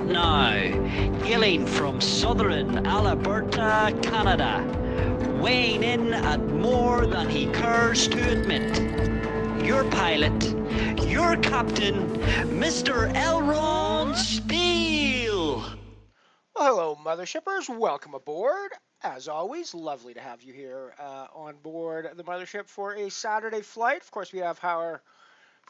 now, hailing from southern Alberta, Canada, weighing in at more than he cares to admit. Your pilot, your captain, Mr. Elron Steele. Well, hello, Mothershippers. Welcome aboard. As always, lovely to have you here on board the Mothership for a Saturday flight. Of course, we have our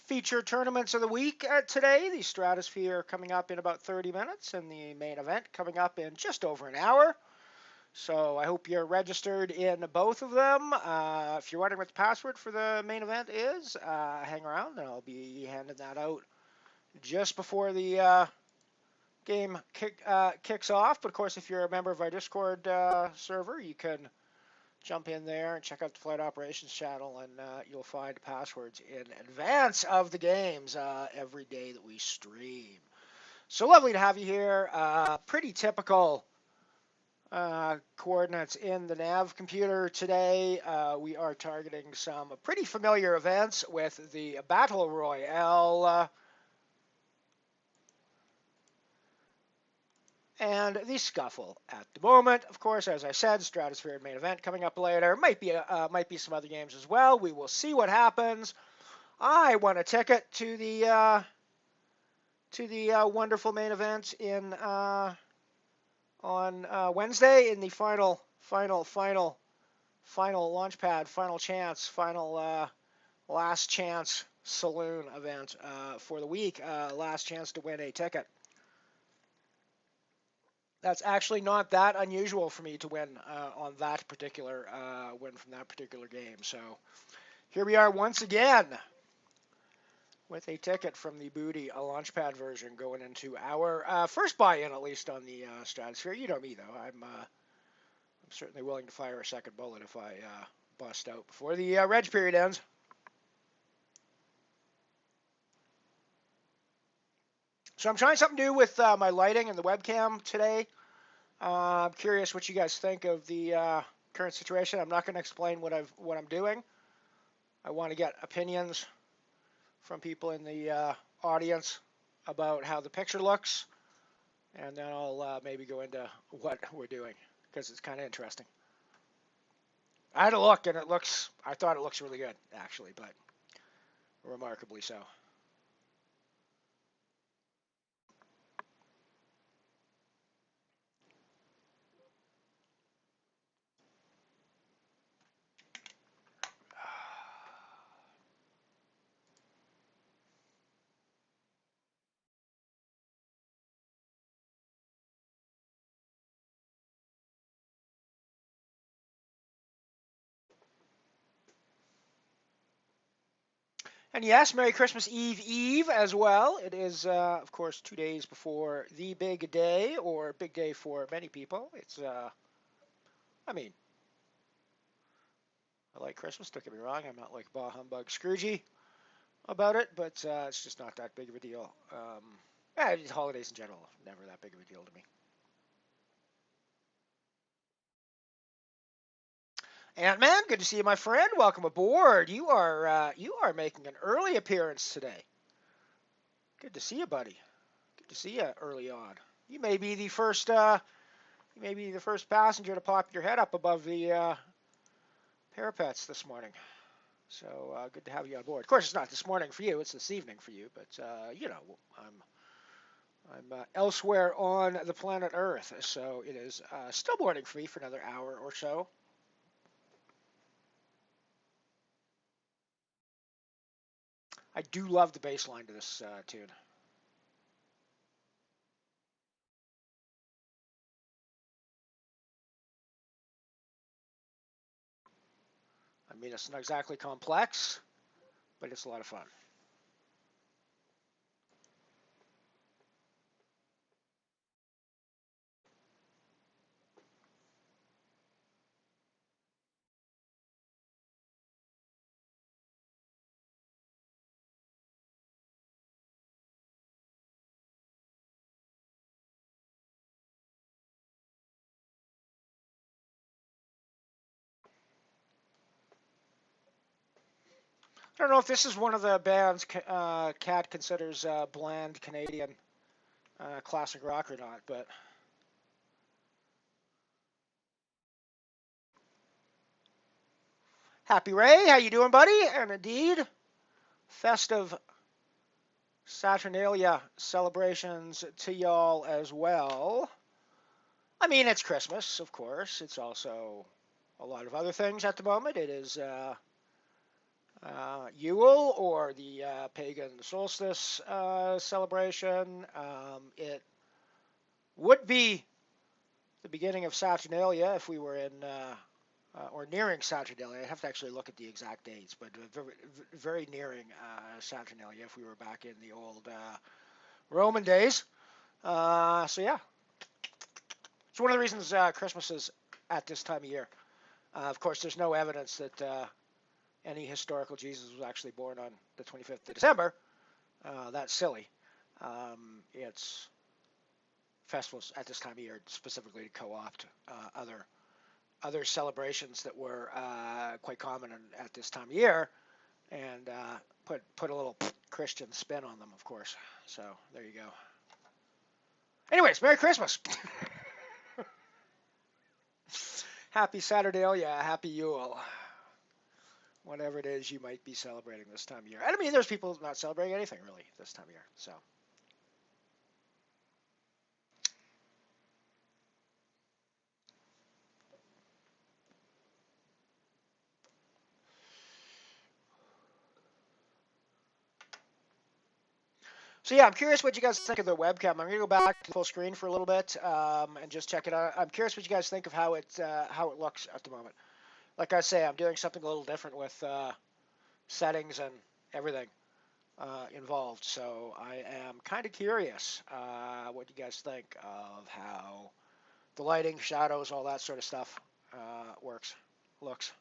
feature tournaments of the week today. The Stratosphere coming up in about 30 minutes and the main event coming up in just over an hour. So I hope you're registered in both of them. If you're wondering what the password for the main event is, hang around and I'll be handing that out just before the game kicks off. But of course, if you're a member of our Discord server, you can jump in there and check out the flight operations channel, and you'll find passwords in advance of the games every day that we stream. So lovely to have you here. Pretty typical coordinates in the nav computer today. We are targeting some pretty familiar events with the Battle Royale and the Scuffle at the moment. Of course, as I said, Stratosphere main event coming up later. Might be some other games as well. We will see what happens. I won a ticket to the wonderful main event in on Wednesday in the final launchpad, final chance, last chance saloon event for the week. Last chance to win a ticket. That's actually not that unusual for me to win on that particular win from that particular game. So here we are once again with a ticket from the Booty, a launchpad version, going into our first buy-in, at least on the Stratosphere. You know me though; I'm certainly willing to fire a second bullet if I bust out before the reg period ends. So I'm trying something new with my lighting and the webcam today. I'm curious what you guys think of the current situation. I'm not going to explain what I'm doing. I want to get opinions from people in the audience about how the picture looks, and then I'll maybe go into what we're doing because it's kind of interesting. I had a look, and I thought it looks really good actually, but remarkably so. And yes, Merry Christmas Eve as well. It is, of course, 2 days before the big day, or big day for many people. It's, I mean, I like Christmas, don't get me wrong. I'm not like bah humbug Scroogey about it, but it's just not that big of a deal. Holidays in general, never that big of a deal to me. Ant-Man, good to see you, my friend. Welcome aboard. You are making an early appearance today. Good to see you, buddy. Good to see you early on. You may be the first passenger to pop your head up above the parapets this morning. So good to have you on board. Of course, it's not this morning for you; it's this evening for you. But you know, I'm elsewhere on the planet Earth, so it is still morning for me for another hour or so. I do love the bass line to this tune. I mean, it's not exactly complex, but it's a lot of fun. I don't know if this is one of the bands Cat considers bland Canadian classic rock or not, but Happy Ray, how you doing, buddy? And indeed, festive Saturnalia celebrations to y'all as well. I mean, it's Christmas, of course. It's also a lot of other things at the moment. It is Yule, or the pagan solstice celebration. It would be the beginning of Saturnalia if we were in, or nearing Saturnalia. I'd have to actually look at the exact dates, but very, very nearing Saturnalia if we were back in the old Roman days. So yeah, it's one of the reasons Christmas is at this time of year. Of course, there's no evidence that any historical Jesus was actually born on the 25th of December. That's silly. It's festivals at this time of year specifically to co-opt other celebrations that were quite common at this time of year, and put a little Christian spin on them, of course. So there you go. Anyways, Merry Christmas. Happy Saturnalia, Happy Yule. Whatever it is you might be celebrating this time of year. And I mean, there's people not celebrating anything really this time of year. So yeah, I'm curious what you guys think of the webcam. I'm going to go back to full screen for a little bit and just check it out. I'm curious what you guys think of how it looks at the moment. Like I say, I'm doing something a little different with settings and everything involved. So I am kind of curious what you guys think of how the lighting, shadows, all that sort of stuff looks.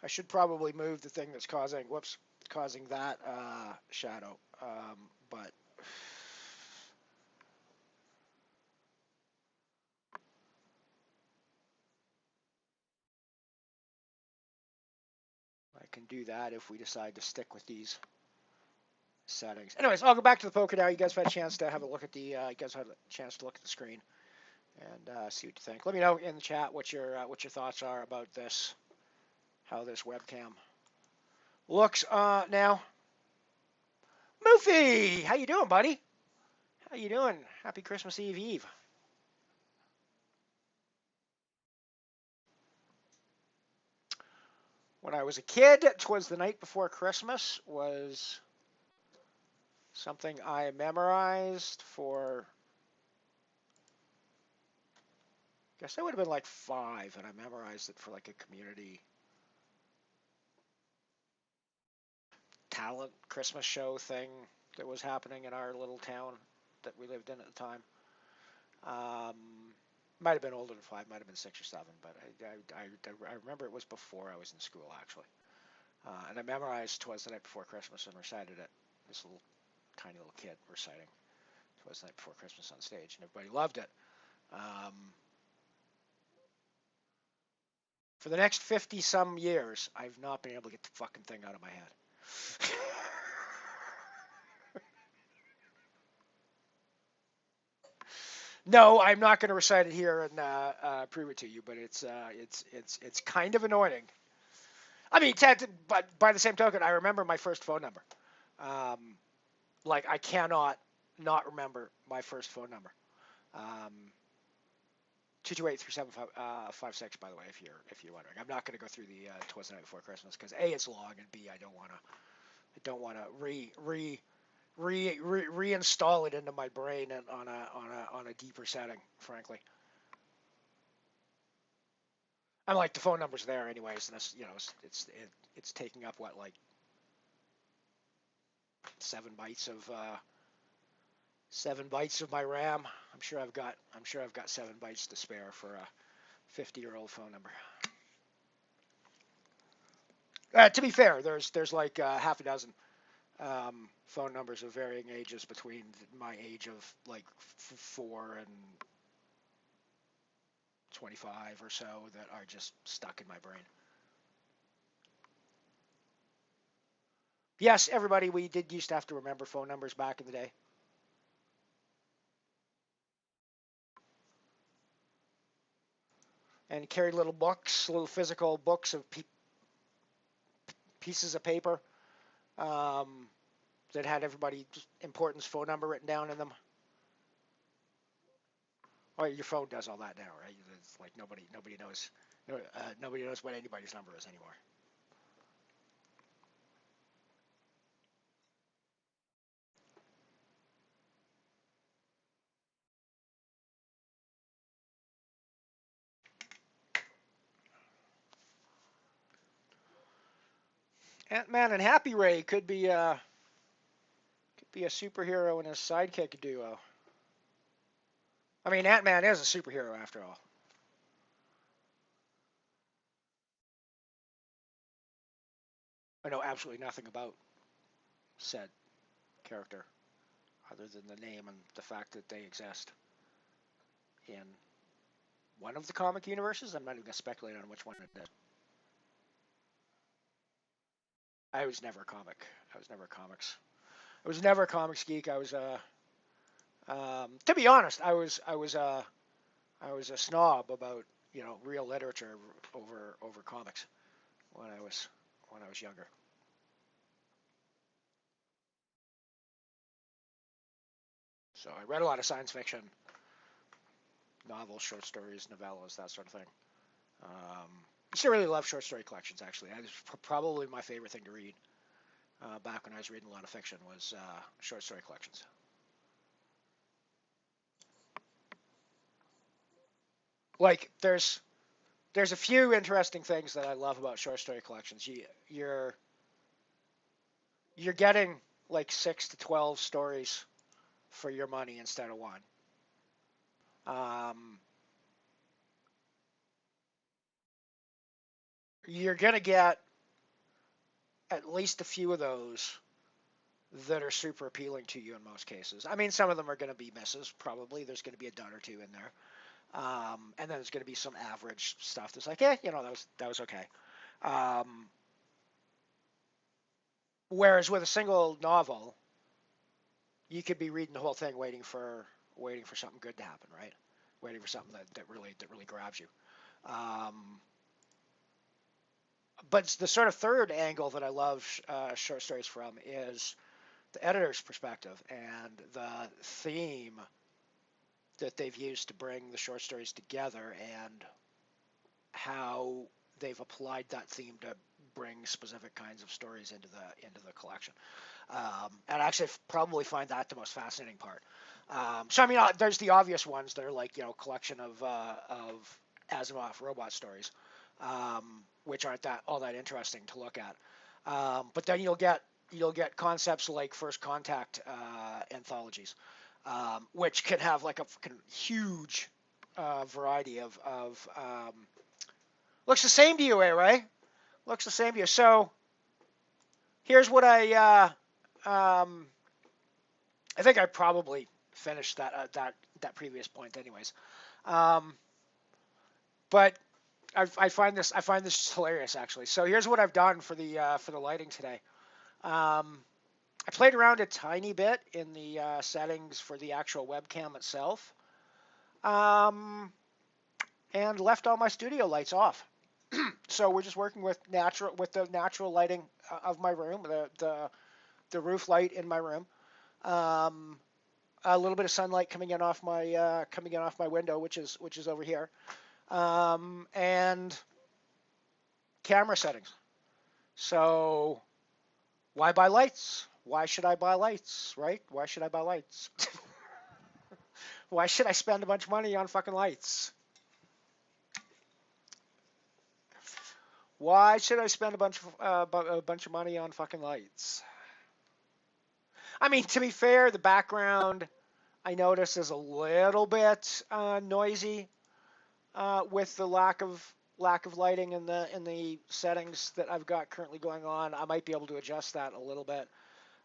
I should probably move the thing that's causing that shadow. But I can do that if we decide to stick with these settings. Anyways, I'll go back to the poker now. You guys have had a chance to have a look at the screen and see what you think. Let me know in the chat what your thoughts are about this, how this webcam looks now. Moofy, how you doing, buddy? How you doing? Happy Christmas Eve. When I was a kid, 'twas the night before Christmas was something I memorized for, I guess I would have been like 5, and I memorized it for like a community talent Christmas show thing that was happening in our little town that we lived in at the time. Might have been older than 5, might have been 6 or 7, but I remember it was before I was in school, actually. And I memorized 'Twas the Night Before Christmas and recited it. This little tiny little kid reciting 'Twas the Night Before Christmas on stage, and everybody loved it. For the next 50-some years, I've not been able to get the fucking thing out of my head. No, I'm not going to recite it here and prove it to you, but it's kind of annoying. I mean, but by the same token, I remember my first phone number. Like I cannot not remember my first phone number. 228-375-56. By the way, if you're wondering, I'm not going to go through the "Twas the Night Before Christmas" because A, it's long, and B, I don't want to reinstall it into my brain and on a deeper setting, frankly. I'm like, the phone number's there anyways, and it's taking up what, like 7 bytes of my RAM. I'm sure I've got 7 bytes to spare for a 50-year-old phone number. To be fair, there's like half a dozen phone numbers of varying ages between my age of like 4 and 25 or so that are just stuck in my brain. Yes, everybody, we did used to have to remember phone numbers back in the day. And carried little books, little physical books of pieces of paper um, that had everybody's importance phone number written down in them. Oh, your phone does all that now, right? It's like nobody knows, nobody knows what anybody's number is anymore. Ant-Man and Happy Ray could be a superhero and his sidekick duo. I mean, Ant-Man is a superhero after all. I know absolutely nothing about said character other than the name and the fact that they exist in one of the comic universes. I'm not even going to speculate on which one it is. I was never a comic. I was never comics. I was never a comics geek. I was to be honest, I was a snob about real literature over comics when I was younger. So I read a lot of science fiction, novels, short stories, novellas, that sort of thing. I still really love short story collections. Actually, that was probably my favorite thing to read back when I was reading a lot of fiction was short story collections. Like there's a few interesting things that I love about short story collections. You're getting like 6 to 12 stories for your money instead of one. Um, you're gonna get at least a few of those that are super appealing to you in most cases. I mean, some of them are going to be misses. Probably there's going to be a done or two in there, and then there's going to be some average stuff that's like, that was okay. Um, whereas with a single novel, you could be reading the whole thing, waiting for something good to happen, right? Waiting for something that really grabs you. Um, but the sort of third angle that I love short stories from is the editor's perspective and the theme that they've used to bring the short stories together and how they've applied that theme to bring specific kinds of stories into the collection. And I actually probably find that the most fascinating part. So I mean, there's the obvious ones that are like collection of Asimov robot stories, which aren't that all that interesting to look at. But then you'll get concepts like First Contact anthologies, which can have like a fucking huge variety of looks the same to you, Ray? Looks the same to you. So here's what I think I probably finished that previous point, anyways. Um, but I find this hilarious actually. So here's what I've done for the lighting today. I played around a tiny bit in the settings for the actual webcam itself, um, and left all my studio lights off. So we're just working with the natural lighting of my room, the roof light in my room. Um, a little bit of sunlight coming in off my window, which is over here, and camera settings. So why buy lights? Why should I buy lights? Right? Why should I buy lights? Why should I spend a bunch of money on fucking lights? Why should I spend a bunch of money on fucking lights? I mean, to be fair, the background I notice is a little bit noisy with the lack of lighting in the settings that I've got currently going on. I might be able to adjust that a little bit.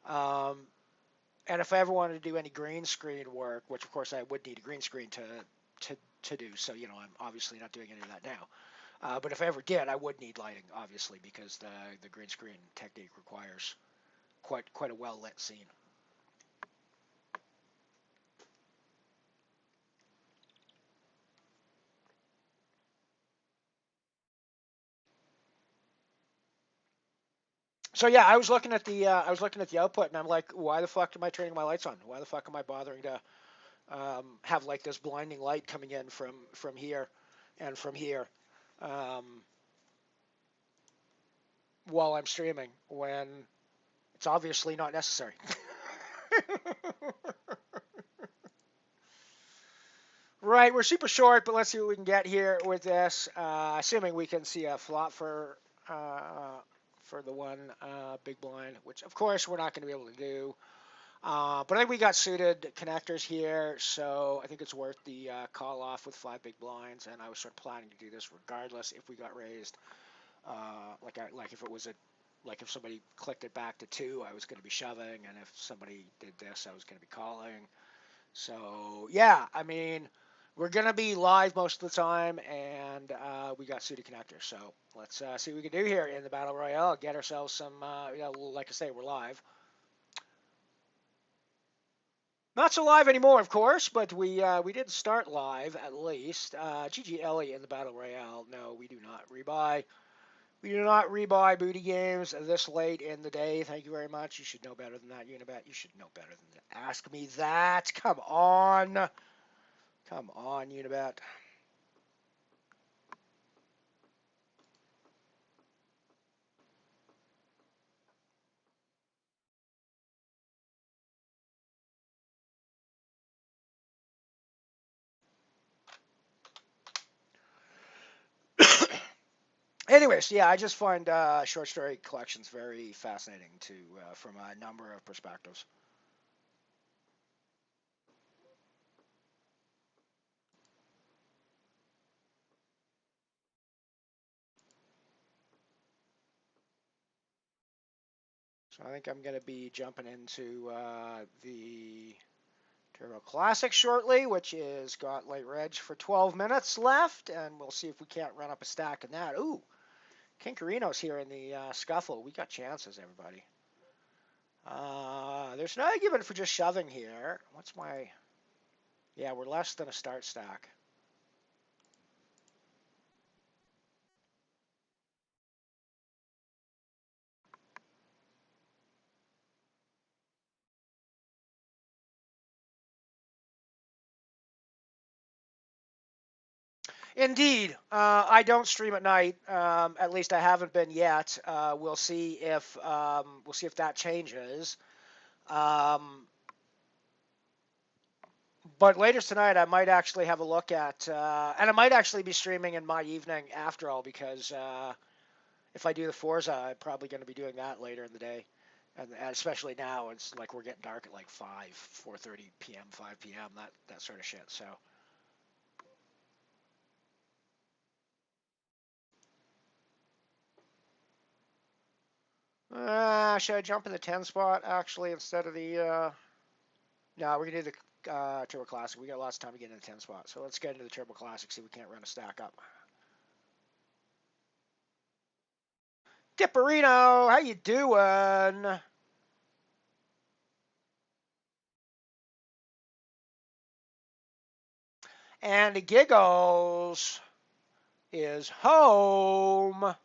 And if I ever wanted to do any green screen work, which of course I would need a green screen to do, so I'm obviously not doing any of that now. But if I ever did, I would need lighting, obviously, because the green screen technique requires quite a well lit scene. So yeah, I was looking at the output, and I'm like, why the fuck am I turning my lights on? Why the fuck am I bothering to have like this blinding light coming in from here and from here um, while I'm streaming when it's obviously not necessary. Right, we're super short, but let's see what we can get here with this. Assuming we can see a flop for the one big blind, which of course we're not going to be able to do. But I think we got suited connectors here, so I think it's worth the call off with 5 big blinds. And I was sort of planning to do this regardless if we got raised. Like if it was like if somebody clicked it back to 2, I was going to be shoving, and if somebody did this, I was going to be calling. So yeah, I mean, we're gonna be live most of the time, and we got suited connectors. So let's see what we can do here in the battle royale. Get ourselves some. Like I say, we're live. Not so live anymore, of course, but we did start live at least. GG Ellie in the battle royale. No, we do not rebuy. We do not rebuy booty games this late in the day. Thank you very much. You should know better than that, Unibet. You should know better than that. Ask me that. Come on. Come on, Unibet. Anyways, yeah, I just find short story collections very fascinating from a number of perspectives. So I think I'm going to be jumping into the Turbo Classic shortly, which is got Light Reg for 12 minutes left, and we'll see if we can't run up a stack in that. Ooh, King Carino's here in the scuffle. We got chances, everybody. There's no argument for just shoving here. What's my... Yeah, we're less than a start stack. Indeed, I don't stream at night. At least I haven't been yet. We'll see if that changes. Um, but later tonight, I might actually have a look at, and I might actually be streaming in my evening after all, because if I do the Forza, I'm probably going to be doing that later in the day, and especially now, it's like we're getting dark at like 4:30 p.m., 5 p.m., that sort of shit. So. Should I jump in the 10 spot actually instead of the? No, we're gonna do the Turbo Classic. We got lots of time to get in the 10 spot, so let's get into the Turbo Classic. See if we can't run a stack up. Dipperino, how you doing? And the Giggles is home.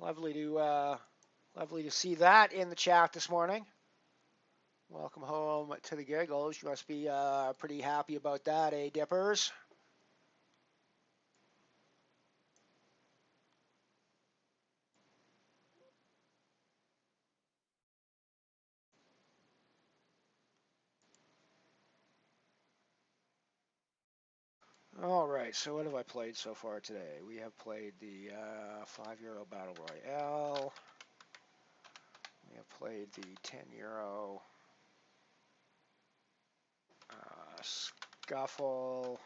Lovely to see that in the chat this morning. Welcome home to the Giggles. You must be pretty happy about that, eh, Dippers? All right, so what have I played so far today? We have played the €5 Battle Royale. We have played the €10 Scuffle.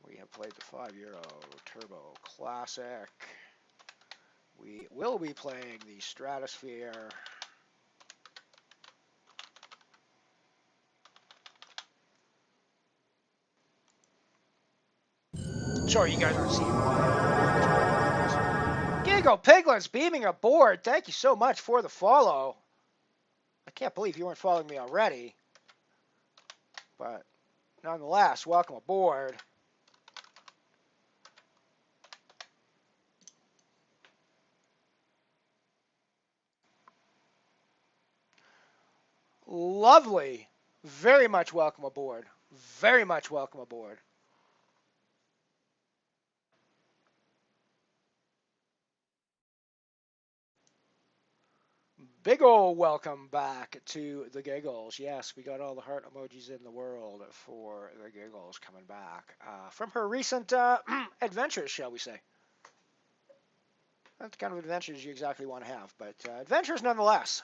We have played the €5 Turbo Classic. We will be playing the Stratosphere. Sorry, you guys aren't seeing why. Giggle Piglins beaming aboard. Thank you so much for the follow. I can't believe you weren't following me already. But nonetheless, welcome aboard. Lovely. Very much welcome aboard. Very much welcome aboard. Big ol' welcome back to the Giggles. Yes, we got all the heart emojis in the world for the Giggles coming back from her recent adventures, shall we say. Not the kind of adventures you exactly want to have, but adventures nonetheless.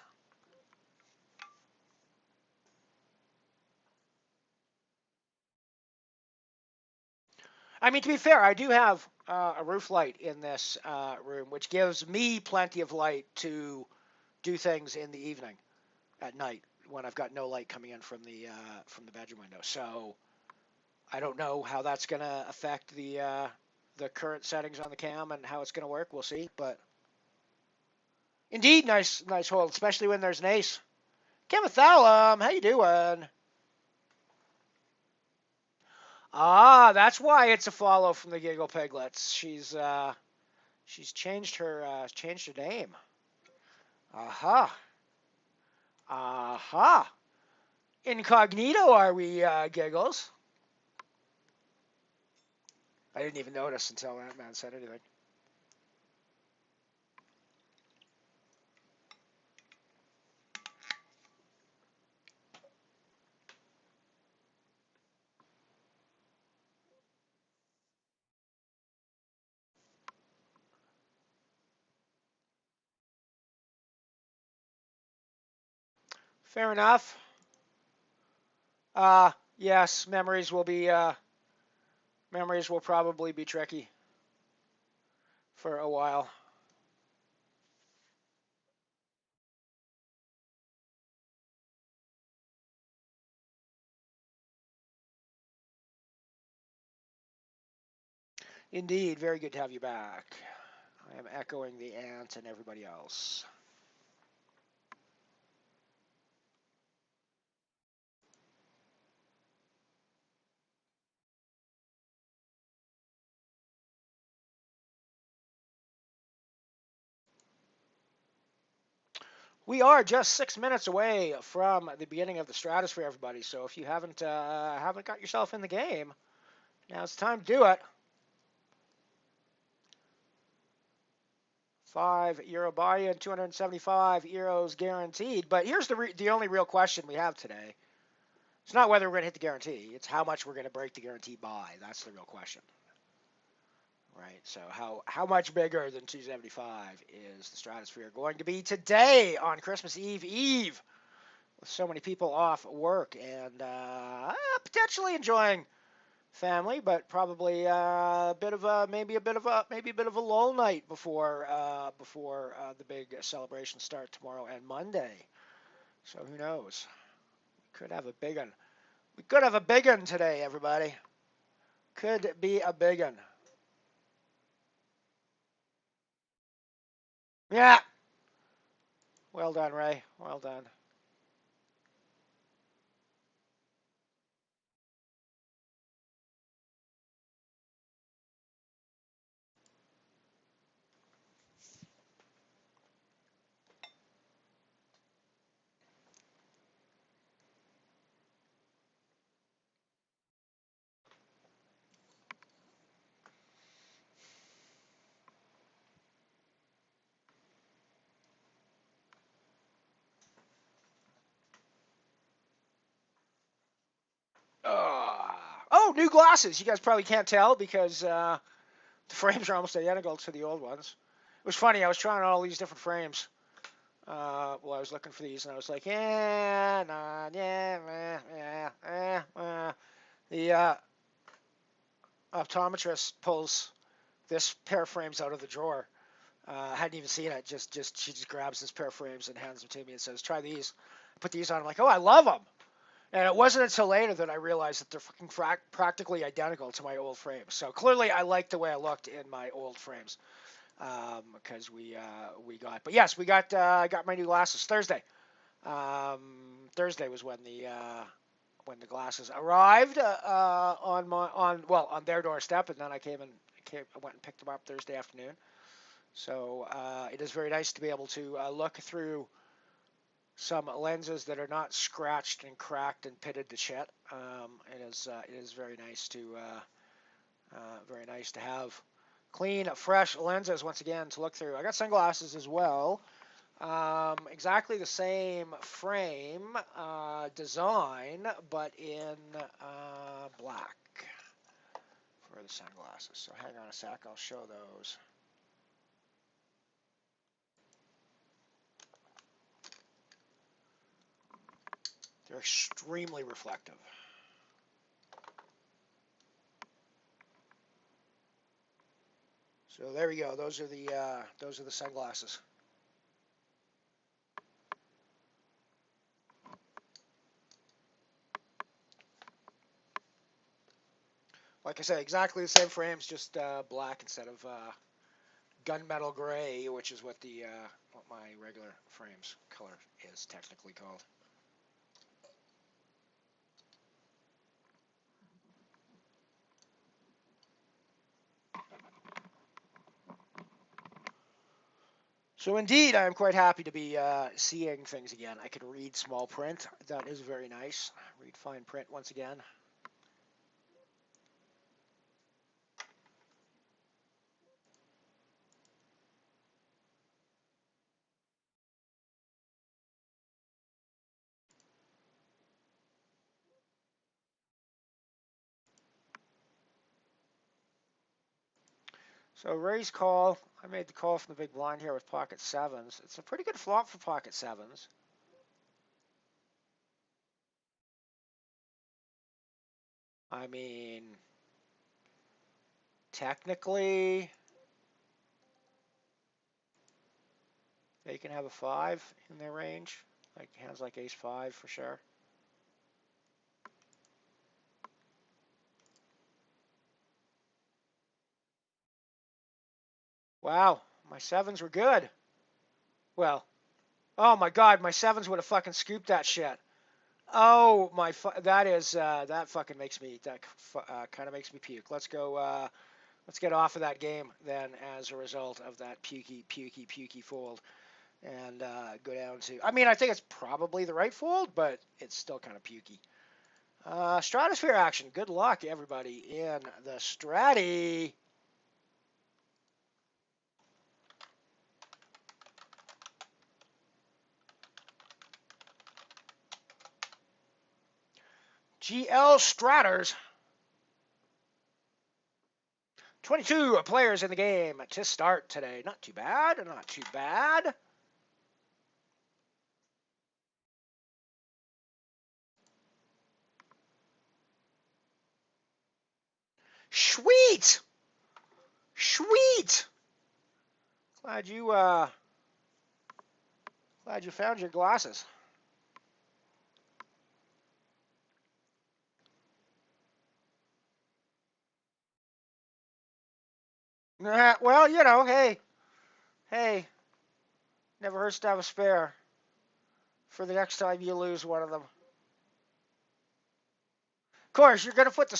I mean, to be fair, I do have a roof light in this room, which gives me plenty of light to do things in the evening, at night, when I've got no light coming in from the bedroom window. So I don't know how that's going to affect the current settings on the cam and how it's going to work. We'll see. But indeed, nice hold, especially when there's an ace. Kenneth Alum, how you doing? Ah, that's why it's a follow from the Giggle Piglets. She's changed her name. Aha. Aha. Incognito, are we, Giggles? I didn't even notice until that man said anything. Fair enough. Yes, memories will probably be tricky for a while. Indeed, very good to have you back. I am echoing the ant and everybody else. We are just 6 minutes away from the beginning of the Stratosphere, everybody. So if you haven't got yourself in the game, now's the time to do it. €5 buy-in, 275 euros guaranteed. But here's the only real question we have today. It's not whether we're going to hit the guarantee. It's how much we're going to break the guarantee by. That's the real question. Right, so how much bigger than 275 is the Stratosphere going to be today on Christmas Eve, with so many people off work and potentially enjoying family, but probably maybe a bit of a lull night before the big celebrations start tomorrow and Monday. So who knows? We could have a big one. We could have a big one today, everybody. Could be a big one. Yeah. Well done, Ray. Well done. Oh, new glasses. You guys probably can't tell because the frames are almost identical to the old ones. It was funny. I was trying all these different frames while I was looking for these, and I was like, yeah, nah, yeah. The optometrist pulls this pair of frames out of the drawer Hadn't even seen it. She just grabs this pair of frames and hands them to me and says, "Try these." I put these on. I'm like, "Oh, I love them." And it wasn't until later that I realized that they're fucking practically identical to my old frames. So clearly, I liked the way I looked in my old frames because we got. But yes, we got. I got my new glasses Thursday. Thursday was when the glasses arrived on their doorstep, and then I went and picked them up Thursday afternoon. So it is very nice to be able to look through some lenses that are not scratched and cracked and pitted to shit. It is very nice to have clean, fresh lenses once again to look through. I got sunglasses as well. Exactly the same frame design, but in black for the sunglasses. So hang on a sec, I'll show those. They're extremely reflective. So there we go. Those are the sunglasses. Like I said, exactly the same frames, just black instead of gunmetal gray, which is what my regular frames color is technically called. So indeed, I am quite happy to be seeing things again. I can read small print. That is very nice. Read fine print once again. So Ray's call. I made the call from the big blind here with pocket sevens. It's a pretty good flop for pocket sevens. I mean, technically, they can have a 5 in their range. Like hands like ace 5 for sure. Wow, my sevens were good. Well, oh my God, my sevens would have fucking scooped that shit. Oh my, that fucking makes me kind of makes me puke. Let's go. Let's get off of that game then, as a result of that pukey fold, and go down to. I mean, I think it's probably the right fold, but it's still kind of pukey. Stratosphere action. Good luck, everybody, in the Stratty. GL Stratters. 22 players in the game to start today. Not too bad. Not too bad. Sweet. Sweet. Glad you found your glasses. Well, hey, never hurts to have a spare for the next time you lose one of them. Of course, you're going to put the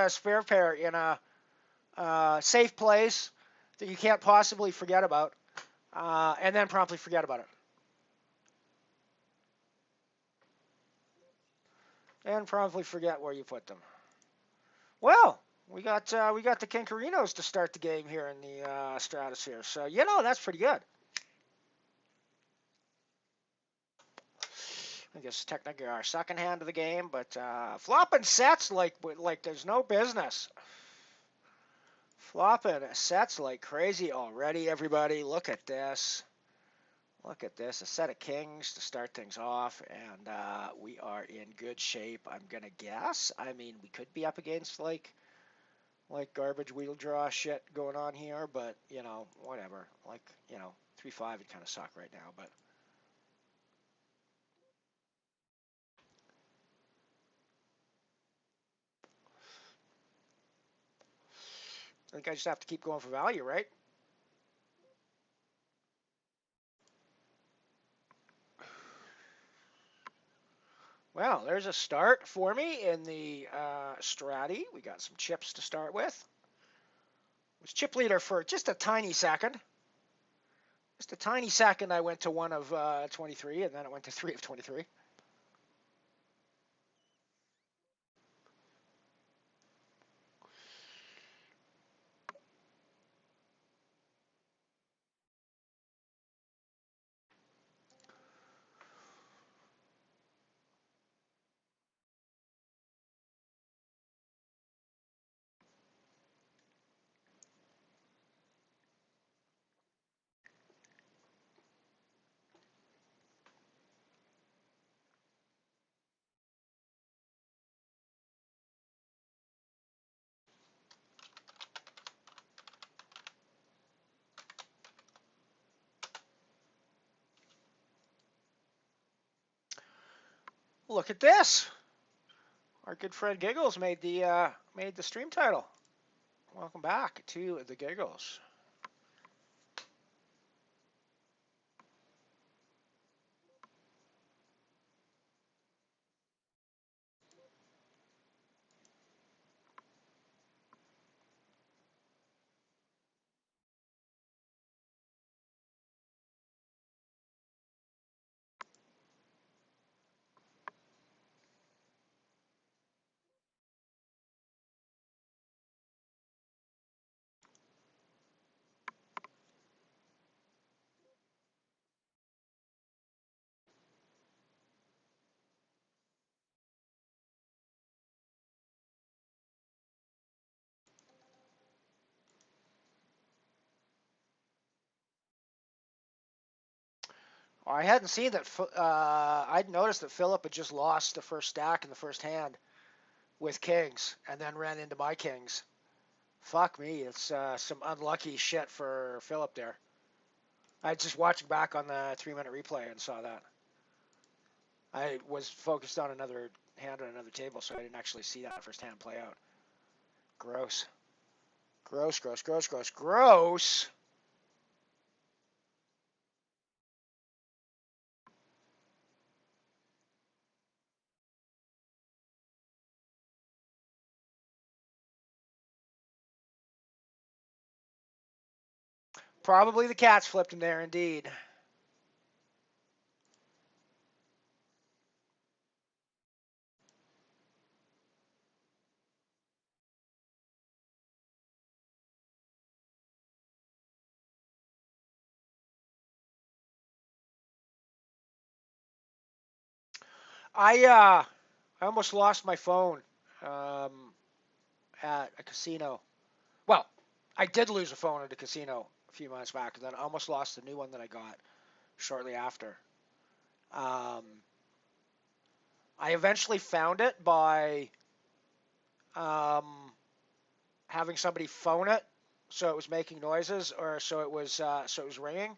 spare pair in a safe place that you can't possibly forget about, and then promptly forget about it. And promptly forget where you put them. Well, we got the Kinkarinos to start the game here in the Stratosphere, so that's pretty good. I guess technically our second hand of the game, but flopping sets like there's no business. Flopping sets like crazy already, everybody. Look at this. Look at this. A set of kings to start things off, and we are in good shape, I'm going to guess. I mean, we could be up against like like garbage wheel draw shit going on here, but whatever. Like 3-5 would kind of suck right now, but I think I just have to keep going for value, right? Well, there's a start for me in the Stratty. We got some chips to start with. Was chip leader for just a tiny second. Just a tiny second, I went to 1 of 23, and then it went to 3 of 23. Look at this. Our good friend Giggles made the stream title. Welcome back to the Giggles. I hadn't seen that. I'd noticed that Philip had just lost the first stack in the first hand with kings, and then ran into my kings. Fuck me, it's some unlucky shit for Philip there. I just watching back on the 3-minute replay and saw that. I was focused on another hand on another table, so I didn't actually see that first hand play out. Gross. Gross, gross, gross, gross, gross. Probably the cats flipped him there, indeed. I almost lost my phone at a casino. Well, I did lose a phone at a casino a few months back, and then I almost lost the new one that I got shortly after. I eventually found it by having somebody phone it, so it was making noises, or so it was ringing.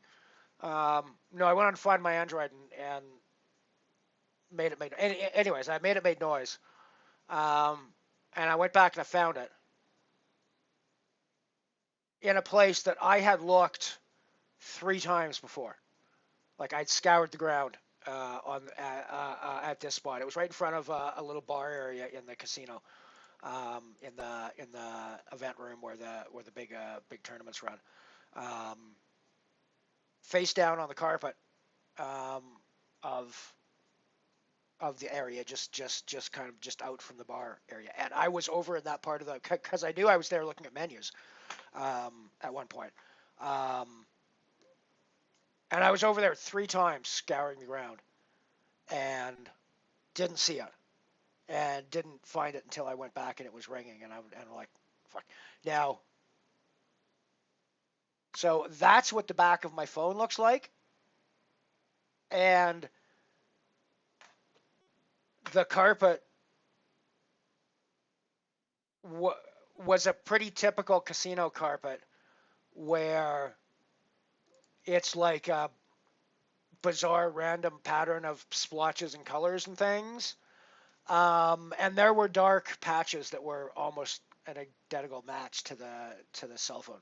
No, I went on to find my Android and made it Anyways, I made it made noise, and I went back and I found it in a place that I had looked 3 times before. Like I'd scoured the ground at this spot. It was right in front of a little bar area in the casino, in the event room where the big tournaments run. Face down on the carpet um, of the area, just kind of just out from the bar area. And I was over in that part of the, because I knew I was there looking at menus at one point. And I was over there 3 times scouring the ground and didn't see it and didn't find it until I went back and it was ringing and I'm like, fuck. Now, so that's what the back of my phone looks like. And the carpet was a pretty typical casino carpet where it's like a bizarre random pattern of splotches and colors and things. And there were dark patches that were almost an identical match to the cell phone,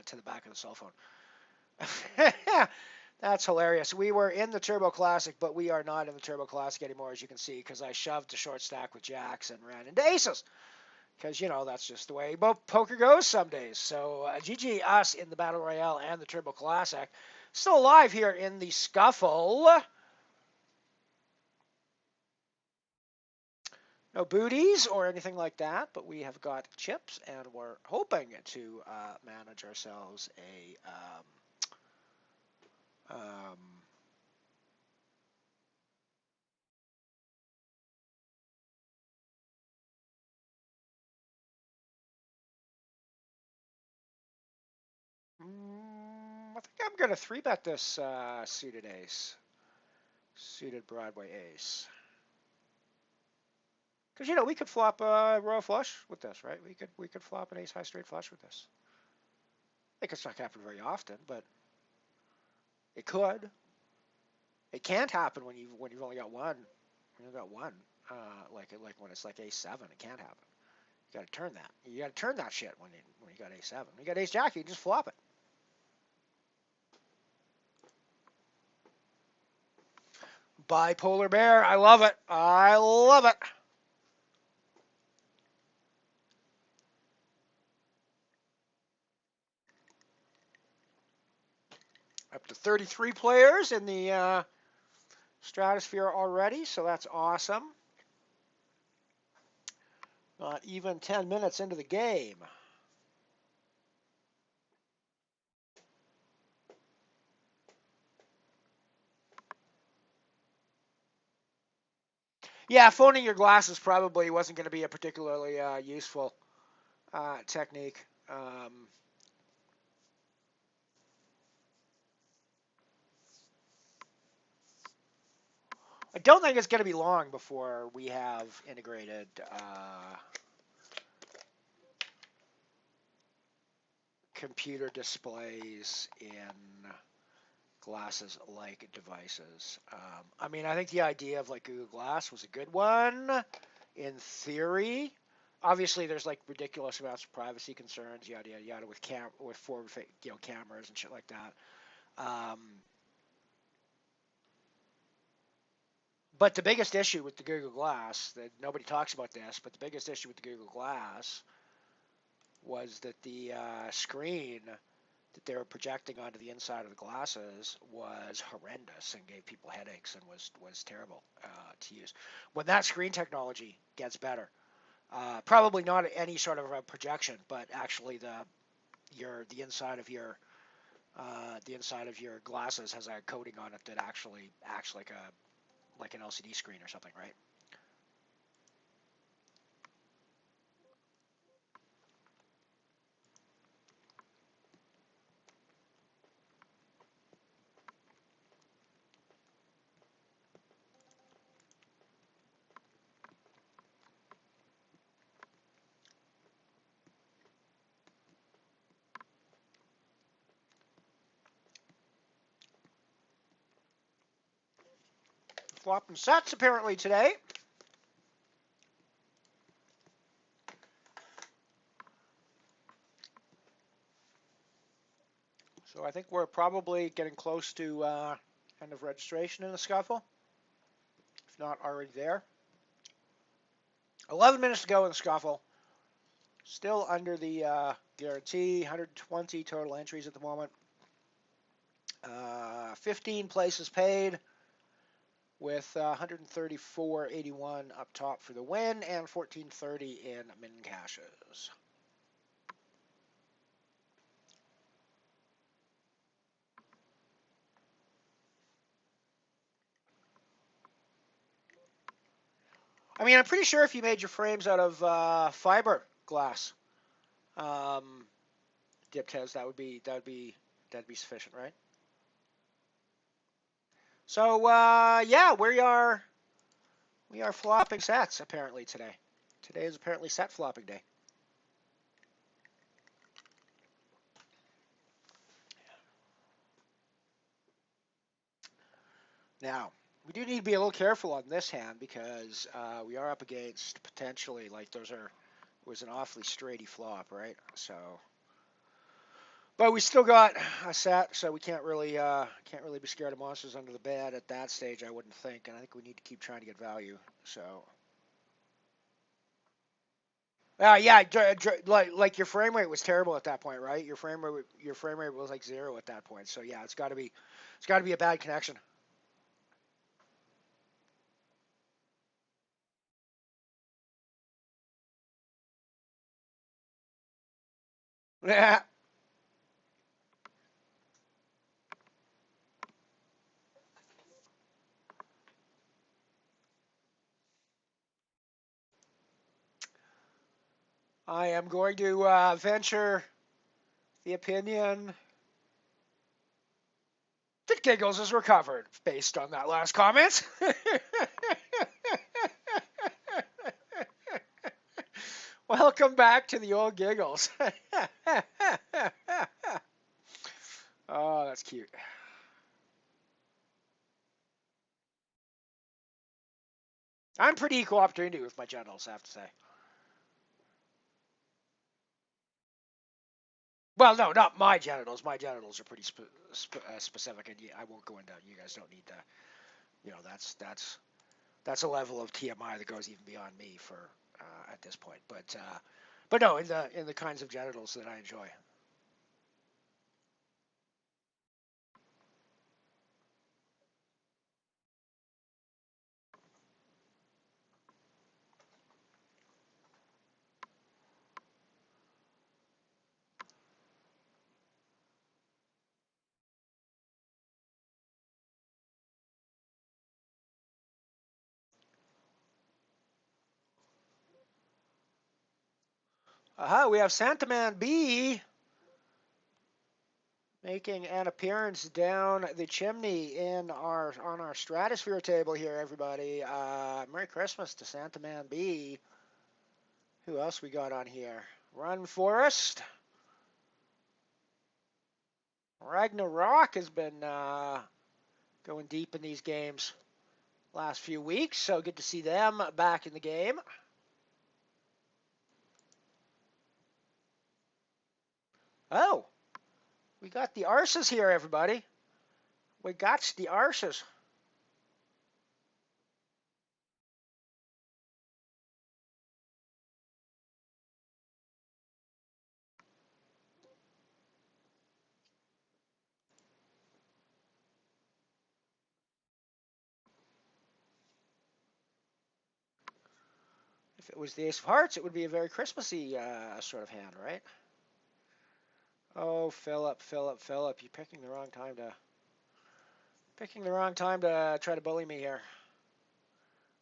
to the back of the cell phone. That's hilarious. We were in the Turbo Classic, but we are not in the Turbo Classic anymore, as you can see, because I shoved a short stack with jacks and ran into aces. Because, that's just the way poker goes some days. So, GG us in the Battle Royale and the Turbo Classic. Still alive here in the scuffle. No booties or anything like that, but we have got chips, and we're hoping to manage ourselves a I think I'm going to 3-bet this suited ace, suited Broadway ace. Because we could flop a royal flush with this, right? We could flop an ace high straight flush with this. I think it's not happen very often, but it could. It can't happen when you've only got one. When you've got one, like when it's like ace 7, it can't happen. You got to turn that. You got to turn that shit when you got ace 7. When you got ace jack, you can just flop it. Bipolar bear, I love it. I love it. Up to 33 players in the stratosphere already, so that's awesome. Not even 10 minutes into the game. Yeah, phoning your glasses probably wasn't going to be a particularly useful technique. I don't think it's going to be long before we have integrated computer displays in glasses-like devices. I mean, I think the idea of like Google Glass was a good one in theory. Obviously, there's like ridiculous amounts of privacy concerns, yada yada yada, with forward cameras and shit like that. But the biggest issue with the Google Glass, that nobody talks about this, but the biggest issue with the Google Glass was that the screen that they were projecting onto the inside of the glasses was horrendous and gave people headaches and was terrible to use. When that screen technology gets better, probably not any sort of a projection, but actually the inside of your glasses has a coating on it that actually acts like an LCD screen or something, right? Flopping sets apparently today. So I think we're probably getting close to end of registration in the scuffle, if not already there. 11 minutes to go in the scuffle. Still under the guarantee, 120 total entries at the moment. 15 places paid with 134.81 up top for the win and 14.30 in min cashes. I mean, I'm pretty sure if you made your frames out of fiberglass dip test, that'd be sufficient, right? So yeah, we are flopping sets apparently today. Today is apparently set flopping day. Now, we do need to be a little careful on this hand because we are up against potentially, like, was an awfully straighty flop, right? So, but we still got a set, so we can't really be scared of monsters under the bed at that stage, I wouldn't think, and I think we need to keep trying to get value. So, yeah, like your frame rate was terrible at that point, right? Your frame rate was like 0 at that point. So yeah, it's got to be a bad connection. I am going to venture the opinion that Giggles is recovered based on that last comment. Welcome back to the old Giggles. Oh, that's cute. I'm pretty equal opportunity with my genitals, I have to say. Well, no, not my genitals. My genitals are pretty specific, and I won't go into. You guys don't need to. That's a level of TMI that goes even beyond me for at this point. But no, in the kinds of genitals that I enjoy. Aha, we have Santa Man B making an appearance down the chimney on our stratosphere table here, everybody. Merry Christmas to Santa Man B. Who else we got on here? Run Forest. Ragnarok has been going deep in these games last few weeks, so good to see them back in the game. Oh, we got the arses here, everybody. We got the arses. If it was the Ace of Hearts, it would be a very Christmassy sort of hand, right? Oh, Philip, you're picking the wrong time to try to bully me here.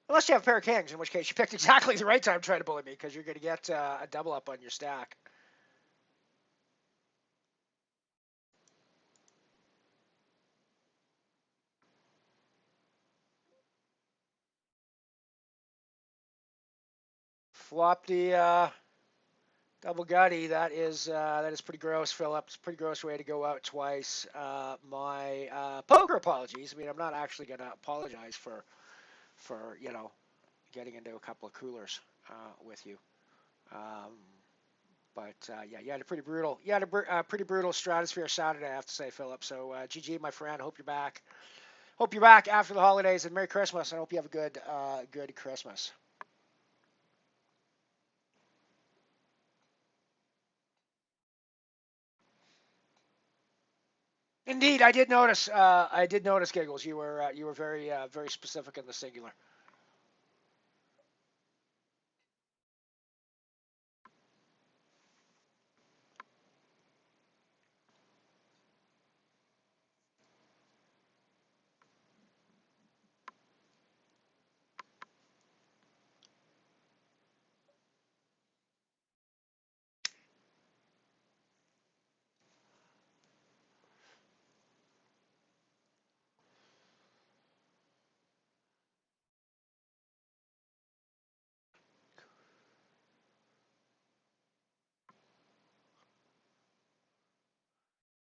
Unless you have a pair of kings, in which case you picked exactly the right time to try to bully me because you're going to get a double up on your stack. Flop the double gutty. That is pretty gross, Philip. It's a pretty gross way to go out twice. My poker apologies. I mean, I'm not actually going to apologize for getting into a couple of coolers with you. Um, but yeah, you had a pretty brutal stratosphere Saturday, I have to say, Philip. So GG, my friend. Hope you're back. Hope you're back after the holidays, and Merry Christmas. And hope you have a good Christmas. Indeed, I did notice. Giggles. You were very specific in the singular.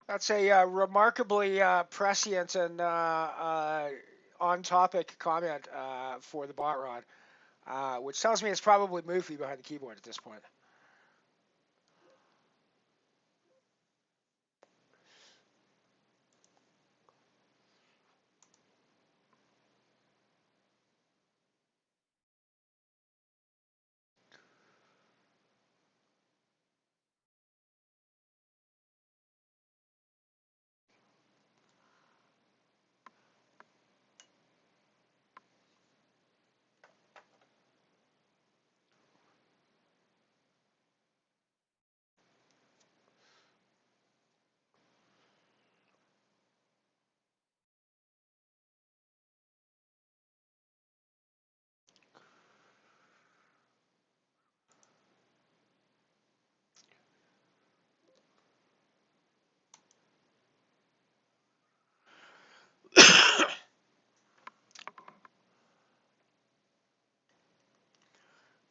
That's a remarkably prescient and on-topic comment for the bot rod, which tells me it's probably Moofy behind the keyboard at this point.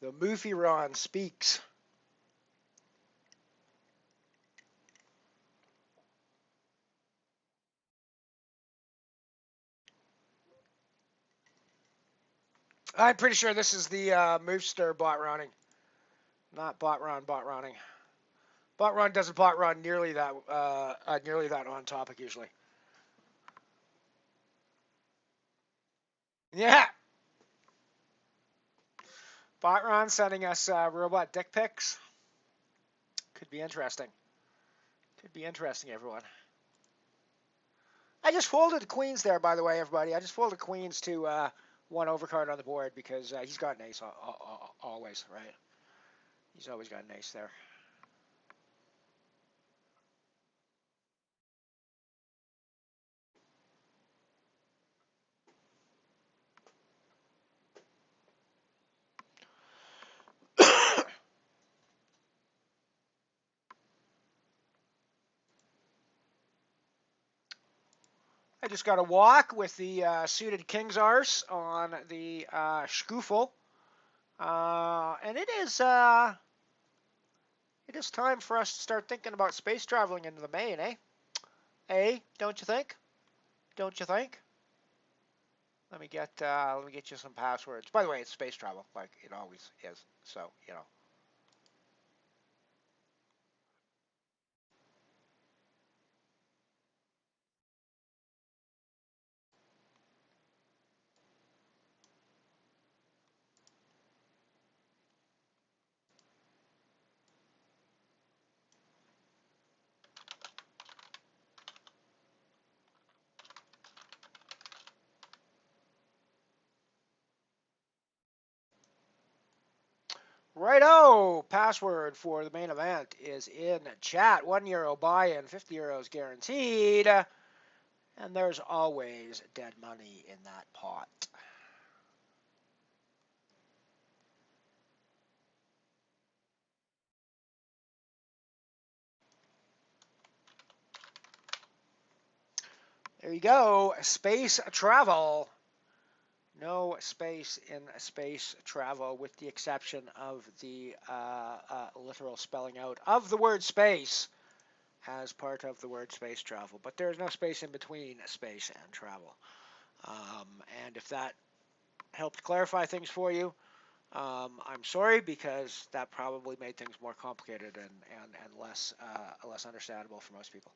The Moofy Ron speaks. I'm pretty sure this is the Moofster bot running, not bot run, bot running. Bot run doesn't bot run nearly that on topic usually. Yeah, bot run sending us robot dick pics. Could be interesting. Could be interesting, everyone. I just folded queens there, by the way, everybody. I just folded queens to one overcard on the board because he's got an ace always, right? He's always got an ace there. I just got a walk with the suited King's Arse on the Scoofle. And it is time for us to start thinking about space traveling into the main, eh? Don't you think? Don't you think? Let me get you some passwords. By the way, it's space travel, like it always is. So, you know. Righto! Password for the main event is in chat. €1 buy-in, €50 guaranteed. And there's always dead money in that pot. There you go. Space travel. No space in space travel, with the exception of the literal spelling out of the word space as part of the word space travel. But there's no space in between space and travel. And if that helped clarify things for you, I'm sorry, because that probably made things more complicated and less understandable for most people.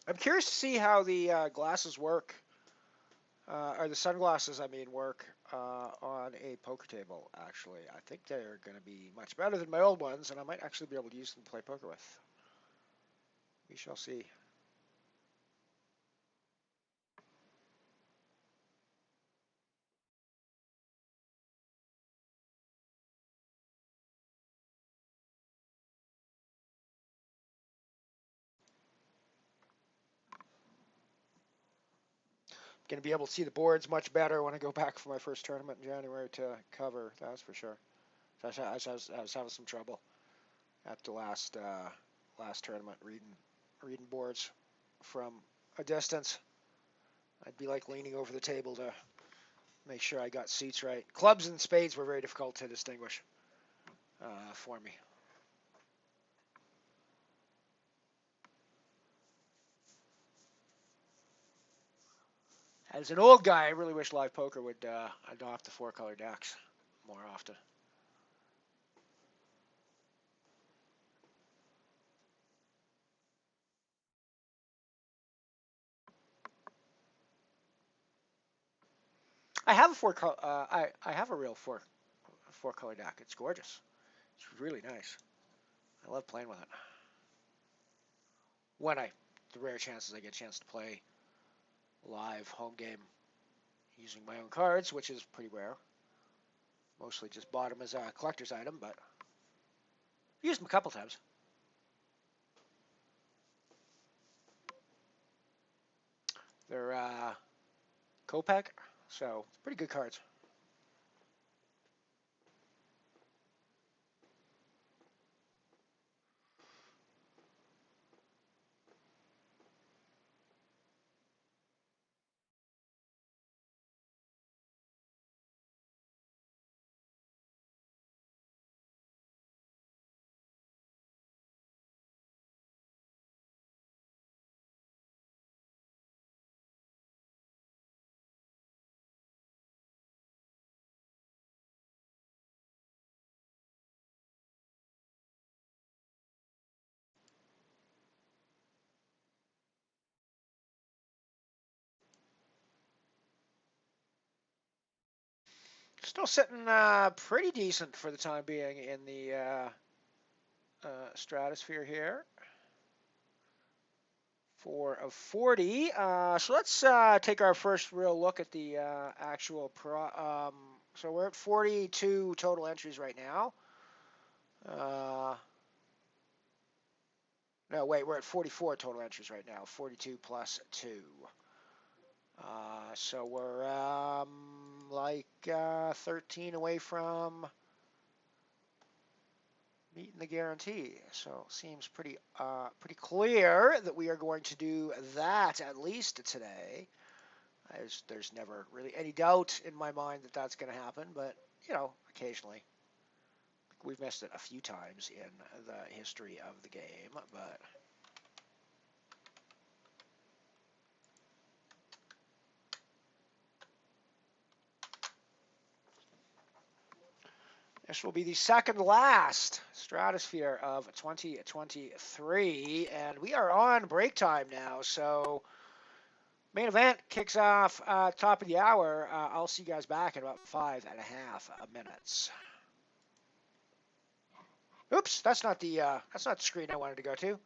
I'm curious to see how the glasses work or the sunglasses, I mean, work on a poker table, actually. I think they're going to be much better than my old ones, and I might actually be able to use them to play poker with. We shall see. Going to be able to see the boards much better when I go back for my first tournament in January to cover, that's for sure. I was having some trouble at the last tournament reading boards from a distance. I'd be like leaning over the table to make sure I got seats right. Clubs and spades were very difficult to distinguish for me. As an old guy, I really wish live poker would adopt the four-color decks more often. I have a I have a real four-color deck. It's gorgeous. It's really nice. I love playing with it. When the rare chances I get a chance to play live home game using my own cards, which is pretty rare. Mostly just bought them as a collector's item, but used them a couple times. They're Kopech, so pretty good cards. Still sitting pretty decent for the time being in the stratosphere here. 4 of 40. So let's take our first real look at the actual so we're at 42 total entries right now. No, wait, we're at 44 total entries right now. 42 plus 2. So we're like 13 away from meeting the guarantee. So it seems pretty clear that we are going to do that at least today. There's never really any doubt in my mind that that's going to happen, but occasionally. We've missed it a few times in the history of the game, but this will be the second last stratosphere of 2023, and we are on break time now. So main event kicks off top of the hour. I'll see you guys back in about 5.5 minutes. Oops, that's not the screen I wanted to go to.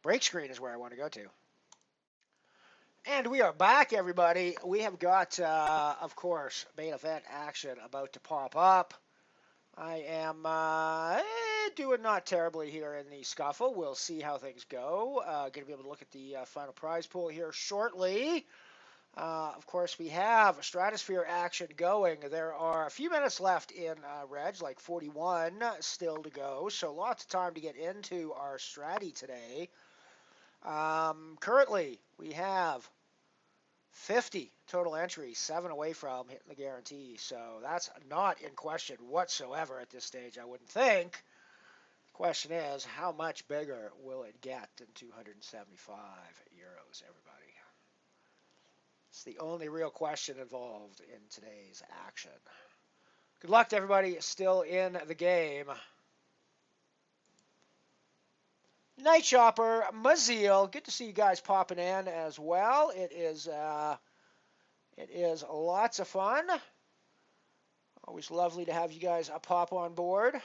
Break screen is where I want to go to. And we are back, everybody. We have got, of course, main event action about to pop up. I am doing not terribly here in the scuffle. We'll see how things go. Going to be able to look at the final prize pool here shortly. Of course, we have stratosphere action going. There are a few minutes left in Reg, like 41 still to go. So lots of time to get into our stratty today. Currently, we have 50 total entries, 7 away from hitting the guarantee. So that's not in question whatsoever at this stage, I wouldn't think. The question is, how much bigger will it get than 275 euros, everybody? It's the only real question involved in today's action. Good luck to everybody still in the game. Night Shopper, Maziel, good to see you guys popping in as well. It is It is lots of fun. Always lovely to have you guys pop on board.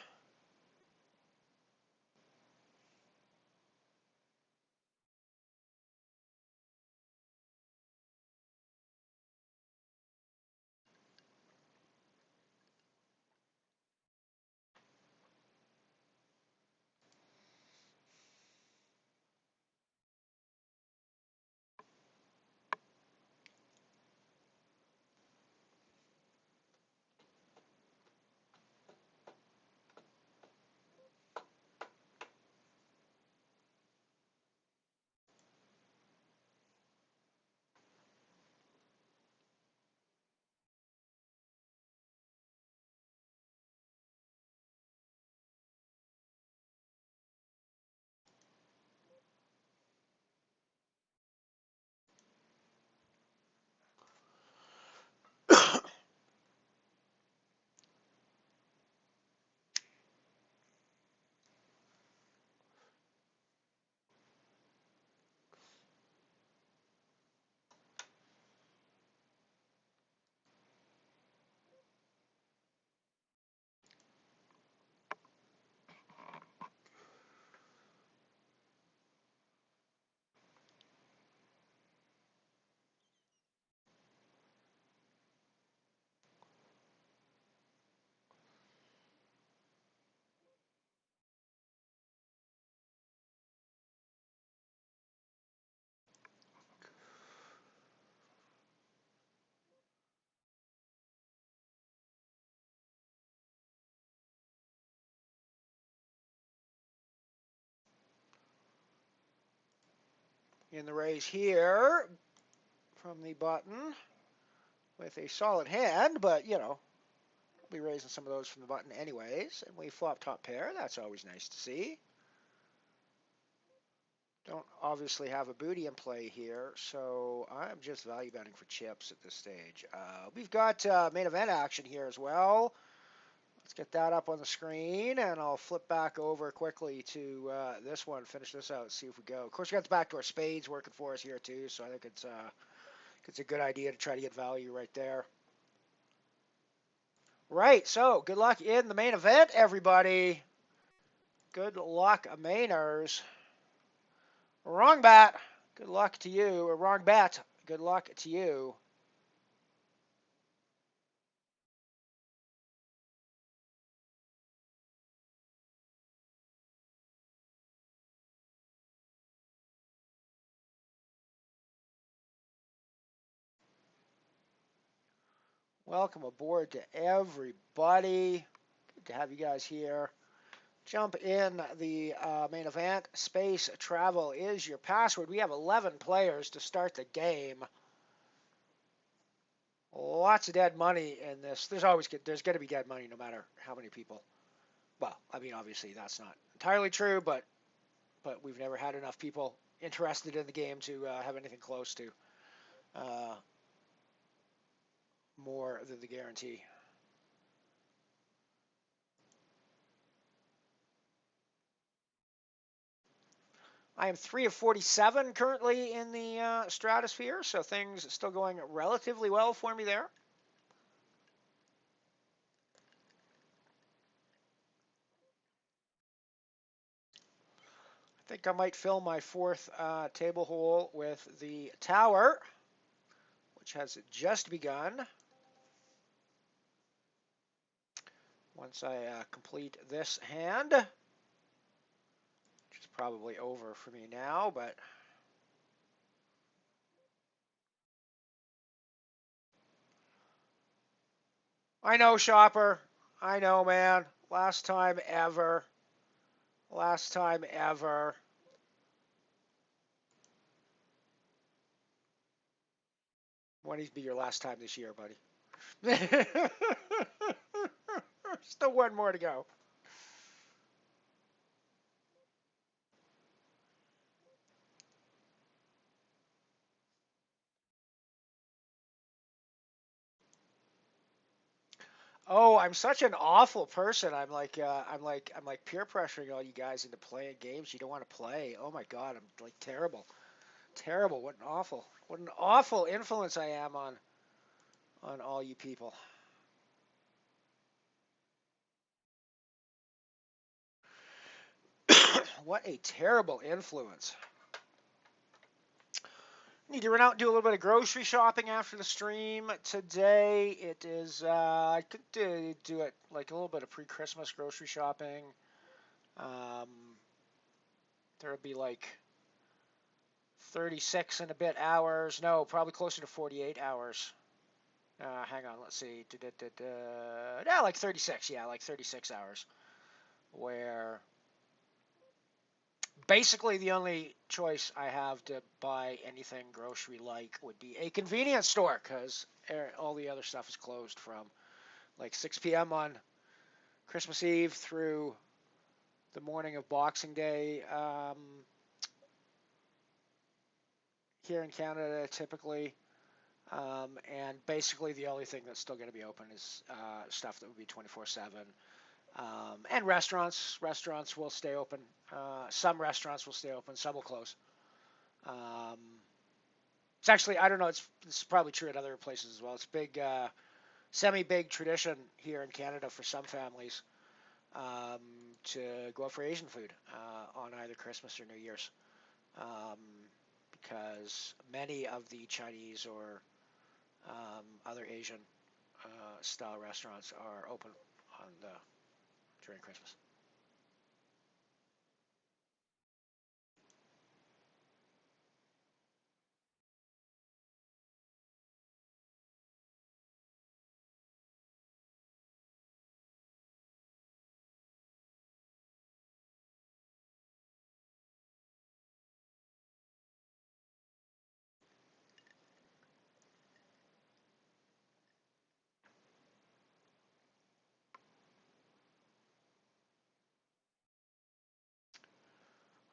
In the raise here from the button with a solid hand, but you know, we'll be raising some of those from the button anyways. And we flop top pair. That's always nice to see. Don't obviously have a booty in play here, so I'm just value betting for chips at this stage. We've got main event action here as well. Let's get that up on the screen, and I'll flip back over quickly to this one, finish this out, see if we go. Of course, we got the backdoor spades working for us here too, so I think it's a good idea to try to get value right there. Right, so good luck in the main event, everybody. Good luck, Mainers. Wrong bat. Good luck to you. Or wrong bet. Good luck to you. Welcome aboard to everybody. Good to have you guys here. Jump in the main event. Space travel is your password. We have 11 players to start the game. Lots of dead money in this. There's going to be dead money no matter how many people. Well, I mean, obviously that's not entirely true, but we've never had enough people interested in the game to have anything close to more than the guarantee. I am 3 of 47 currently in the stratosphere, so things still going relatively well for me there. I think I might fill my fourth table hole with the tower, which has just begun. Once I complete this hand, which is probably over for me now, but I know, shopper. I know, man. Last time ever. Last time ever. When will be your last time this year, buddy? Still one more to go. Oh, I'm such an awful person. I'm like peer pressuring all you guys into playing games you don't want to play. Oh my God, I'm like terrible, terrible. What an awful influence I am on on all you people. What a terrible influence. Need to run out and do a little bit of grocery shopping after the stream today. It is, I could do it like a little bit of pre-Christmas grocery shopping. There'll be like 36 and a bit hours. No, probably closer to 48 hours. Hang on, let's see. Yeah, like 36. Yeah, like 36 hours. Where basically the only choice I have to buy anything grocery-like would be a convenience store, because all the other stuff is closed from like 6 p.m. on Christmas Eve through the morning of Boxing Day. Here in Canada, typically. And basically the only thing that's still going to be open is stuff that would be 24/7. And restaurants will stay open. Some restaurants will stay open, some will close. It's actually, I don't know, it's probably true at other places as well. It's big, semi-big tradition here in Canada for some families to go out for Asian food on either Christmas or New Year's. Because many of the Chinese or other Asian style restaurants are open during Christmas.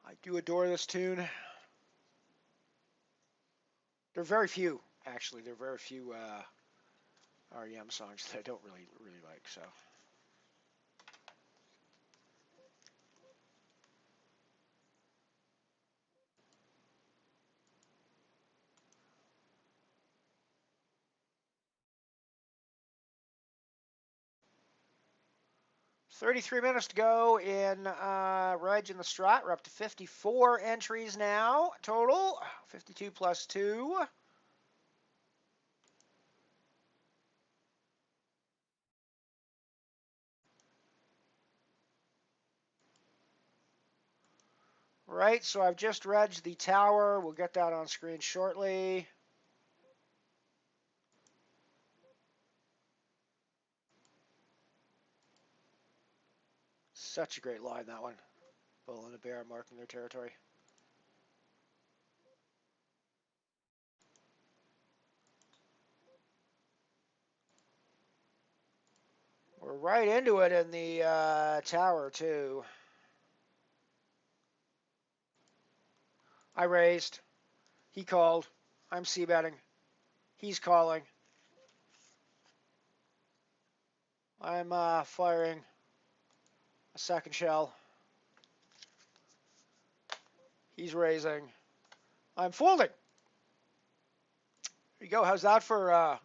I do adore this tune. There are very few, actually. There are very few REM songs that I don't really like. So. "33 minutes to go in Reg in the Strat. We're up to 54 entries now total. 52 plus 2. Right, so I've just regged the tower. We'll get that on screen shortly. Such a great line, that one. Bull and a bear marking their territory. We're right into it in the tower, too. I raised. He called. I'm c-betting. He's calling. I'm firing a second shell. He's raising. I'm folding. There you go. How's that for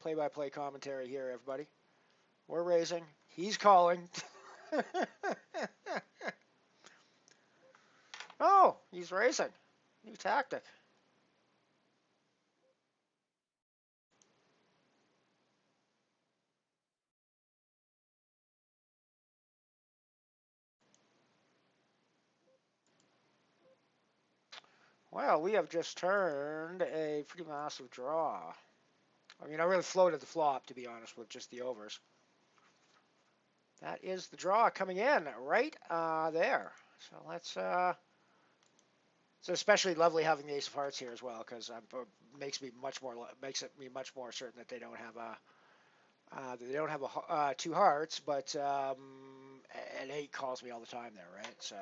play-by-play commentary here, everybody? We're raising. He's calling. Oh, he's raising. New tactic. Well, we have just turned a pretty massive draw. I mean, I really floated the flop, to be honest, with just the overs. That is the draw coming in right there. So let's. It's especially lovely having the Ace of Hearts here as well, because makes it me much more certain that they don't have two hearts, but an 8 calls me all the time there, right? So.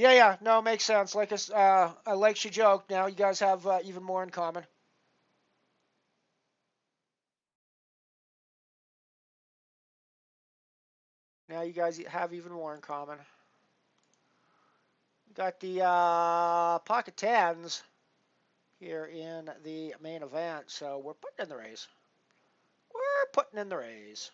Yeah. No, makes sense. Like she joked. Now you guys have even more in common. Now you guys have even more in common. Got the pocket tens here in the main event, so we're putting in the raise. We're putting in the raise.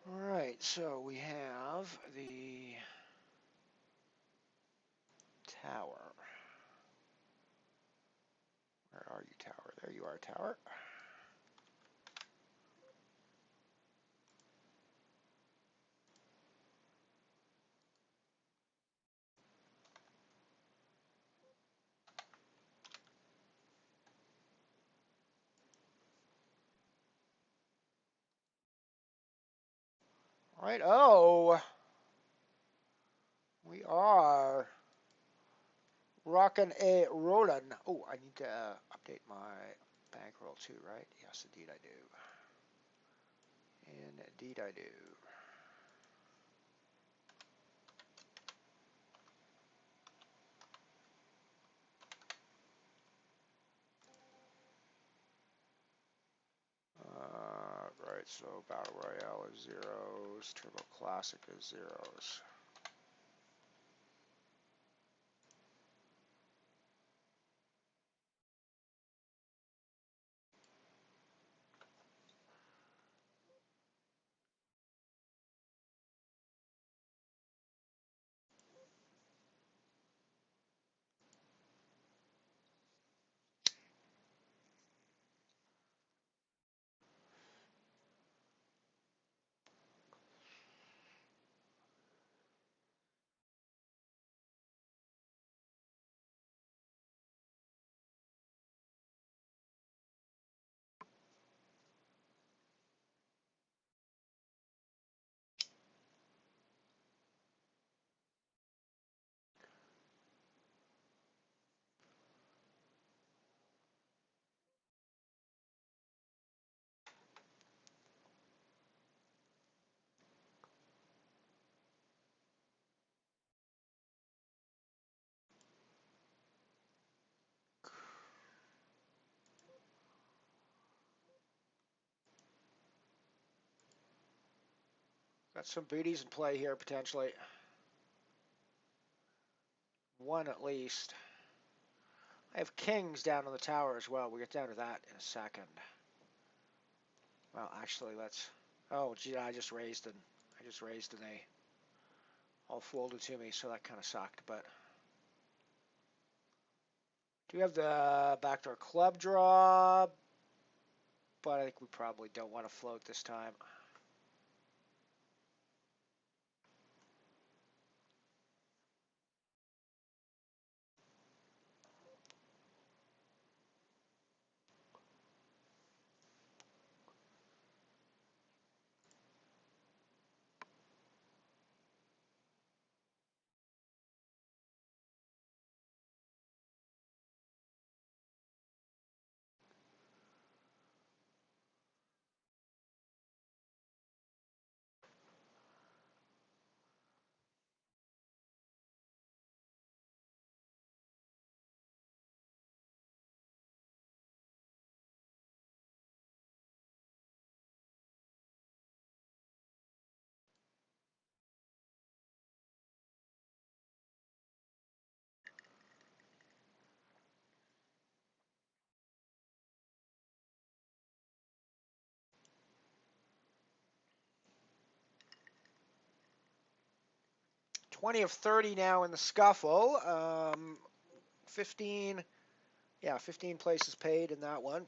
All right, so we have the tower. Where are you, tower? There you are, tower. All right, oh, we are rocking a rollin'. Oh, I need to update my bankroll too, right? Yes, indeed I do. Indeed I do. Right, so Battle Royale is zeros, Turbo Classic is zeros. Got some booties in play here, potentially. One at least. I have kings down on the tower as well. We'll get down to that in a second. Well, actually, let's... Oh, gee, I just raised and they all folded to me, so that kind of sucked, but... Do have the backdoor club draw, but I think we probably don't want to float this time. $20 of 30 now in the scuffle. 15, yeah, 15 places paid in that one.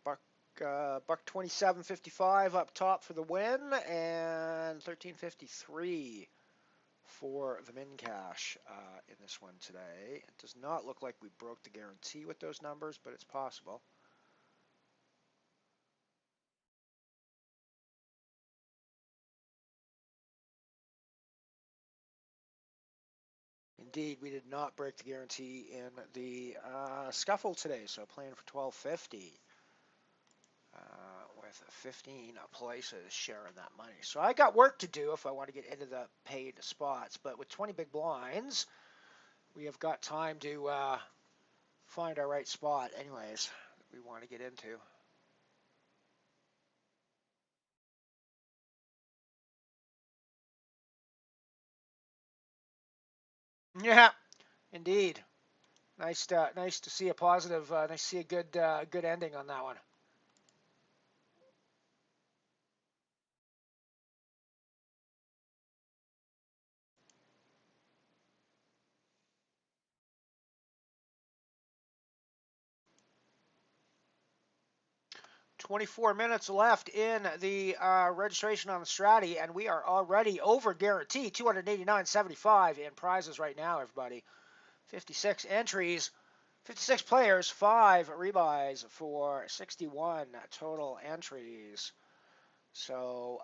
Buck 27.55 up top for the win, and 13.53 for the min cash in this one today. It does not look like we broke the guarantee with those numbers, but it's possible. Indeed, we did not break the guarantee in the scuffle today, so playing for 1250 with 15 places sharing that money. So I got work to do if I want to get into the paid spots, but with 20 big blinds, we have got time to find our right spot anyways that we want to get into. Yeah, indeed. Nice to see a positive. Nice to see a good ending on that one. 24 minutes left in the registration on the Stratty, and we are already over guarantee. 289.75 in prizes right now, everybody. 56 entries, 56 players, 5 rebuys for 61 total entries. So,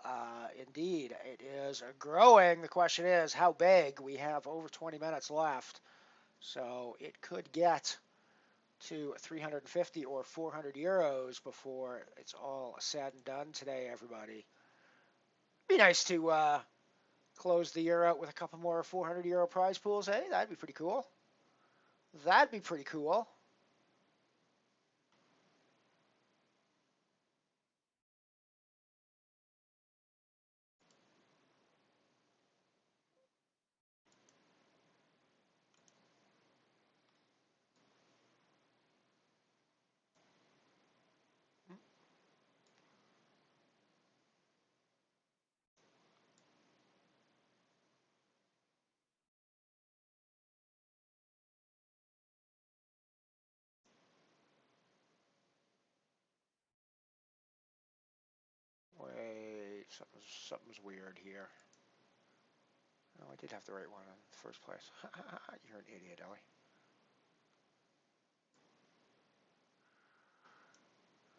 indeed, it is growing. The question is how big. We have over 20 minutes left. So, it could get to 350 or 400 euros before it's all said and done today, everybody. Be nice to close the year out with a couple more 400 euro prize pools, eh? That'd be pretty cool. That'd be pretty cool. Wait, something's weird here. Oh, I did have the right one in the first place. You're an idiot, Ellie.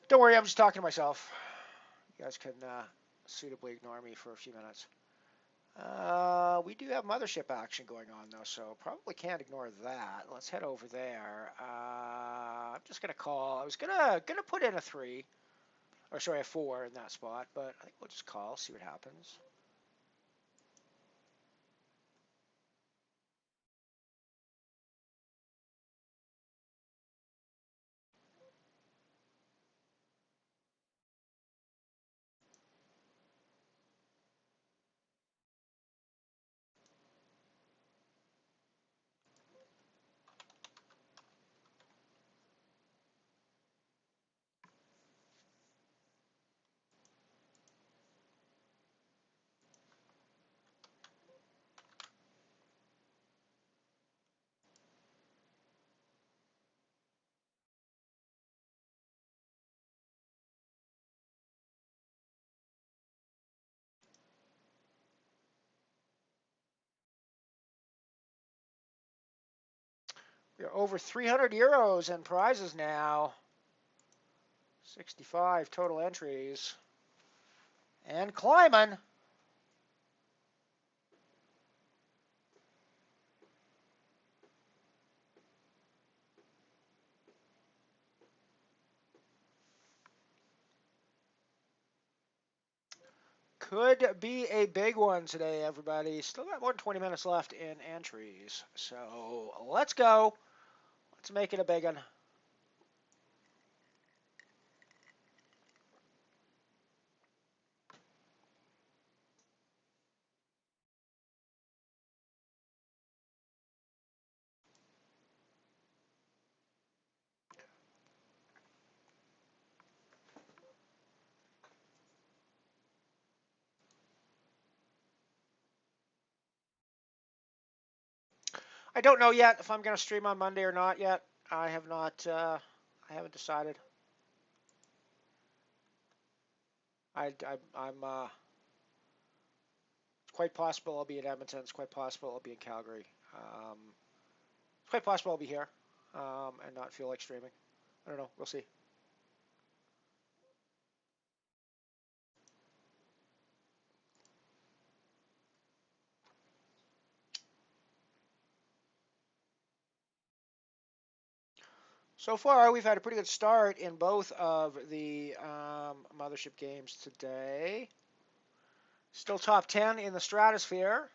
Don't worry, I'm just talking to myself. You guys can suitably ignore me for a few minutes. We do have MotherShip action going on though, so probably can't ignore that. Let's head over there. I'm just gonna call. I was gonna put in a 3, or sorry, a 4 in that spot, but I think we'll just call, see what happens. We're over 300 euros in prizes now. 65 total entries. And climbing. Could be a big one today, everybody. Still got more than 20 minutes left in entries. So let's go. Let's make it a big one. I don't know yet if I'm going to stream on Monday or not yet. I have not. I haven't decided. I'm. quite possible I'll be in Edmonton. It's quite possible I'll be in Calgary. It's quite possible I'll be here and not feel like streaming. I don't know. We'll see. So far, we've had a pretty good start in both of the Mothership games today. Still top 10 in the stratosphere.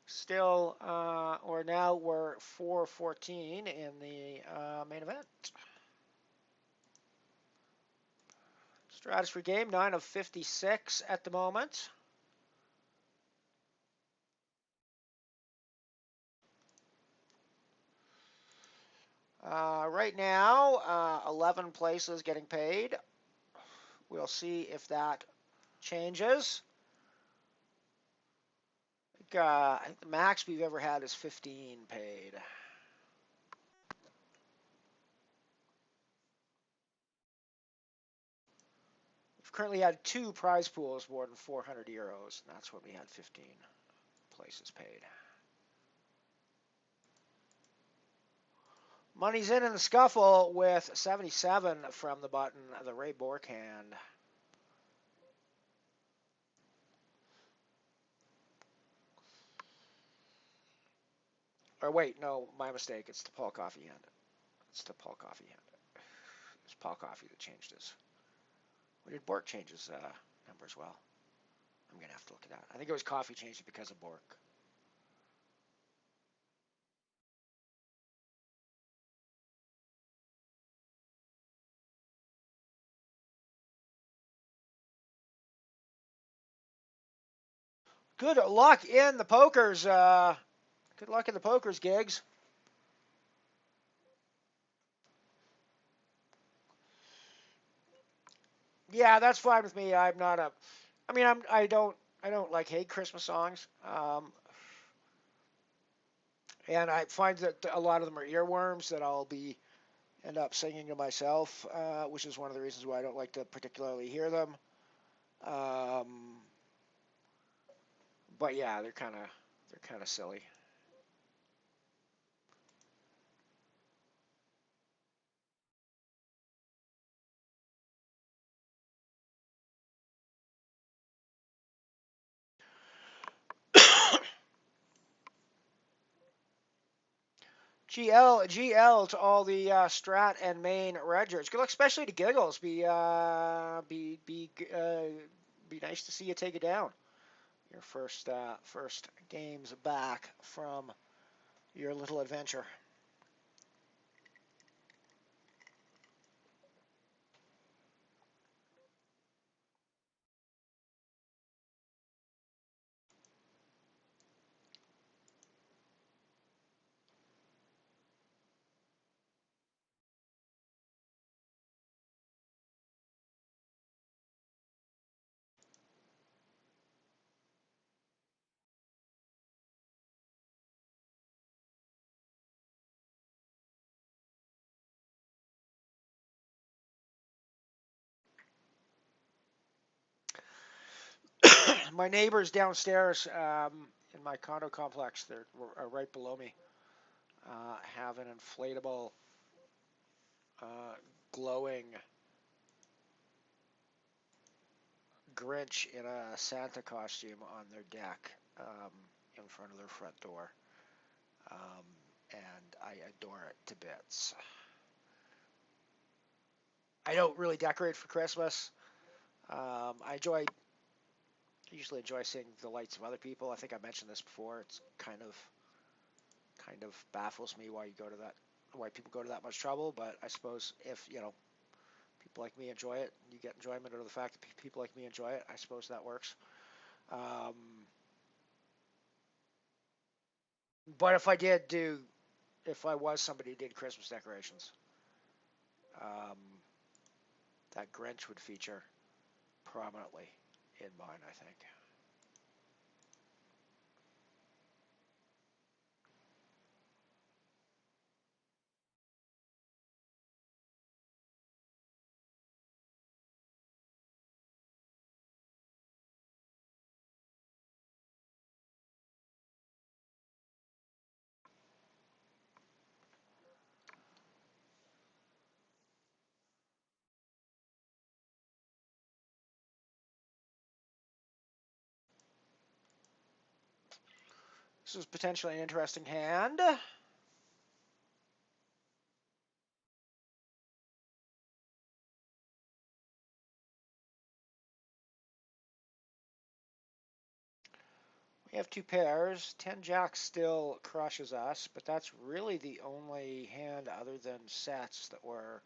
Still, or now we're 4-14 in the main event. Stratosphere game, 9 of 56 at the moment. Right now, 11 places getting paid. We'll see if that changes. I think the max we've ever had is 15 paid. We've currently had 2 prize pools more than 400 euros, and that's when we had 15 places paid. Money's in the scuffle with 77 from the button, the Ray Bork hand. Or wait, no, my mistake. It's the Paul Coffey hand. It's the Paul Coffey hand. It's Paul Coffey that changed his. Or did Bork change his number as well? I'm going to have to look at that. I think it was Coffey changed it because of Bork. Good luck in the pokers. Good luck in the pokers, Gigs. Yeah, that's fine with me. I'm not a. I mean, I don't like hate Christmas songs. And I find that a lot of them are earworms that I'll end up singing to myself, which is one of the reasons why I don't like to particularly hear them. But yeah, they're kind of silly. GL to all the Strat and Main Regers. Good luck, especially to Giggles. Be nice to see you take it down. Your first games back from your little adventure. My neighbors downstairs in my condo complex, they're right below me, have an inflatable, glowing Grinch in a Santa costume on their deck in front of their front door. And I adore it to bits. I don't really decorate for Christmas. I usually enjoy seeing the lights of other people. I think I mentioned this before. It's kind of baffles me why people go to that much trouble. But I suppose if people like me enjoy it, you get enjoyment out of the fact that people like me enjoy it. I suppose that works. But if I was somebody who did Christmas decorations, that Grinch would feature prominently in mine, I think. This is potentially an interesting hand. We have two pairs. 10-Jack still crushes us, but that's really the only hand other than sets that we're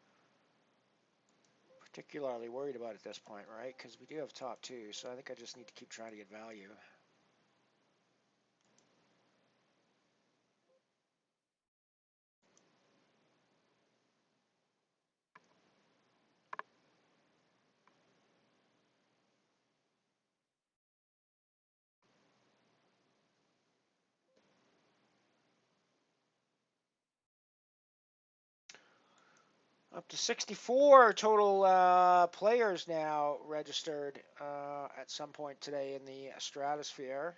particularly worried about at this point, right? Because we do have top two, so I think I just need to keep trying to get value. Up to 64 total players now registered at some point today in the stratosphere.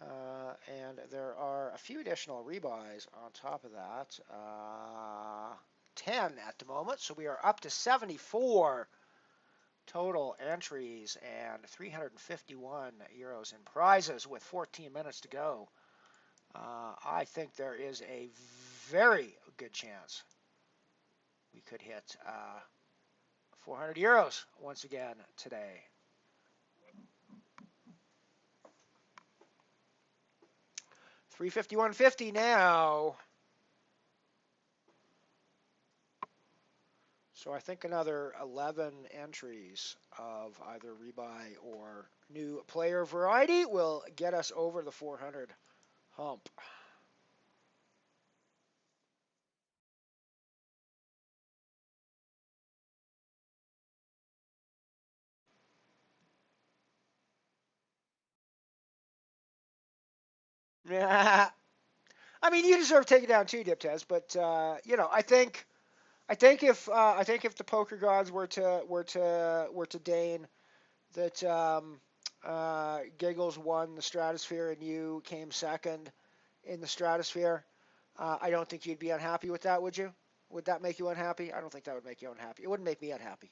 And there are a few additional rebuys on top of that. 10 at the moment, so we are up to 74 total entries and 351 euros in prizes with 14 minutes to go. I think there is a very good chance we could hit 400 euros once again today. $351.50 now. So I think another 11 entries of either rebuy or new player variety will get us over the 400 hump. Yeah, I mean you deserve to take it down too, Dip Test. But you know, I think if the poker gods were to deign that Giggles won the Stratosphere and you came second in the Stratosphere, I don't think you'd be unhappy with that, would you? Would that make you unhappy? I don't think that would make you unhappy. It wouldn't make me unhappy.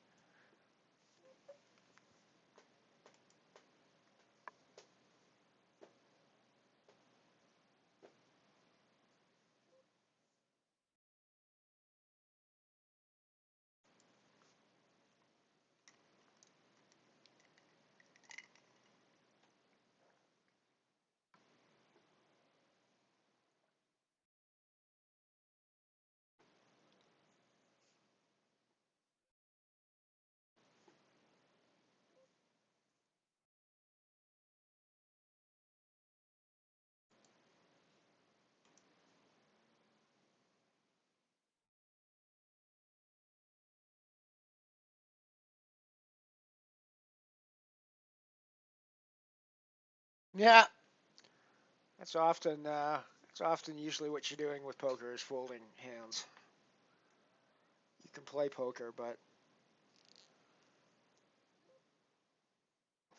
Yeah, that's often usually what you're doing with poker is folding hands. You can play poker, but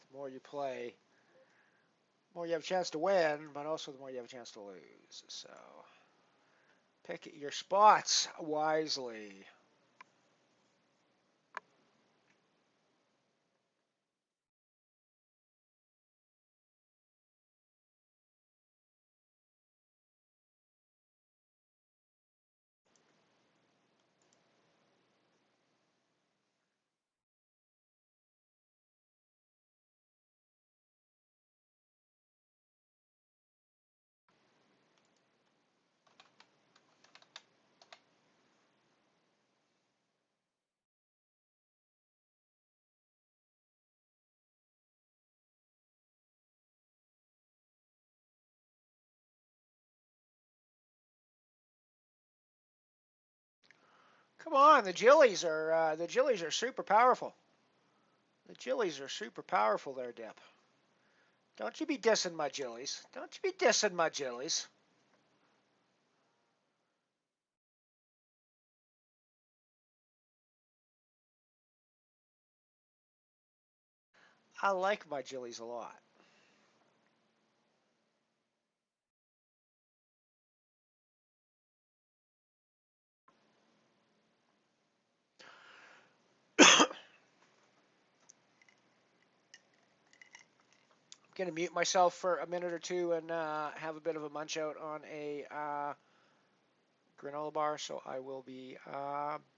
the more you play, the more you have a chance to win, but also the more you have a chance to lose. So pick your spots wisely. Come on, the Jillies are super powerful. The Jillies are super powerful there, Dip. Don't you be dissing my Jillies. Don't you be dissing my Jillies. I like my Jillies a lot. going to mute myself for a minute or two and have a bit of a munch out on a granola bar. So I will be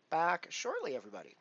back shortly, everybody.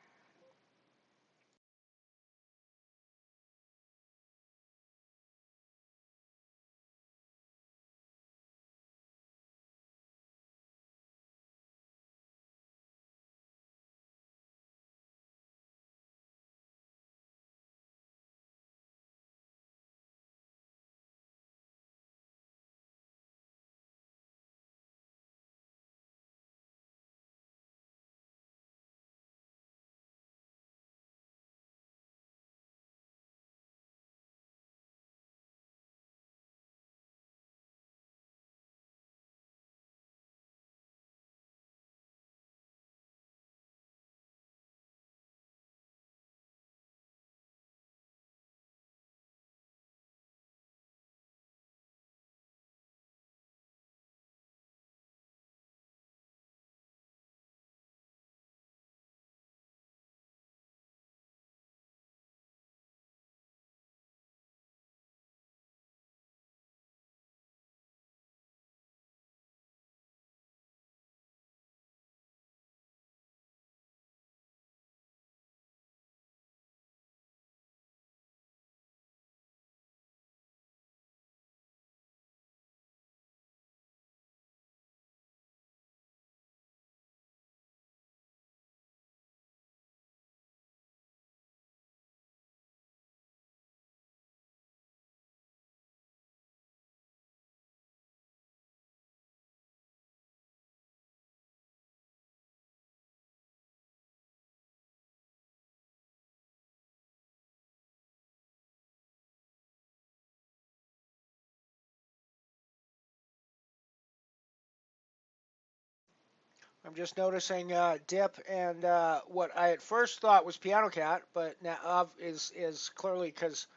I'm just noticing Dip and what I at first thought was Piano Cat, but now is clearly because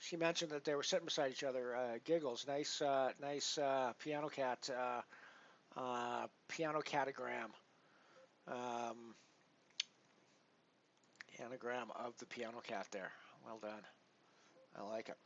she mentioned that they were sitting beside each other. Giggles, nice piano catagram, um, anagram of the piano cat there. Well done. I like it.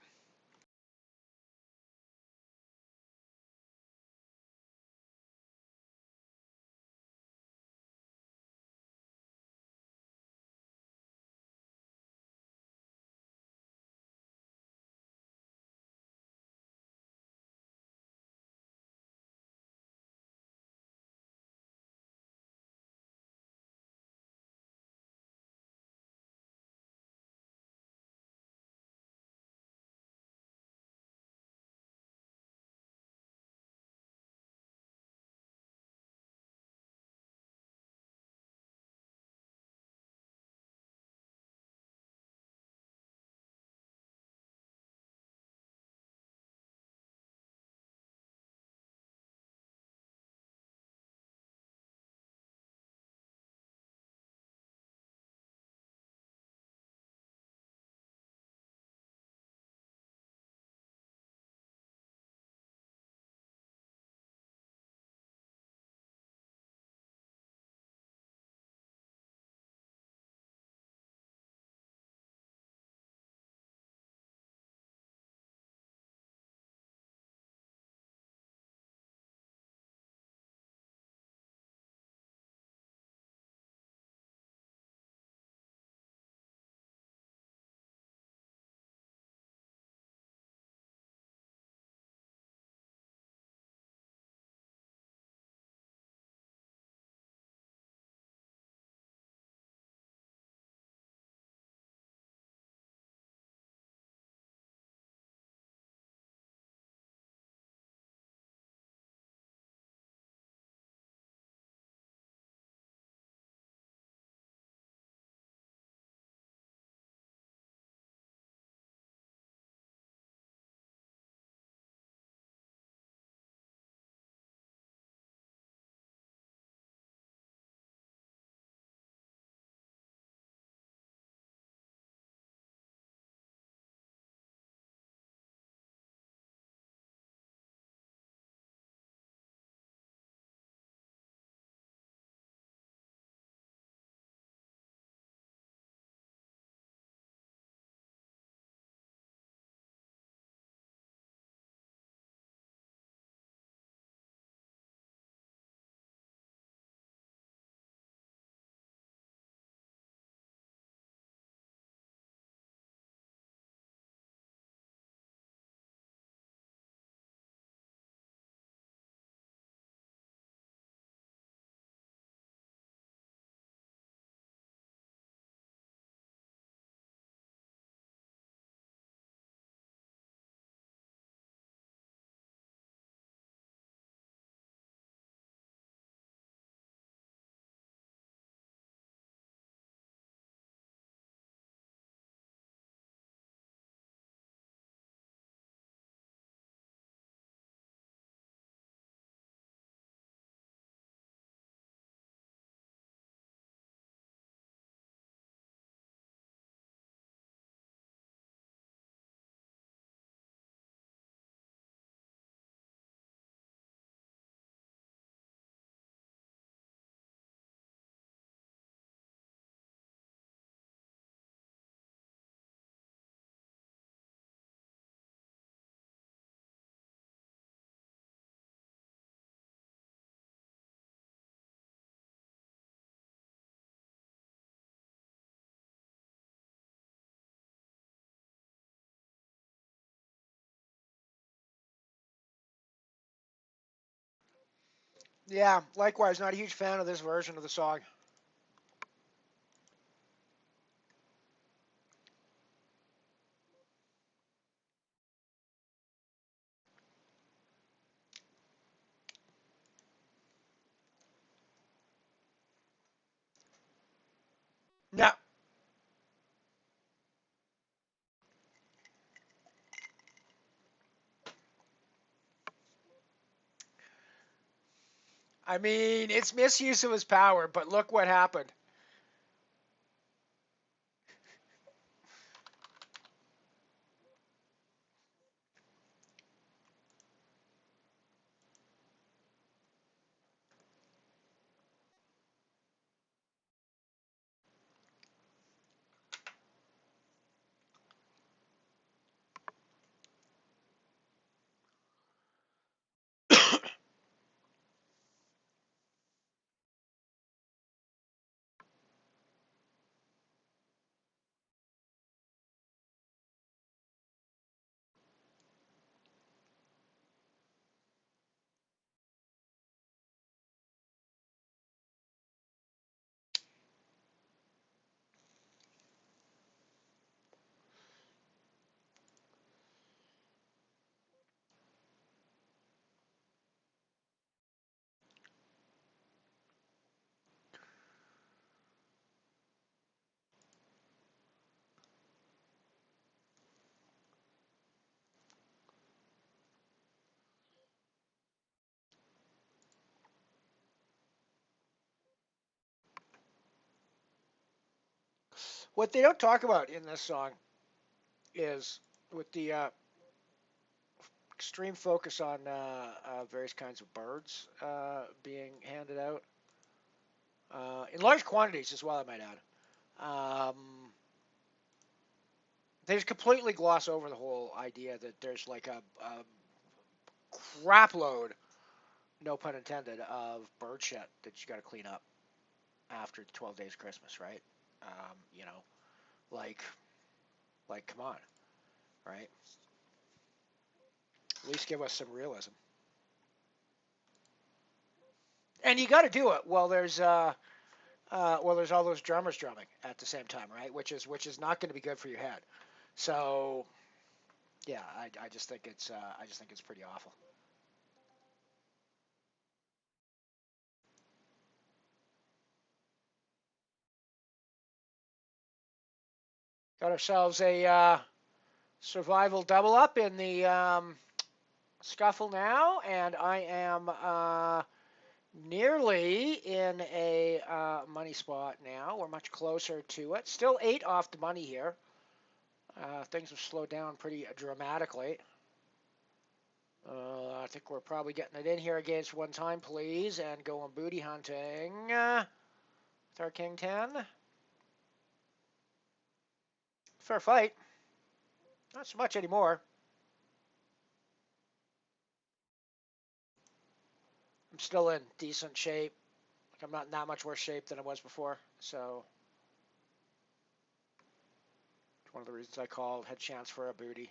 Yeah, likewise, not a huge fan of this version of the song. No, I mean, it's misuse of his power, but look what happened. What they don't talk about in this song is with the extreme focus on various kinds of birds being handed out in large quantities as well, I might add. They just completely gloss over the whole idea that there's like a crap load, no pun intended, of bird shit that you got to clean up after 12 days of Christmas, right? You know, like, come on, right? At least give us some realism. And you got to do it while there's all those drummers drumming at the same time, right? Which is not going to be good for your head. So yeah, I just think it's pretty awful. Got ourselves a survival double up in the scuffle now, and I am nearly in a money spot now. We're much closer to it. Still 8 off the money here. Things have slowed down pretty dramatically. I think we're probably getting it in here against one time, please, and going booty hunting with our King 10. Fair fight. Not so much anymore. I'm still in decent shape. I'm not in that much worse shape than I was before. So it's one of the reasons I called, had chance for a booty.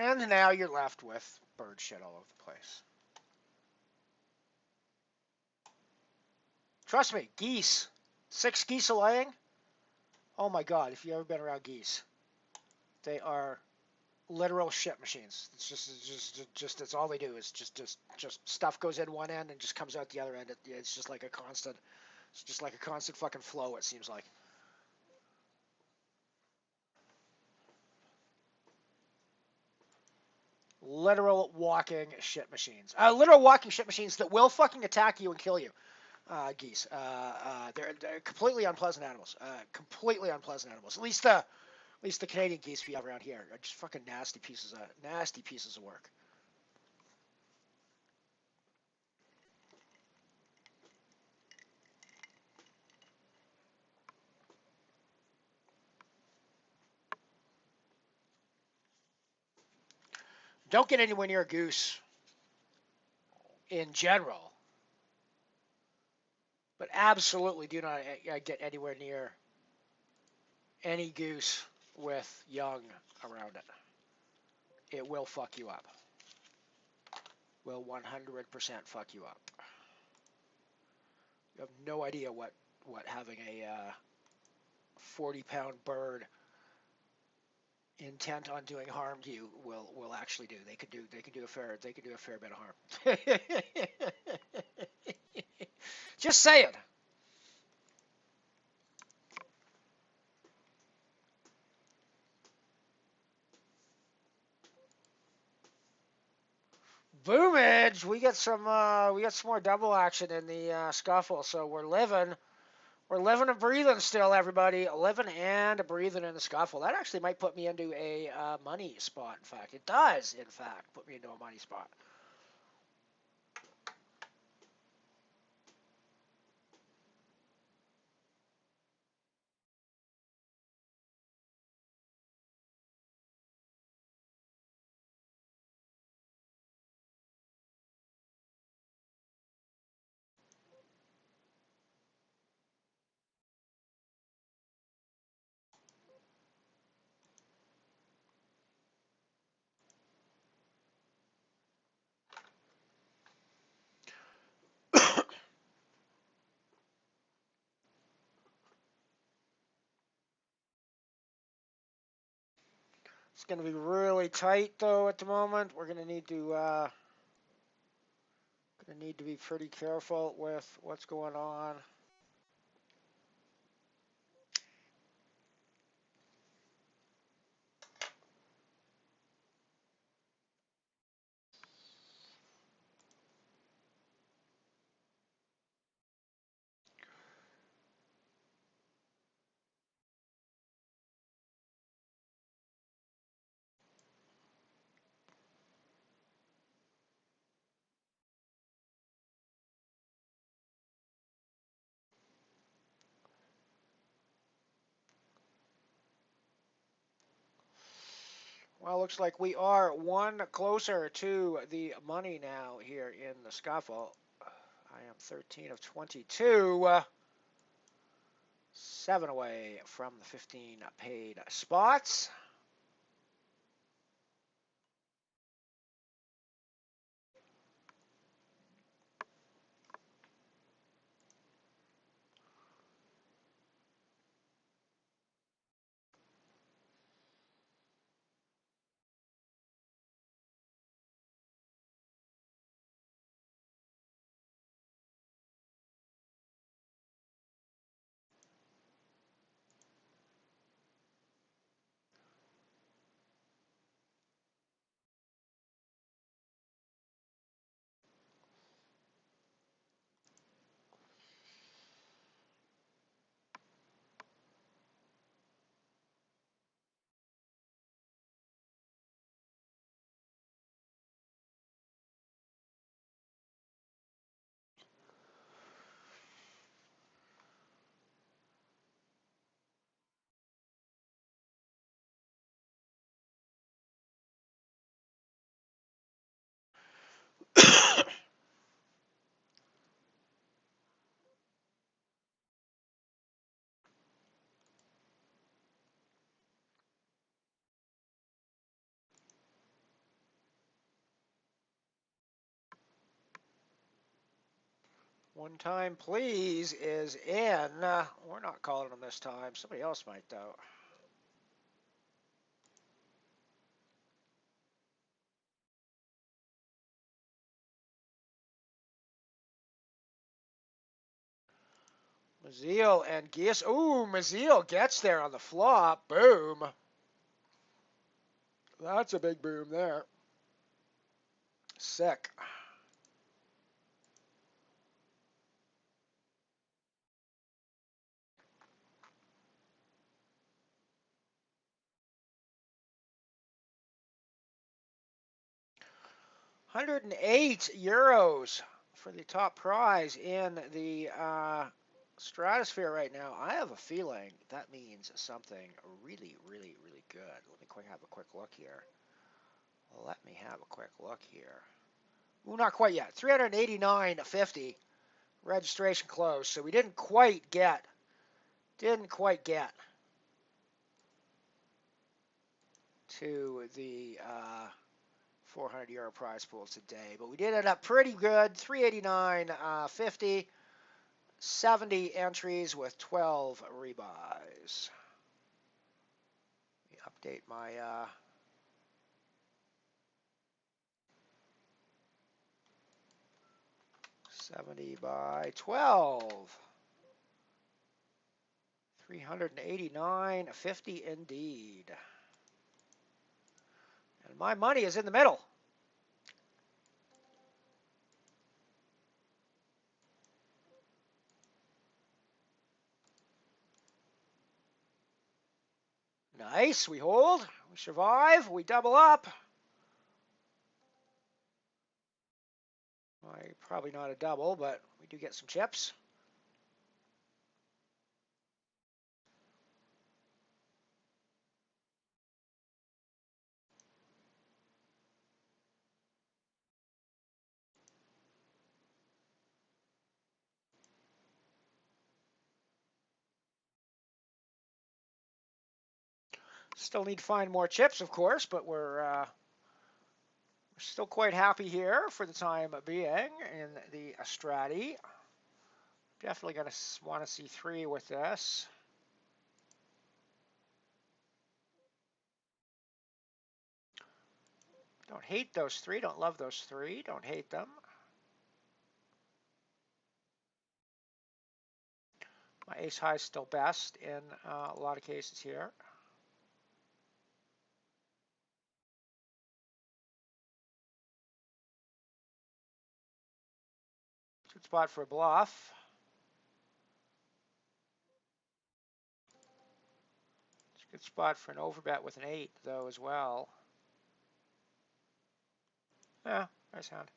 And now you're left with bird shit all over the place. Trust me, geese. 6 geese a laying. Oh my god, if you've ever been around geese, they are literal shit machines. It's just it's all they do is just stuff goes in one end and just comes out the other end. It's just like a constant. It's just like a constant fucking flow. It seems like. Literal walking shit machines. Literal walking shit machines that will fucking attack you and kill you. Geese. They're completely unpleasant animals. Completely unpleasant animals. At least the Canadian geese we have around here are just fucking nasty pieces of work. Don't get anywhere near a goose in general, but absolutely do not get anywhere near any goose with young around it. It will fuck you up. Will 100% fuck you up. You have no idea what having a 40-pound bird intent on doing harm to you will actually do. They could do a fair bit of harm. Just say it. Boomage, we got some more double action in the scuffle, so we're living and breathing still, everybody. Living and breathing in the scuffle. That actually might put me into a money spot. In fact, it does. In fact, put me into a money spot. It's going to be really tight though at the moment. We're going to need to be pretty careful with what's going on. Well, looks like we are one closer to the money now here in the scuffle. I am 13 of 22. 7 away from the 15 paid spots. One time, please, is in. We're not calling them this time. Somebody else might, though. Maziel and Gies. Ooh, Maziel gets there on the flop. Boom. That's a big boom there. Sick. €108 for the top prize in the stratosphere right now. I have a feeling that means something really, really, really good. Let me have a quick look here. Ooh, not quite yet. 389.50 registration closed. So we didn't quite get to the €400 prize pool today, but we did end up pretty good. 389.50, 70 entries with 12 rebuys. Let me update my 70 by 12. 389.50 indeed. And my money is in the middle. Nice, we hold, we survive, we double up. Well, probably not a double, but we do get some chips. Still need to find more chips, of course, but we're still quite happy here for the time being in the Strati. Definitely going to want to see 3 with this. Don't hate those 3. Don't love those 3. Don't hate them. My ace high is still best in a lot of cases here. Good spot for a bluff. It's a good spot for an overbet with an 8, though, as well. Yeah, nice hand.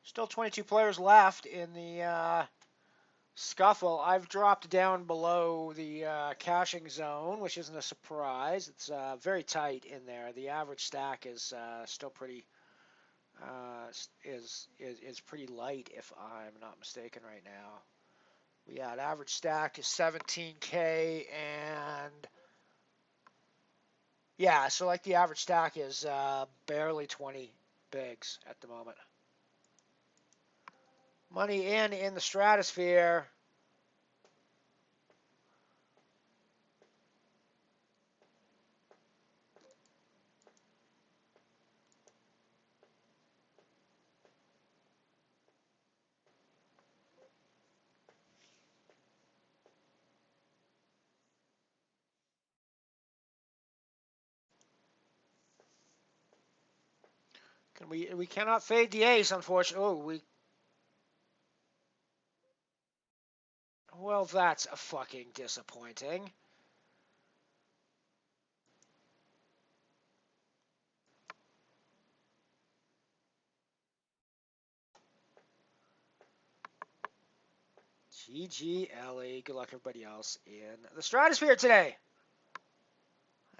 Still 22 players left in the scuffle. I've dropped down below the caching zone, which isn't a surprise. It's very tight in there. The average stack is still pretty is pretty light, if I'm not mistaken, right now. We had average stack is 17K, and yeah, so like the average stack is barely 20 bigs at the moment. Money in the stratosphere. We cannot fade the ace, unfortunately. Well, that's fucking disappointing. GGLE. Good luck, everybody else, in the stratosphere today.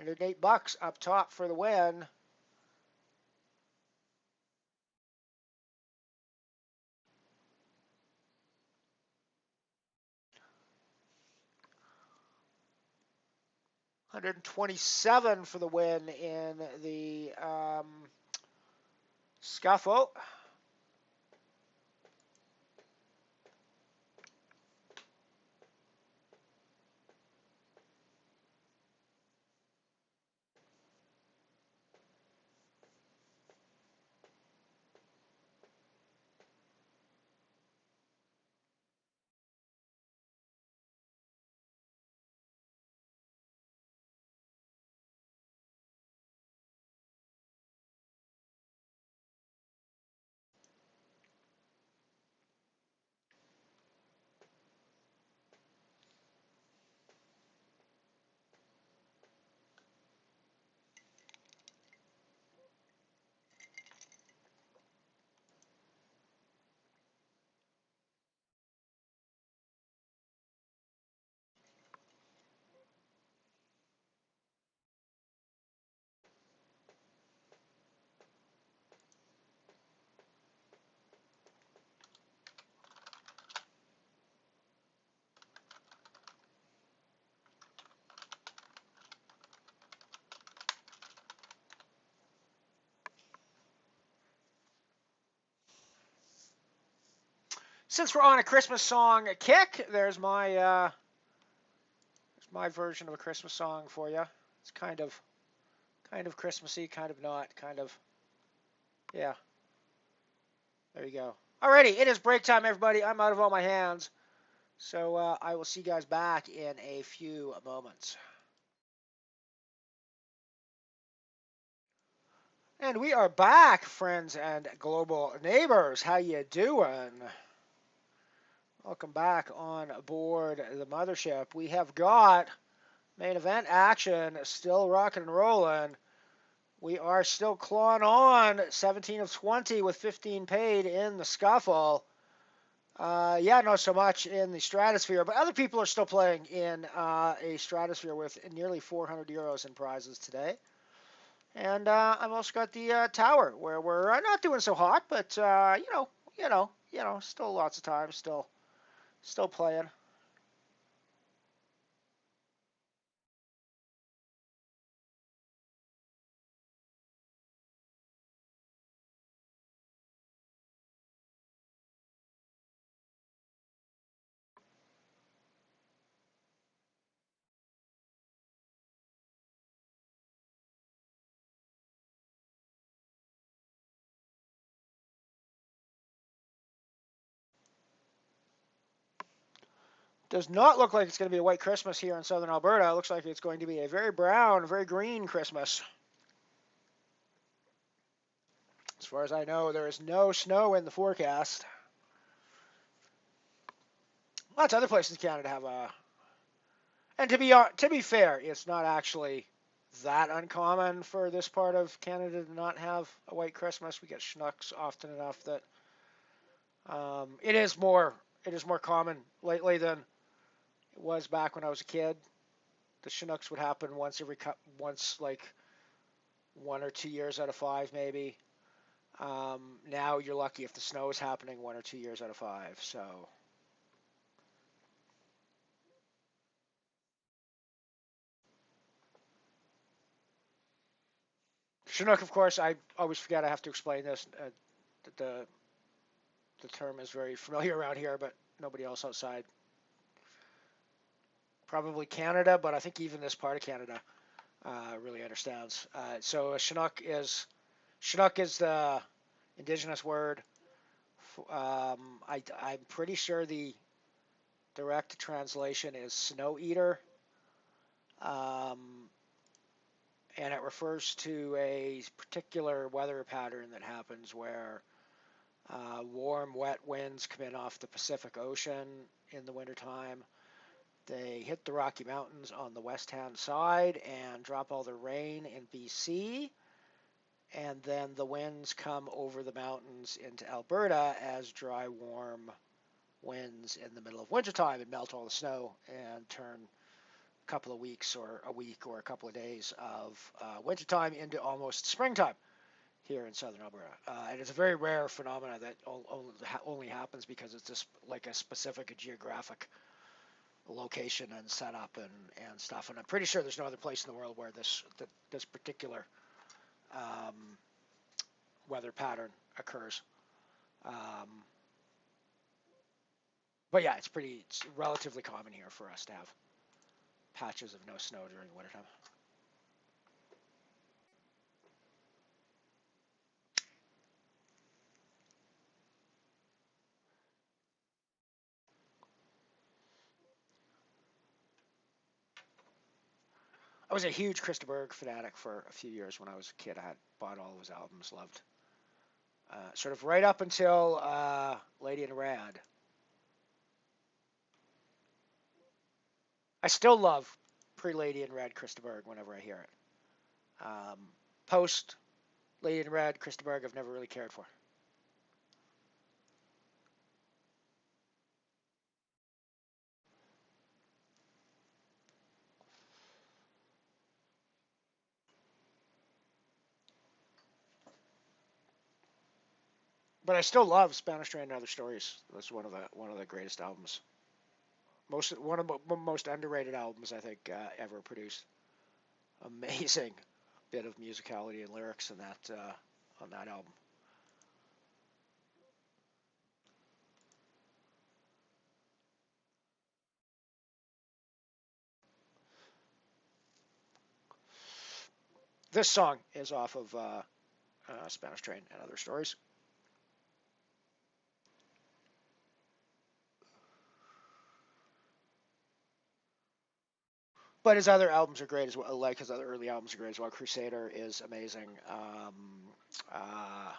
$108 up top for the win. $127 for the win in the scuffle. Since we're on a Christmas song kick, there's my version of a Christmas song for you. It's kind of Christmassy, kind of not, kind of, yeah. There you go. Alrighty, it is break time, everybody. I'm out of all my hands. So I will see you guys back in a few moments. And we are back, friends and global neighbors. How you doing? Welcome back on board the mothership. We have got main event action still rocking and rolling. We are still clawing on 17 of 20 with 15 paid in the scuffle. Yeah, not so much in the stratosphere, but other people are still playing in a stratosphere with nearly 400 euros in prizes today. And I've also got the tower where we're not doing so hot, but still lots of time, still playing. Does not look like it's going to be a white Christmas here in southern Alberta. It looks like it's going to be a very brown, very green Christmas. As far as I know, there is no snow in the forecast. Lots of other places in Canada have a. And to be fair, it's not actually that uncommon for this part of Canada to not have a white Christmas. We get Chinooks often enough that it is more common lately than it was back when I was a kid. The Chinooks would happen once like 1 or 2 years out of 5 maybe. Now you're lucky if the snow is happening 1 or 2 years out of 5. So. Chinook, of course, I always forget I have to explain this. The term is very familiar around here, but nobody else outside. Probably Canada, but I think even this part of Canada really understands. So Chinook is the indigenous word. I'm pretty sure the direct translation is snow eater. And it refers to a particular weather pattern that happens where warm, wet winds come in off the Pacific Ocean in the wintertime. They hit the Rocky Mountains on the west-hand side and drop all the rain in BC. And then the winds come over the mountains into Alberta as dry, warm winds in the middle of wintertime and melt all the snow and turn a couple of weeks or a week or a couple of days of wintertime into almost springtime here in southern Alberta. And it's a very rare phenomenon that only happens because it's just like a specific geographic location and setup and stuff. And I'm pretty sure there's no other place in the world where this particular weather pattern occurs. But yeah, it's relatively common here for us to have patches of no snow during the wintertime. I was a huge Krista Berg fanatic for a few years when I was a kid. I had bought all of his albums, loved. Sort of right up until Lady in Red. I still love pre-Lady in Red Krista Berg whenever I hear it. Post Lady in Red Krista Berg, I've never really cared for. But I still love Spanish Train and Other Stories. That's one of the greatest albums. One of the most underrated albums I think ever produced. Amazing bit of musicality and lyrics in that on that album. This song is off of Spanish Train and Other Stories. But his other albums are great as well. Like his other early albums are great as well. Crusader is amazing. Uh,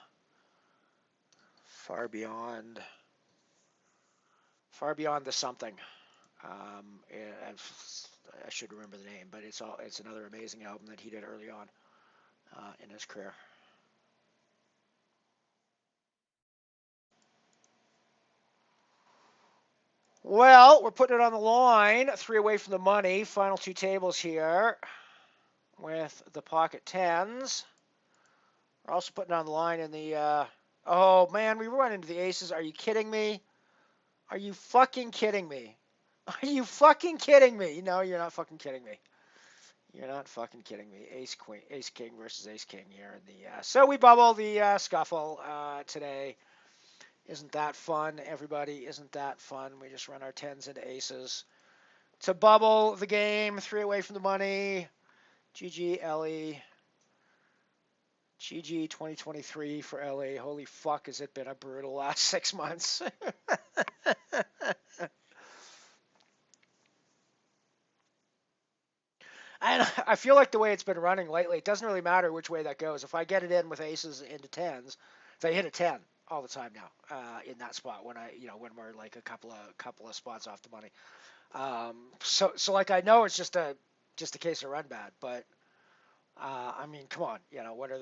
Far Beyond, Far Beyond the Something. I should remember the name, but it's another amazing album that he did early on in his career. Well, we're putting it on the line. 3 away from the money. Final 2 tables here with the pocket tens. We're also putting it on the line in the. Oh man, we run into the aces. Are you kidding me? Are you fucking kidding me? Are you fucking kidding me? No, you're not fucking kidding me. You're not fucking kidding me. Ace queen, ace king versus ace king here in the. So we bubble the scuffle today. Isn't that fun, everybody? Isn't that fun? We just run our tens into aces to bubble the game. 3 away from the money. GG Ellie. GG 2023 for Ellie. Holy fuck, has it been a brutal last 6 months? And I feel like the way it's been running lately, it doesn't really matter which way that goes. If I get it in with aces into tens, if I hit a 10 all the time now in that spot when when we're like a couple of spots off the money. So like I know it's just a case of run bad, but I mean, come on, what are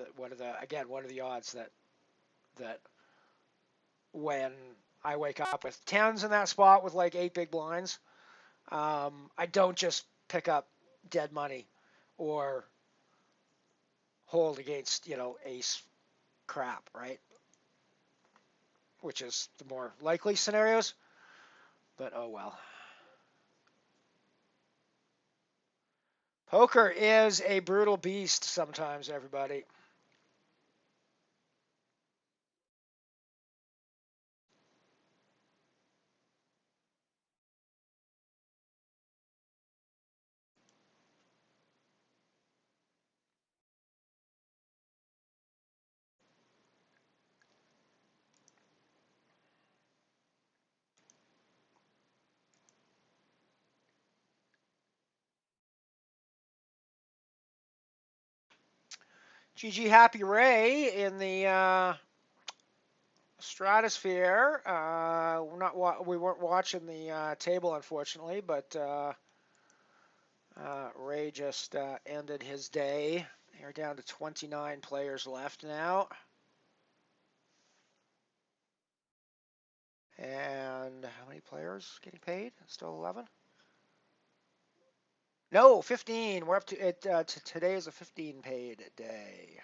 the odds that when I wake up with tens in that spot with like 8 big blinds, I don't just pick up dead money or hold against, ace crap, right? Which is the more likely scenarios. But oh well. Poker is a brutal beast sometimes, everybody. GG Happy Ray in the Stratosphere. We weren't watching the table, unfortunately, but Ray just ended his day. We're down to 29 players left now. And how many players getting paid? Still 11? No, 15. We're up to it. Today is a 15 paid day.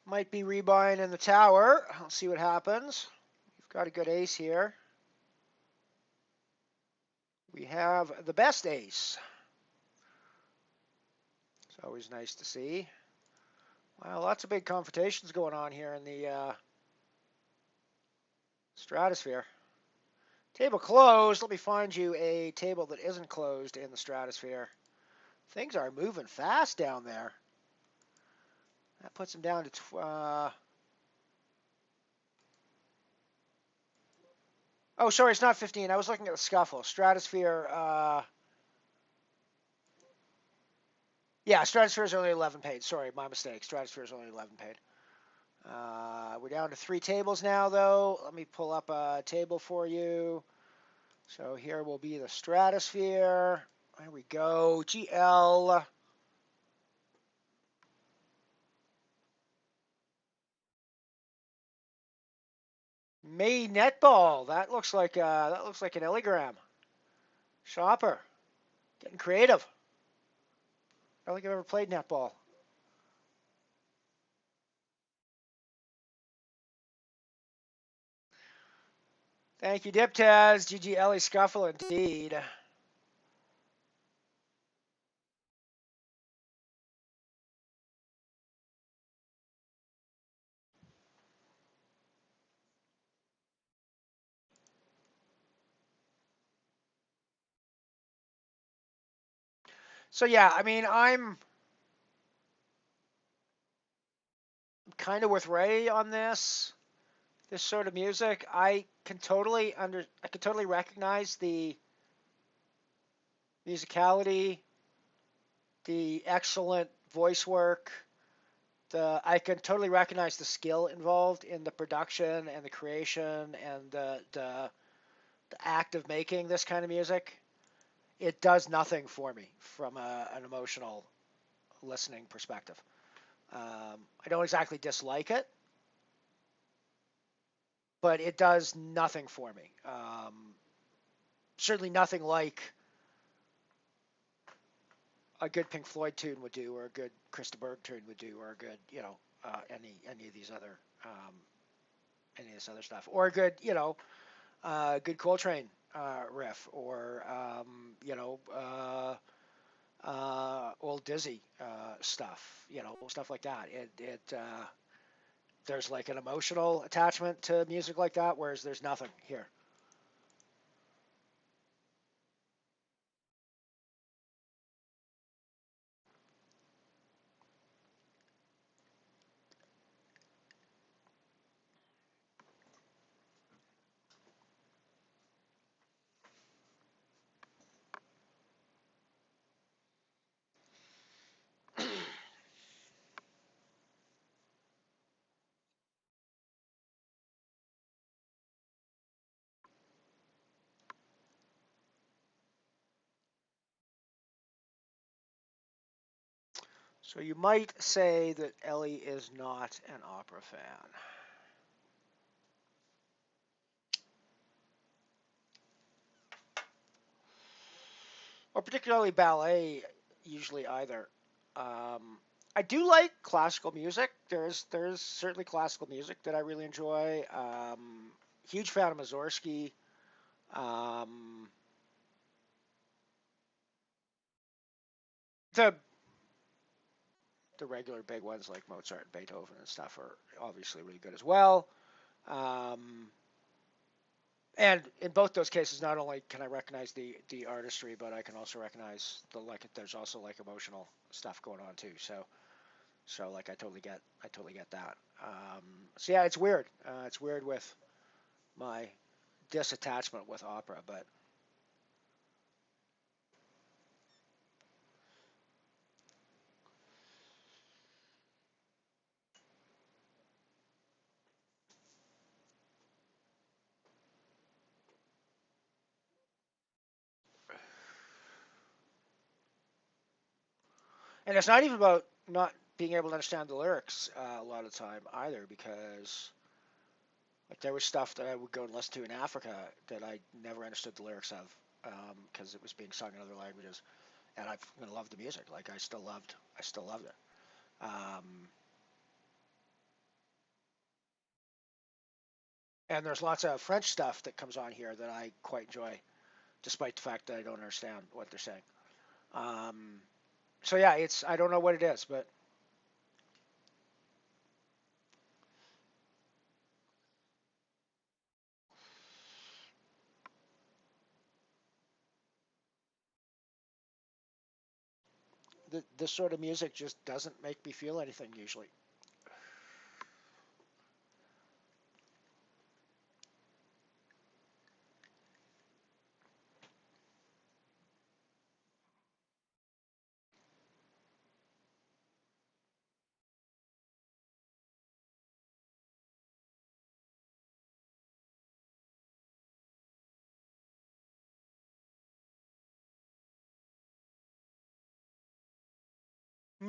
Might be rebuying in the tower. I'll see what happens. We've got a good ace here. We have the best ace. It's always nice to see. Wow, lots of big confrontations going on here in the Stratosphere. Table closed. Let me find you a table that isn't closed in the Stratosphere. Things are moving fast down there. That puts them down to oh, sorry, it's not 15. I was looking at the scuffle. Stratosphere. Yeah, Stratosphere is only 11 paid. Sorry, my mistake. Stratosphere is only 11 paid. We're down to 3 tables now, though. Let me pull up a table for you. So here will be the Stratosphere. There we go. GL. May netball. That looks like an Illigram. Shopper, getting creative. I don't think I've ever played netball. Thank you, Diptaz. GG Ellie Scuffle, indeed. So yeah, I mean, I'm kind of with Ray on this sort of music. I can totally recognize the musicality, the excellent voice work. I can totally recognize the skill involved in the production and the creation and the act of making this kind of music. It does nothing for me from an emotional listening perspective. I don't exactly dislike it, but it does nothing for me. Certainly nothing like a good Pink Floyd tune would do, or a good Krista Berg tune would do, or a good, any of these other any of this other stuff, or a good, good Coltrane riff, or old Dizzy stuff, stuff like that. There's like an emotional attachment to music like that, whereas there's nothing here. So you might say that Ellie is not an opera fan, or particularly ballet, usually either. I do like classical music. There's certainly classical music that I really enjoy. Huge fan of Mussorgsky. Um, the the regular big ones like Mozart and Beethoven and stuff are obviously really good as well. Um, and in both those cases, not only can I recognize the artistry, but I can also recognize there's also like emotional stuff going on too. So like I totally get that. So yeah, it's weird. It's weird with my disattachment with opera, but and it's not even about not being able to understand the lyrics a lot of the time either, because like there was stuff that I would go and listen to in Africa that I never understood the lyrics of because it was being sung in other languages, and I loved the music. Like I still loved it. Um, and there's lots of French stuff that comes on here that I quite enjoy, despite the fact that I don't understand what they're saying. Um, so yeah, it's I don't know what it is, but this sort of music just doesn't make me feel anything usually.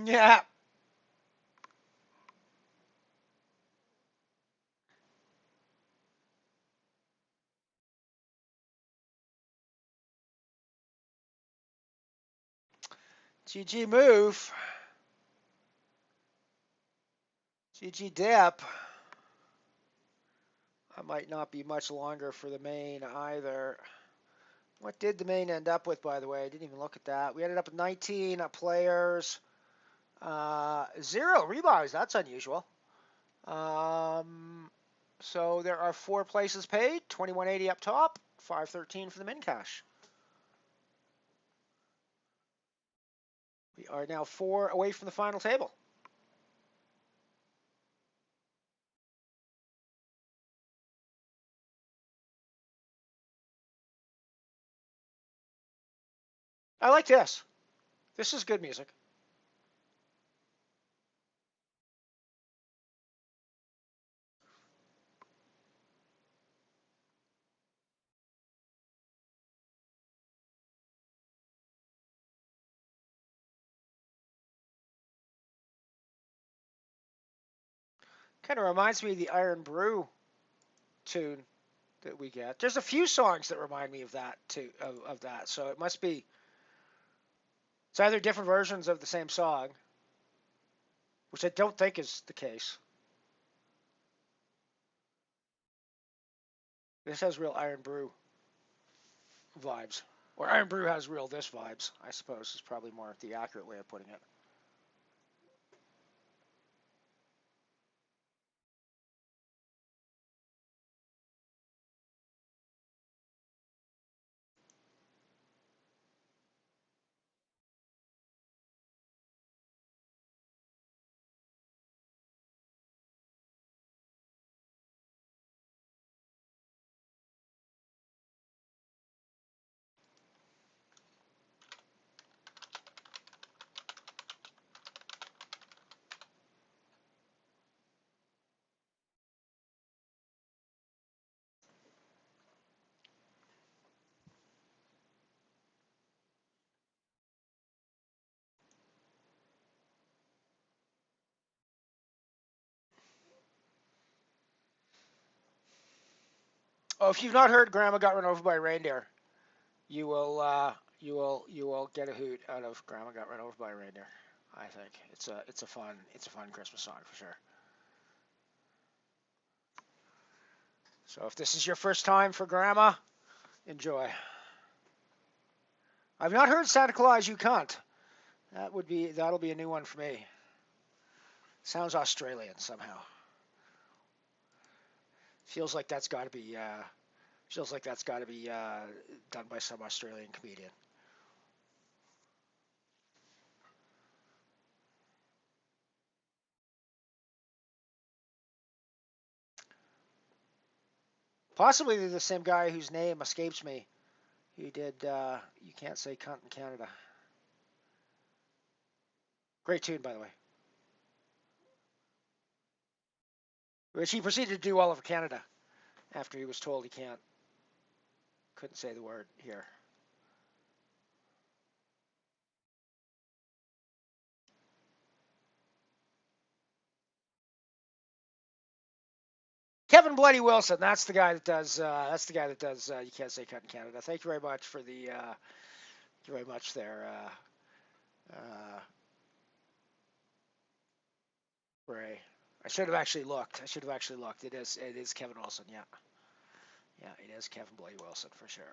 Yeah, GG move. GG dip. I might not be much longer for the main either. What did the main end up with, by the way? I didn't even look at that. We ended up with 19 players, 0 rebuys. That's unusual. So there are 4 places paid, 21.80 up top, 513 for the min cash. We are now 4 away from the final table. I like this. This is good music. Kind of reminds me of the Iron Brew tune that we get. There's a few songs that remind me of that too, of that. So it must be. It's either different versions of the same song, which I don't think is the case. This has real Iron Brew vibes, or Iron Brew has real this vibes. I suppose is probably more the accurate way of putting it. Oh, if you've not heard "Grandma Got Run Over by a Reindeer," you will get a hoot out of "Grandma Got Run Over by a Reindeer." I think it's a fun Christmas song for sure. So if this is your first time for Grandma, enjoy. I've not heard "Santa Claus You Cunt." That'll be a new one for me. Sounds Australian somehow. Feels like that's got to be done by some Australian comedian. Possibly the same guy whose name escapes me. Who did "You Can't Say Cunt in Canada." Great tune, by the way. Which he proceeded to do all over Canada after he was told he couldn't say the word here. Kevin Bloody Wilson, that's the guy that does "You Can't Say Cunt in Canada." Thank you very much for the thank you very much there, Ray. I should have actually looked. It is Kevin Wilson. Yeah, it is Kevin Bloody Wilson for sure.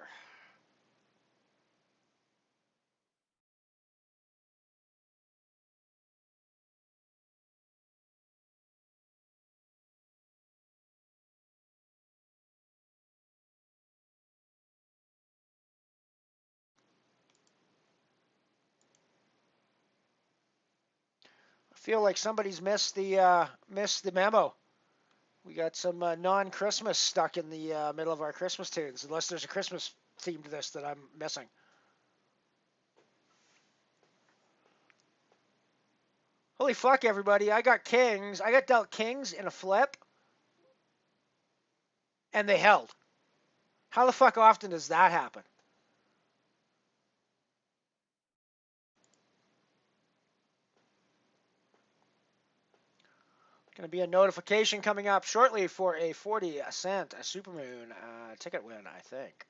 I feel like somebody's missed the memo. We got some non-Christmas stuck in the middle of our Christmas tunes, unless there's a Christmas theme to this that I'm missing. Holy fuck, everybody. I got dealt kings in a flip, and they held. How the fuck often does that happen? Going to be a notification coming up shortly for a 40-cent Supermoon ticket win, I think.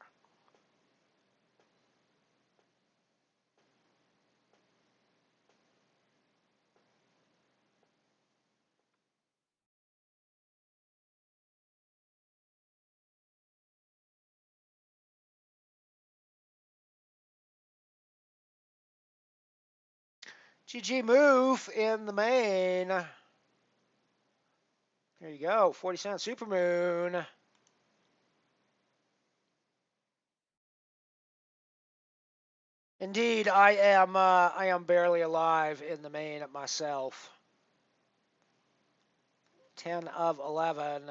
GG move in the main. There you go, 40-cent supermoon. Indeed, I am barely alive in the main myself. 10 of 11.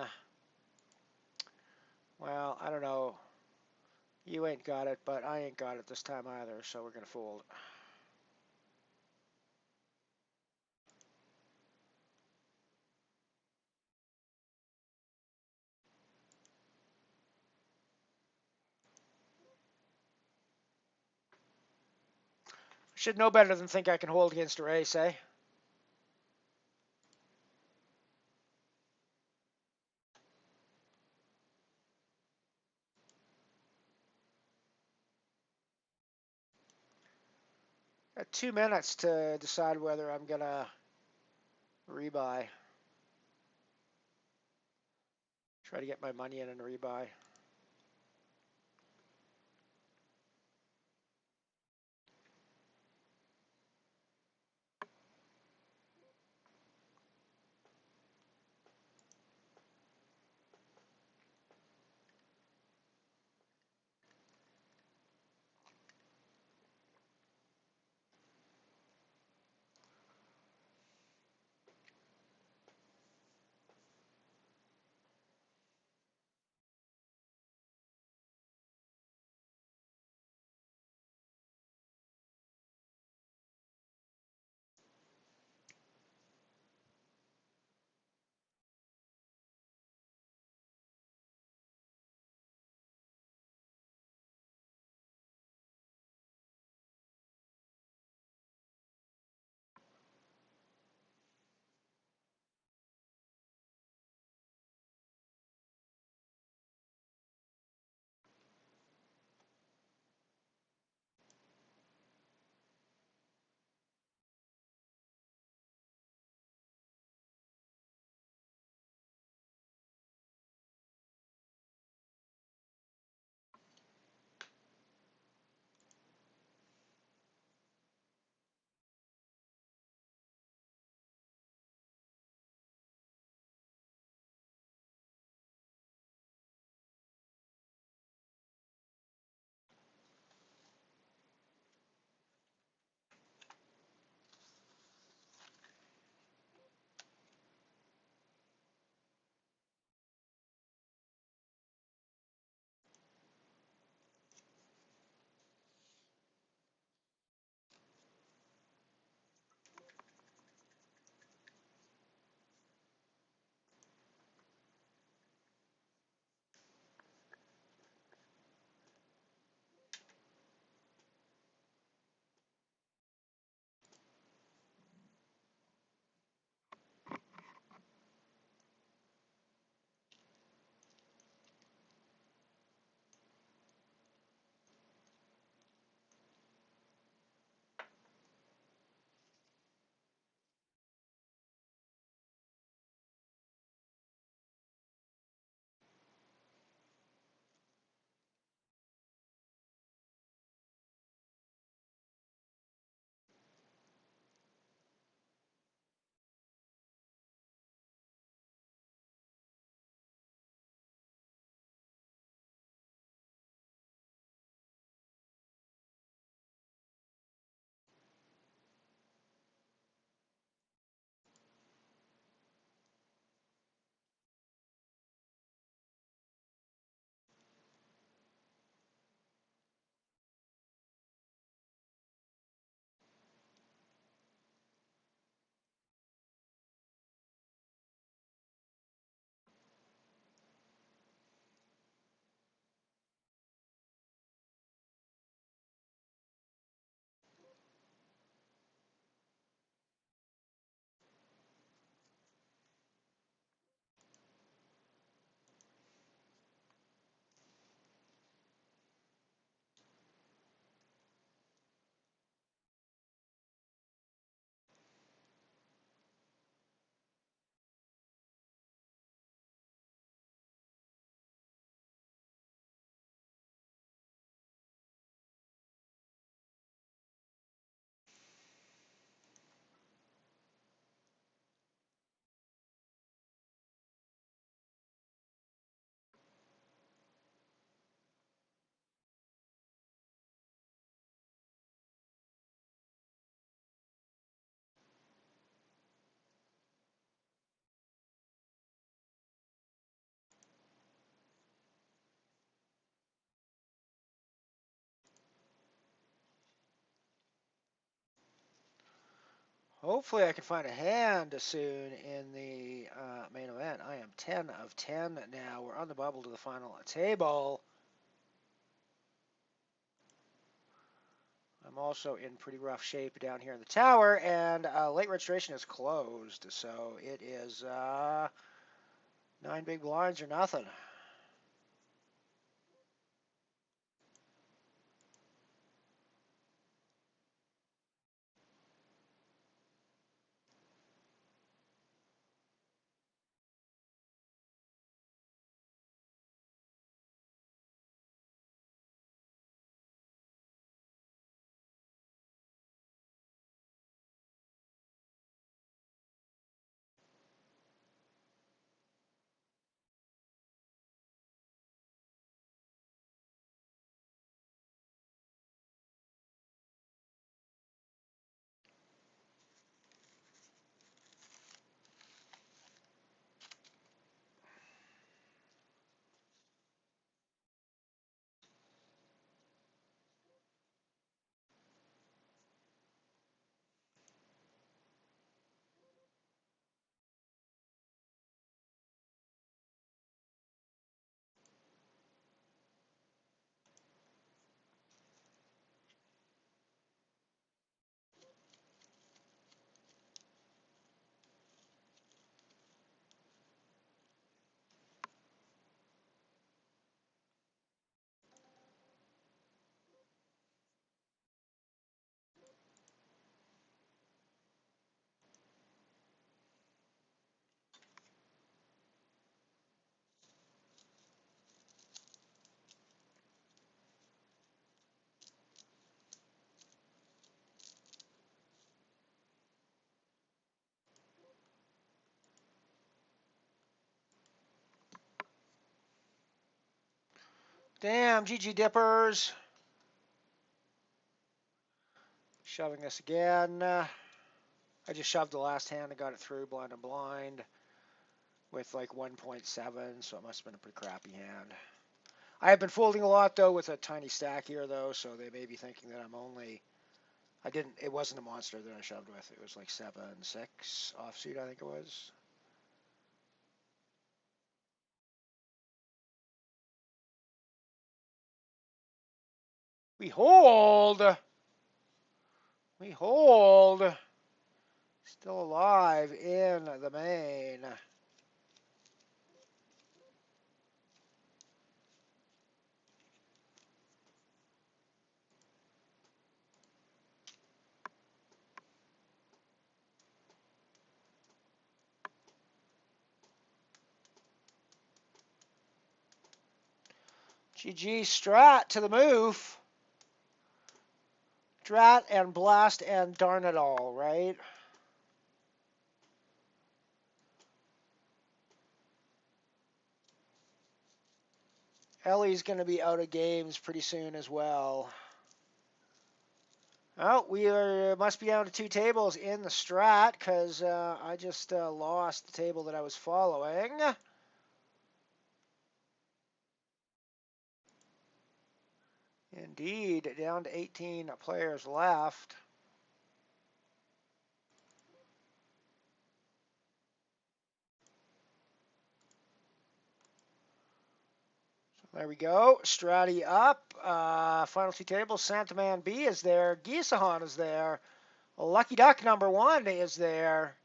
Well, I don't know. You ain't got it, but I ain't got it this time either, so we're gonna fold. Should know better than think I can hold against a race, eh? Got 2 minutes to decide whether I'm gonna rebuy. Try to get my money in and rebuy. Hopefully I can find a hand soon in the main event. I am 10 of 10 now. We're on the bubble to the final table. I'm also in pretty rough shape down here in the tower, and late registration is closed, so it is 9 big blinds or nothing. Damn, GG Dippers. Shoving this again. I just shoved the last hand and got it through blind and blind with like 1.7, so it must have been a pretty crappy hand. I have been folding a lot though with a tiny stack here though, so they may be thinking that I'm only. It wasn't a monster that I shoved with. It was like 7-6 offsuit, I think it was. We hold. We hold. Still alive in the main. GG Strat to the move. Drat and blast and darn it all, right? Ellie's going to be out of games pretty soon as well. Oh, must be down to 2 tables in the strat because I just lost the table that I was following. Indeed, down to 18 players left. There we go. Stratty up. Final 2 tables. Santaman B is there. Gisahan is there. Lucky Duck number 1 is there.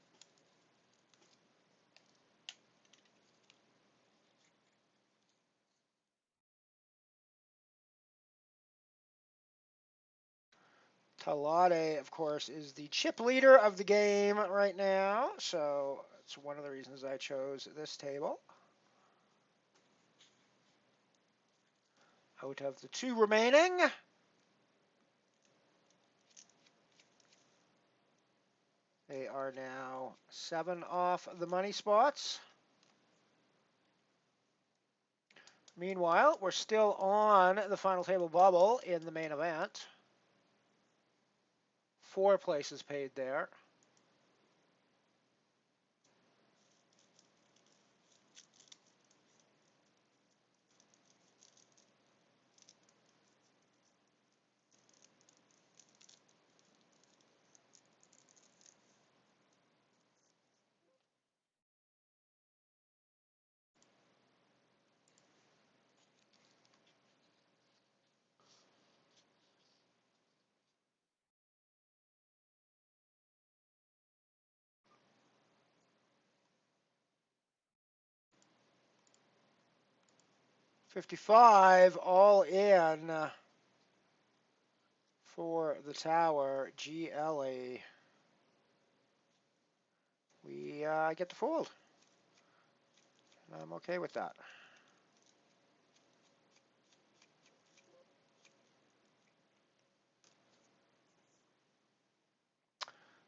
Talade, of course, is the chip leader of the game right now. So it's one of the reasons I chose this table. Out of the 2 remaining, they are now 7 off the money spots. Meanwhile, we're still on the final table bubble in the main event. 4 places paid there. 55 all in for the tower. GLA. We get to fold. I'm okay with that.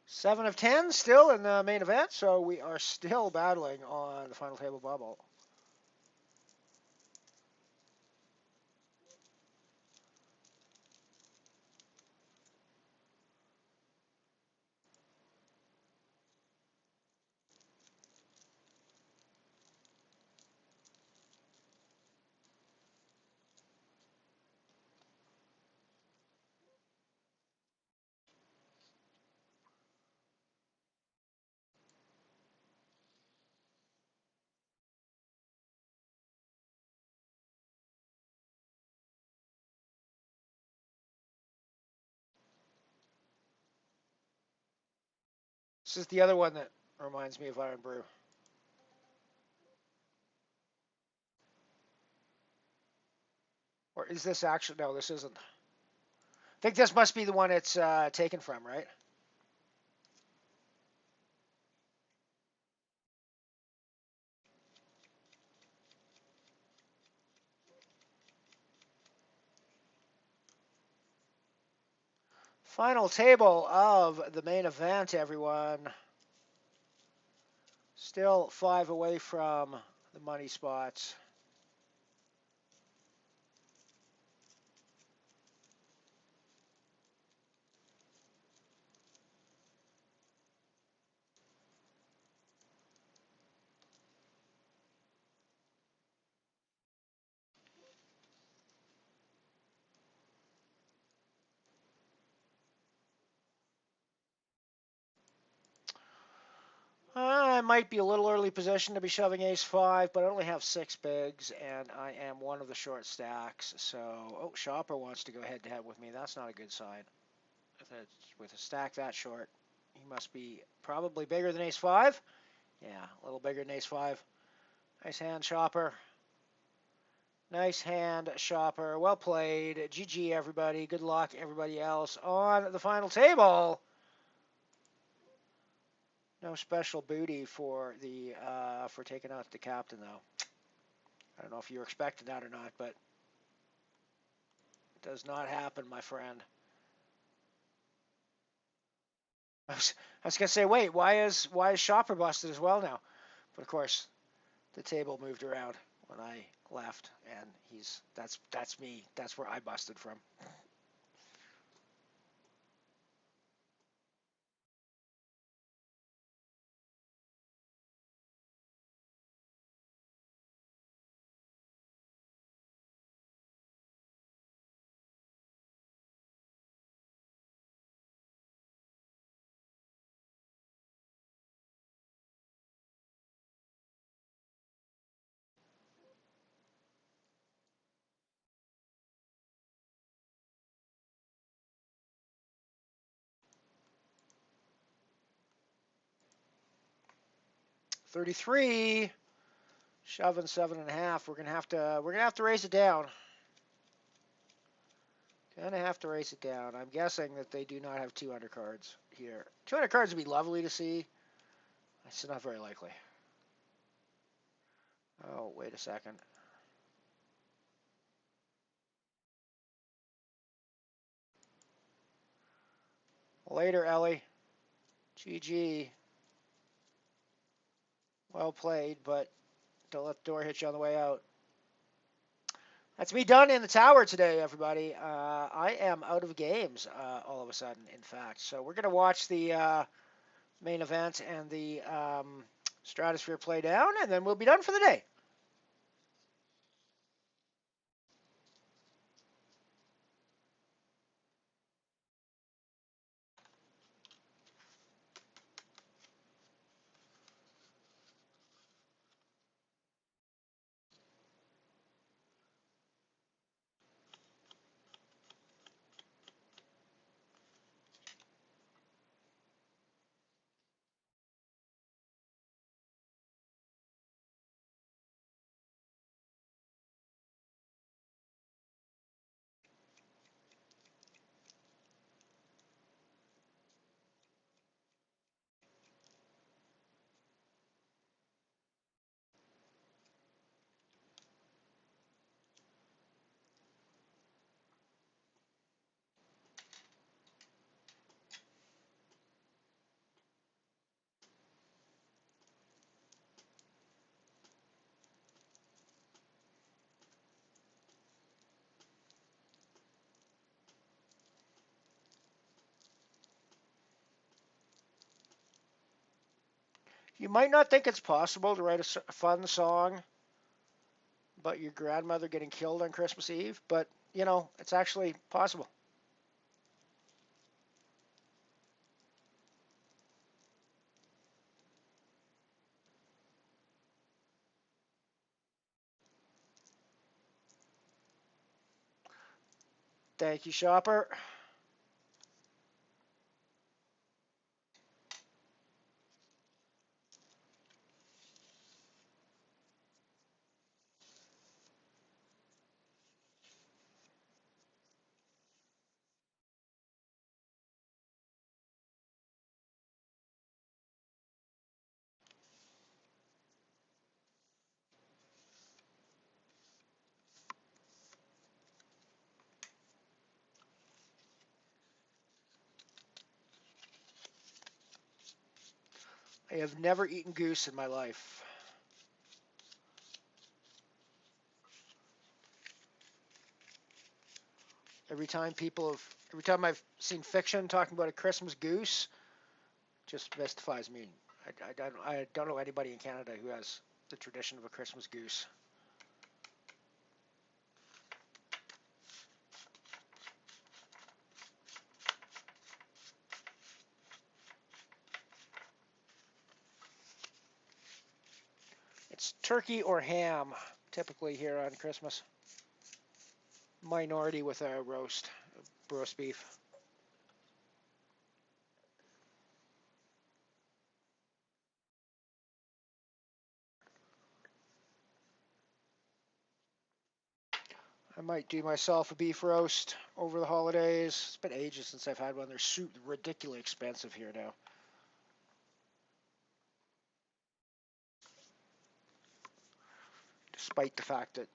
Seven of 10 still in the main event, so we are still battling on the final table bubble. This is the other one that reminds me of Iron Brew. Or is this actually? No, this isn't. I think this must be the one it's taken from, right? Final table of the main event, everyone. Still 5 away from the money spots. I might be a little early position to be shoving ace-5, but I only have 6 bigs, and I am one of the short stacks. So, oh, Shopper wants to go head-to-head with me. That's not a good sign. With a stack that short, he must be probably bigger than ace-5. Yeah, a little bigger than ace-5. Nice hand, Shopper. Nice hand, Shopper. Well played. GG, everybody. Good luck, everybody else. On the final table. No special booty for the for taking out the captain, though. I don't know if you were expecting that or not, but it does not happen, my friend. I was gonna say, wait, why is Shopper busted as well now? But of course, the table moved around when I left, and that's me. That's where I busted from. $33, shoving 7.5. We're gonna have to raise it down. Gonna have to raise it down. I'm guessing that they do not have 2 undercards here. 2 undercards would be lovely to see. It's not very likely. Oh, wait a second. Later, Ellie. GG. Well played, but don't let the door hit you on the way out. That's me done in the tower today, everybody. I am out of games all of a sudden, in fact. So we're going to watch the main event and the Stratosphere play down, and then we'll be done for the day. You might not think it's possible to write a fun song about your grandmother getting killed on Christmas Eve, but it's actually possible. Thank you, Shopper. I have never eaten goose in my life. Every time I've seen fiction talking about a Christmas goose, just mystifies me. I don't know anybody in Canada who has the tradition of a Christmas goose. It's turkey or ham, typically here on Christmas. Minority with a roast beef. I might do myself a beef roast over the holidays. It's been ages since I've had one. They're ridiculously expensive here now. Despite the fact that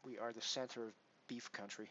we are the center of beef country.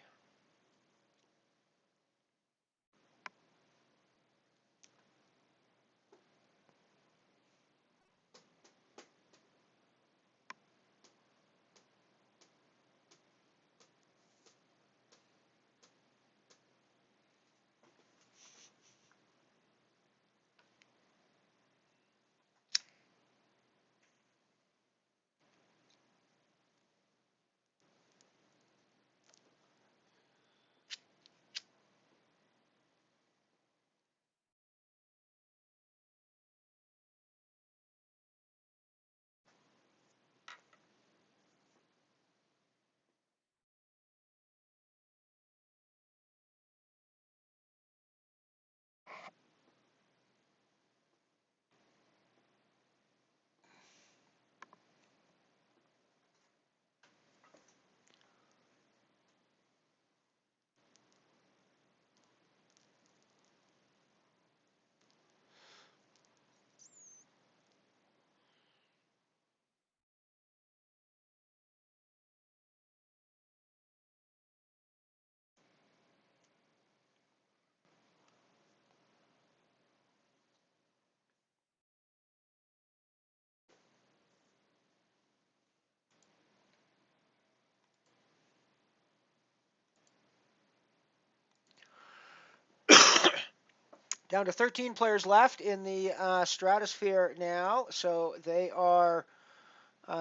Down to 13 players left in the stratosphere now, so they are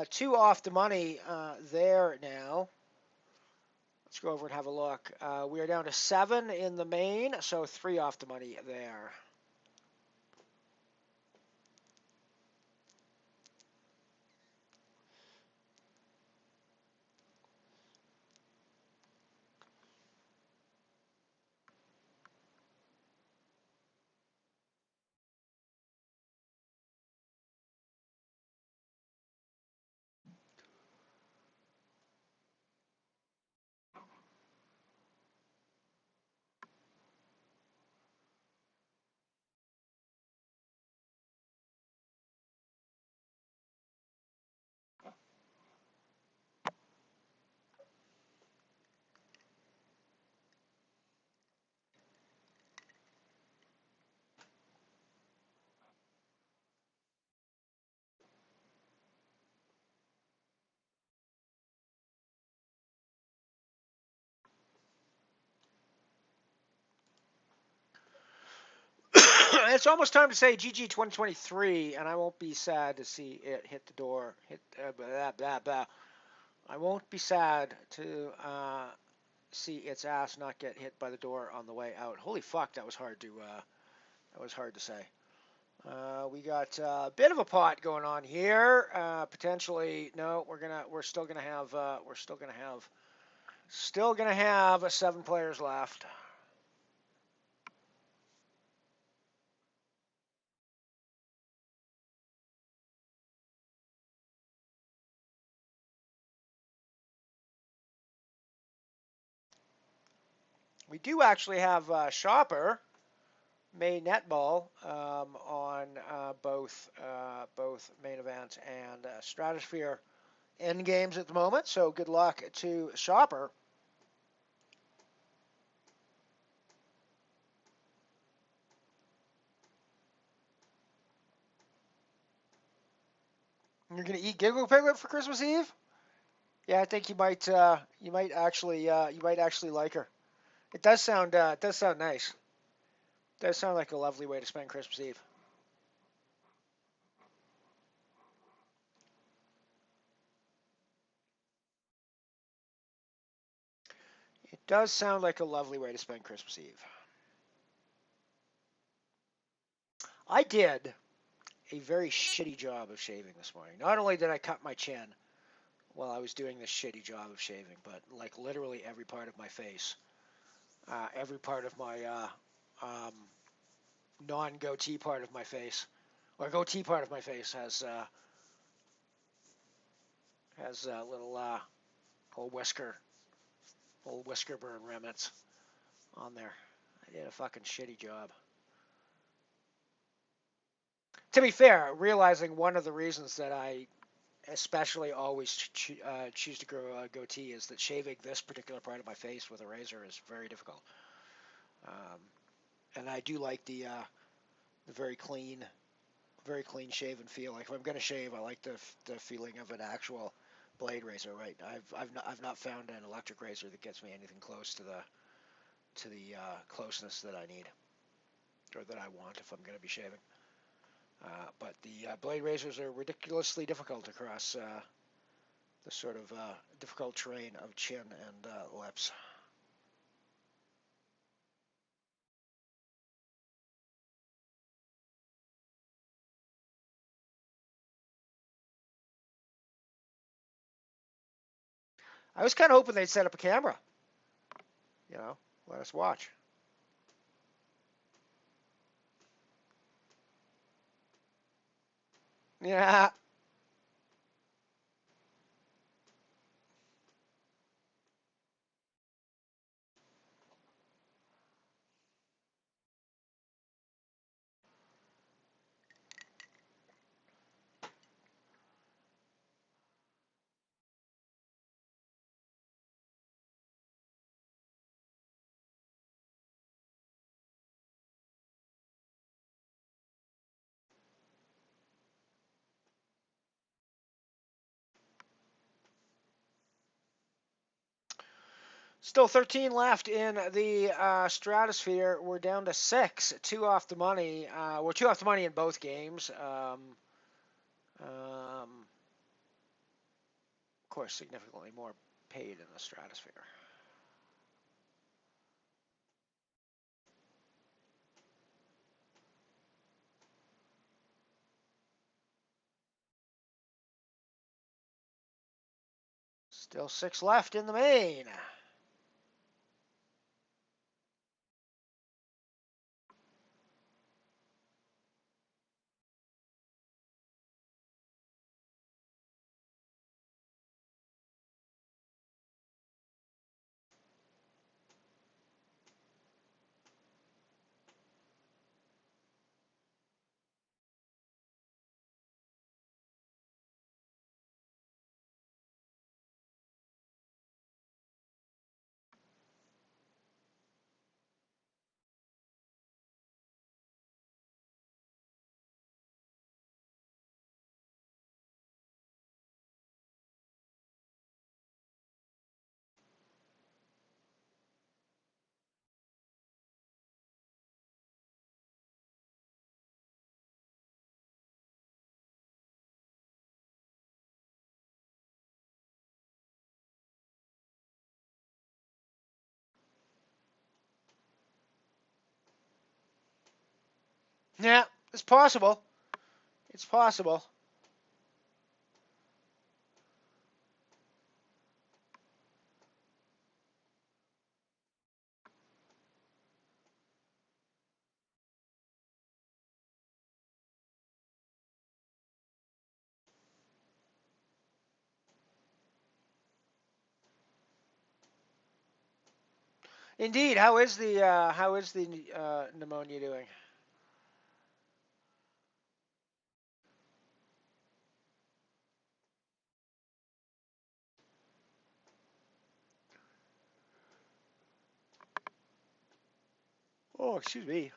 two off the money there now. Let's go over and have a look. We are down to 7 in the main, so 3 off the money there. it's almost time to say GG 2023, and I won't be sad to see it hit the door. Blah, blah, blah. I won't be sad to see its ass not get hit by the door on the way out. Holy fuck, that was hard to say. We got a bit of a pot going on here. Potentially, no, we're still gonna have 7 players left. We do actually have Shopper May netball on both main event and Stratosphere end games at the moment. So good luck to Shopper. You're gonna eat Giggle Piglet for Christmas Eve? Yeah, I think you might actually like her. It does sound nice. It does sound like a lovely way to spend Christmas Eve. It does sound like a lovely way to spend Christmas Eve. I did a very shitty job of shaving this morning. Not only did I cut my chin while I was doing this shitty job of shaving, but like literally every part of my face, every part of my non-goatee part of my face, or goatee part of my face has little whisker burn remnants on there. I did a fucking shitty job. To be fair, realizing one of the reasons that I especially always choose to grow a goatee is that shaving this particular part of my face with a razor is very difficult. And I do like the very clean shaven feel. Like if I'm gonna shave, I like the feeling of an actual blade razor. Right? I've not found an electric razor that gets me anything close to the closeness that I need or that I want if I'm gonna be shaving. But the blade razors are ridiculously difficult across the sort of difficult terrain of chin and lips. I was kind of hoping they'd set up a camera. Let us watch. Yeah. Still 13 left in the Stratosphere. We're down to 6, 2 off the money. We're 2 off the money in both games. Of course, significantly more paid in the Stratosphere. Still 6 left in the main. Yeah, it's possible. It's possible. Indeed. How is the pneumonia doing? Oh, excuse me.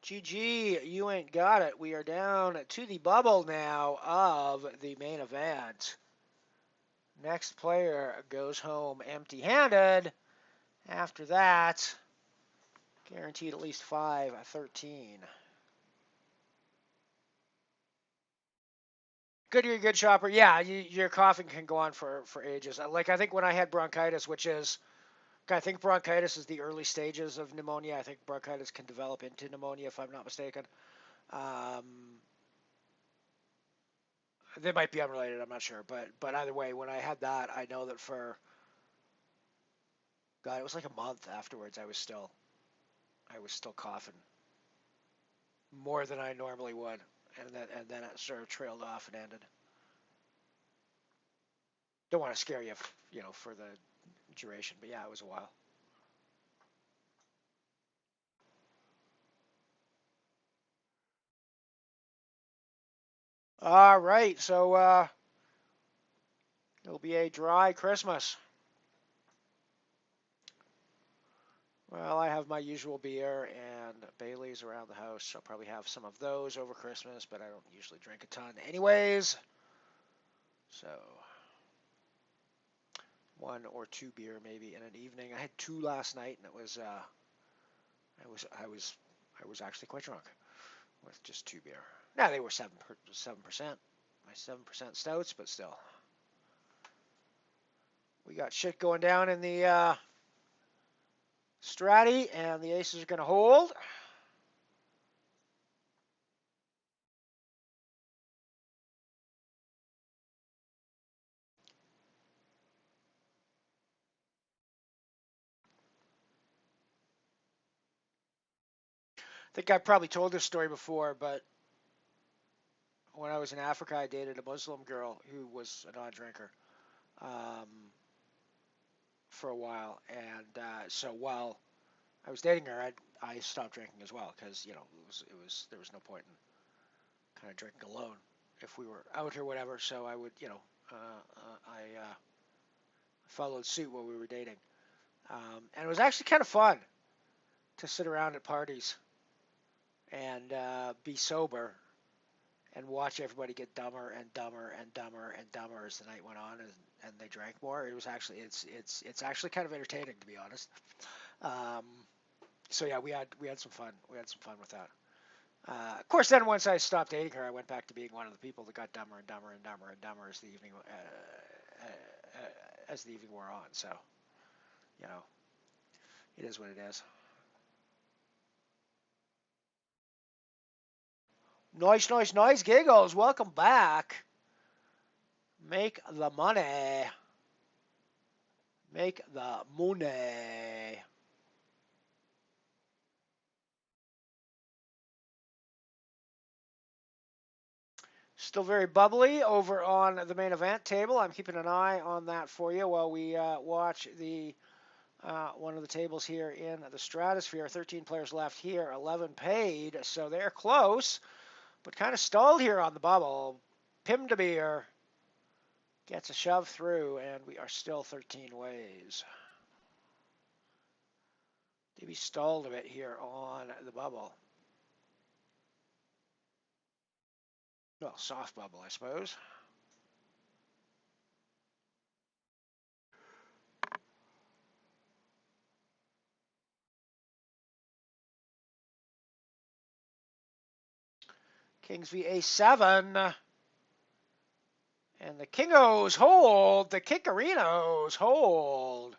GG, you ain't got it. We are down to the bubble now of the main event. Next player goes home empty-handed. After that, guaranteed at least 5-13. Good shopper. Yeah, your coughing can go on for ages. Like I think when I had bronchitis, which is, I think bronchitis is the early stages of pneumonia. I think bronchitis can develop into pneumonia if I'm not mistaken. Um, they might be unrelated. I'm not sure, but either way, when I had that, I know that for God, it was like a month afterwards. I was still coughing more than I normally would, and then it sort of trailed off and ended. Don't want to scare you, for the duration, but yeah, it was a while. All right, so it'll be a dry Christmas. Well, I have my usual beer and Bailey's around the house. I'll probably have some of those over Christmas, but I don't usually drink a ton anyways. So one or two beer maybe in an evening. I had two last night, and I was actually quite drunk with just two beer. Now they were 7%, my 7% stouts, but still, we got shit going down in the Stratty, and the aces are going to hold. I think I've probably told this story before, but when I was in Africa, I dated a Muslim girl who was a non-drinker um, for a while, and so while I was dating her, I stopped drinking as well because it was there was no point in kind of drinking alone if we were out or whatever. So I would I followed suit while we were dating, and it was actually kind of fun to sit around at parties and be sober and watch everybody get dumber and dumber and dumber and dumber as the night went on, and they drank more. It was actually it's actually kind of entertaining, to be honest. Um, so yeah, we had some fun. We had some fun with that. Of course, then once I stopped dating her, I went back to being one of the people that got dumber and dumber and dumber and dumber as the evening wore on. So you know, it is what it is. Nice, nice, nice giggles. Welcome back. Make the money. Make the money. Still very bubbly over on the main event table. I'm keeping an eye on that for you while we watch the one of the tables here in the stratosphere. 13 players left here, 11 paid, so they're close, but kind of stalled here on the bubble. Pim de Beer gets a shove through, and we are still 13 ways. Maybe stalled a bit here on the bubble. Well, soft bubble, I suppose. Kings v a7. And the Kingos hold. The Kickerinos hold.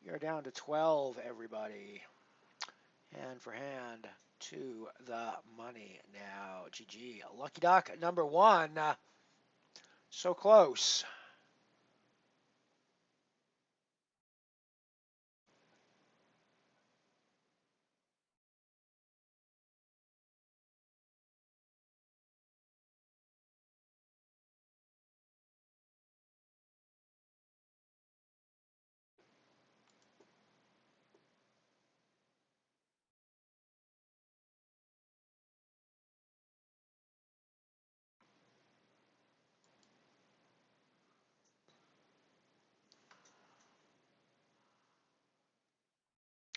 You're down to 12, everybody. Hand for hand to the money now. GG. Lucky Duck number 1. So close.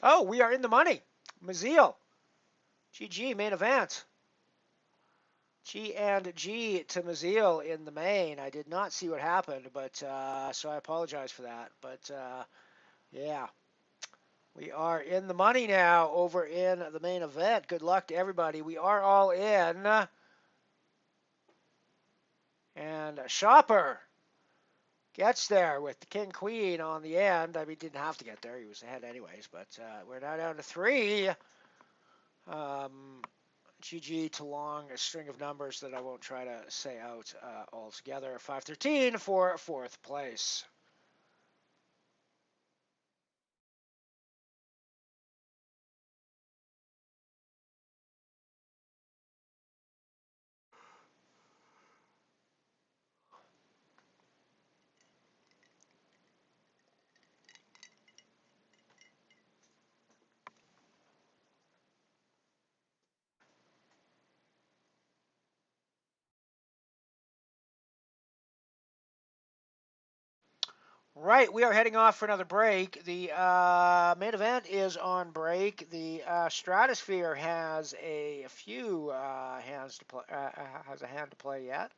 Oh, we are in the money. Maziel. GG, main event. G and G to Maziel in the main. I did not see what happened, but so I apologize for that. But yeah, we are in the money now over in the main event. Good luck to everybody. We are all in. And Shopper gets there with the King Queen on the end. I mean, didn't have to get there. He was ahead anyways. But we're now down to 3. GG to long a string of numbers that I won't try to say out altogether. 513 for 4th place. Right, we are heading off for another break. The main event is on break. The Stratosphere has a few hands to play. Has a hand to play yet.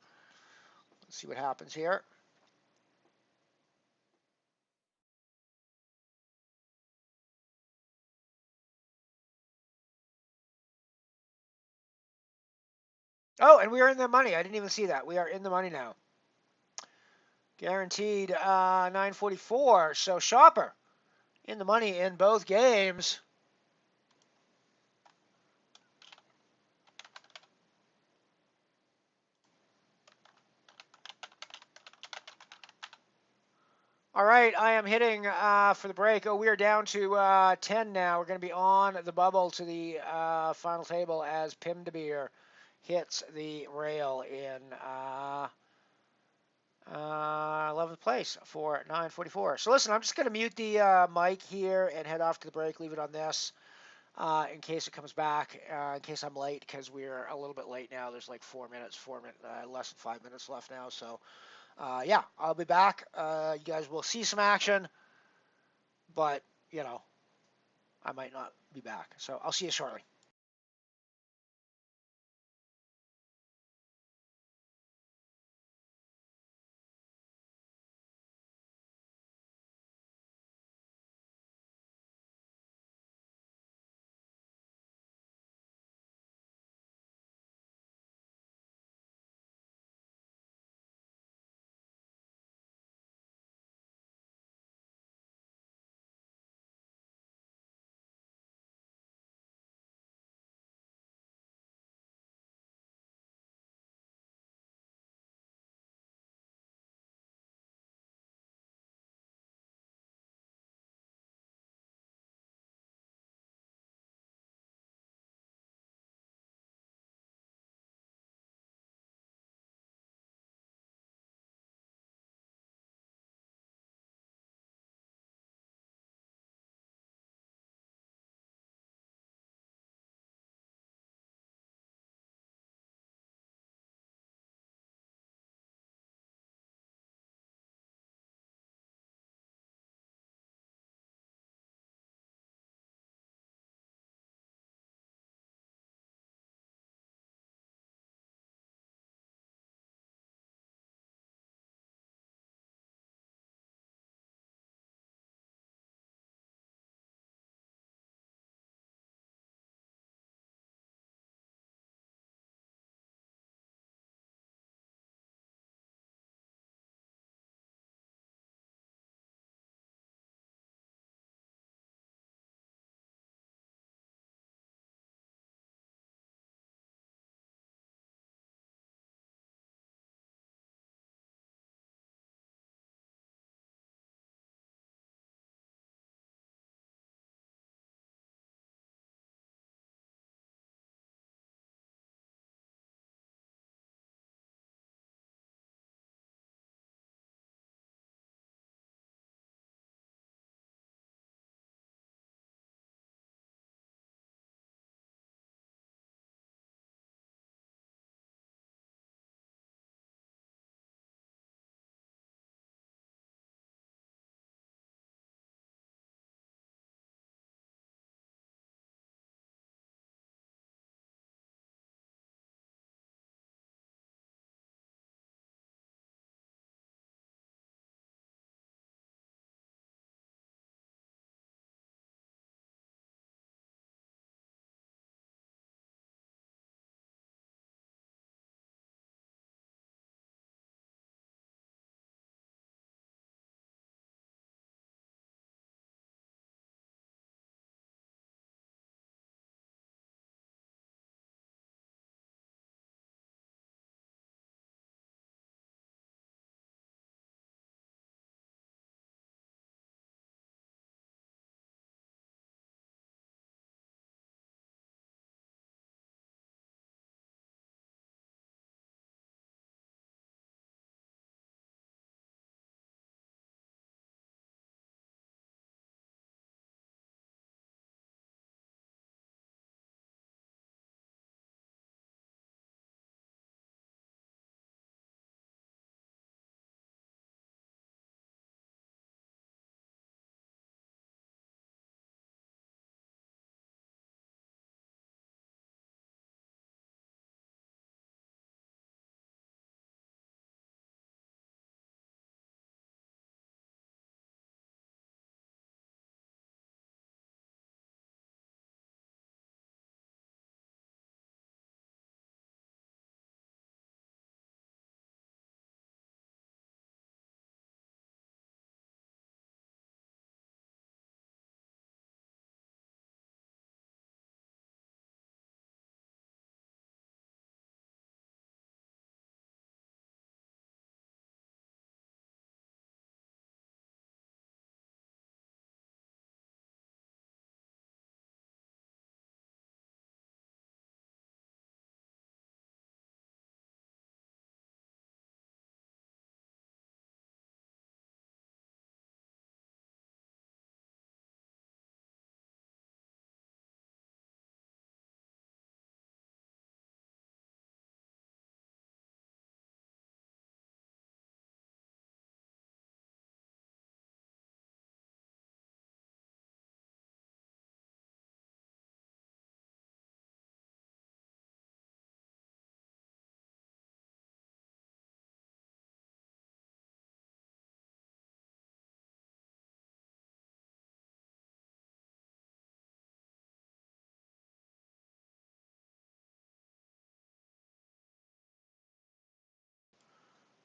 Let's see what happens here. Oh, and we are in the money. I didn't even see that. We are in the money now. Guaranteed 944. So Shopper in the money in both games. All right, I am hitting for the break. Oh, we are down to 10 now. We're going to be on the bubble to the final table as Pim de Beer hits the rail in 11th place for 944. So listen, I'm just going to mute the mic here and head off to the break, leave it on this in case it comes back, in case I'm late, because we're a little bit late now. There's like 4 minutes, less than 5 minutes left now. So yeah, I'll be back. You guys will see some action, but, you know, I might not be back. So I'll see you shortly.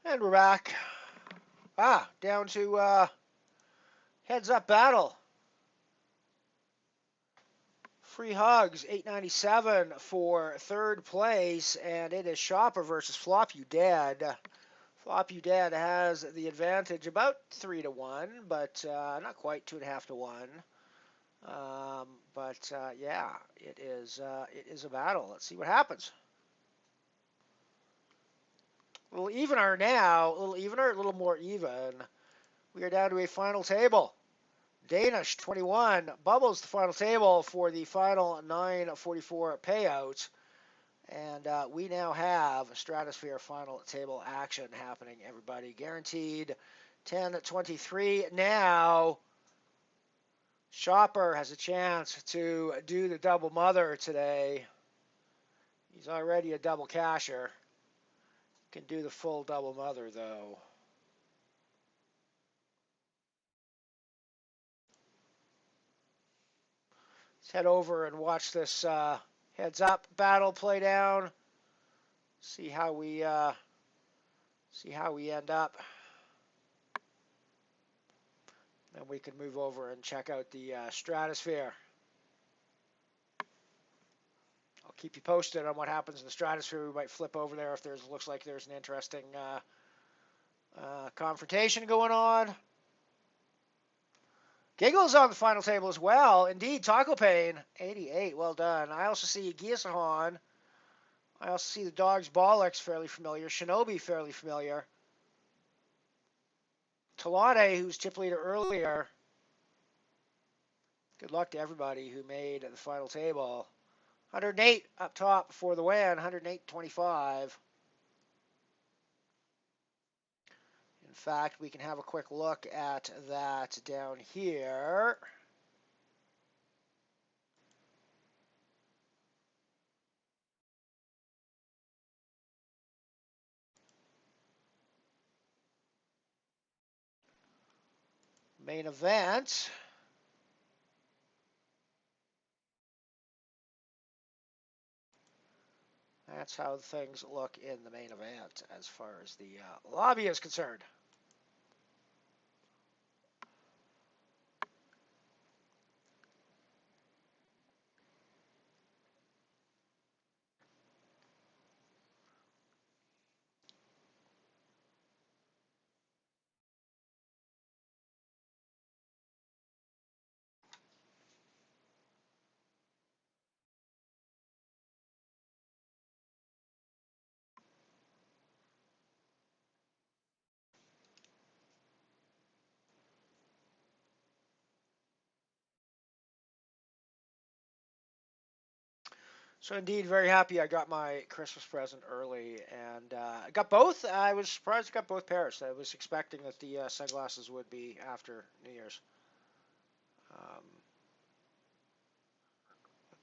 And we're back. Down to heads up battle. Free hugs, 897 for third place, and it is Shopper versus Flop You Dead. Flop You Dead has the advantage, about 3-1, but not quite 2.5-1. Yeah, it is a battle. Let's see what happens. A little evener now, a little evener, a little more even. We are down to a final table. Danish 21 bubbles the final table for the final 9:44 payout. And we now have a Stratosphere final table action happening, everybody. Guaranteed 10-23. Now, Shopper has a chance to do the double mother today. He's already a double casher. Can do the full double mother, though. Let's head over and watch this heads up battle play down. See how we end up. Then we can move over and check out the Stratosphere. I'll keep you posted on what happens in the Stratosphere. We might flip over there if looks like there's an interesting confrontation going on. Giggles on the final table as well. Indeed, Taco Pain, 88. Well done. I also see Giasahan. I also see the Dog's Bollocks, fairly familiar. Shinobi, fairly familiar. Talade, who's chip leader earlier. Good luck to everybody who made the final table. 108 up top for the win, 108.25. In fact, we can have a quick look at that down here. Main event. That's how things look in the main event as far as the lobby is concerned. So indeed, very happy I got my Christmas present early, and I got both. I was surprised I got both pairs. I was expecting that the sunglasses would be after New Year's.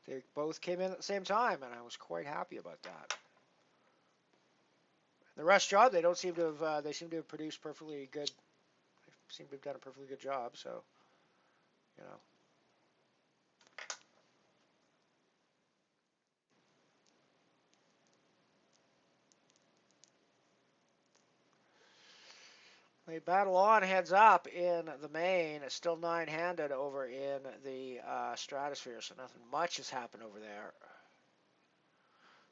They both came in at the same time, and I was quite happy about that. The rest job, they don't seem to have. They seem to have produced perfectly good. They seem to have done a perfectly good job. So, you know. They battle on heads up in the main. It's still nine-handed over in the Stratosphere, so nothing much has happened over there.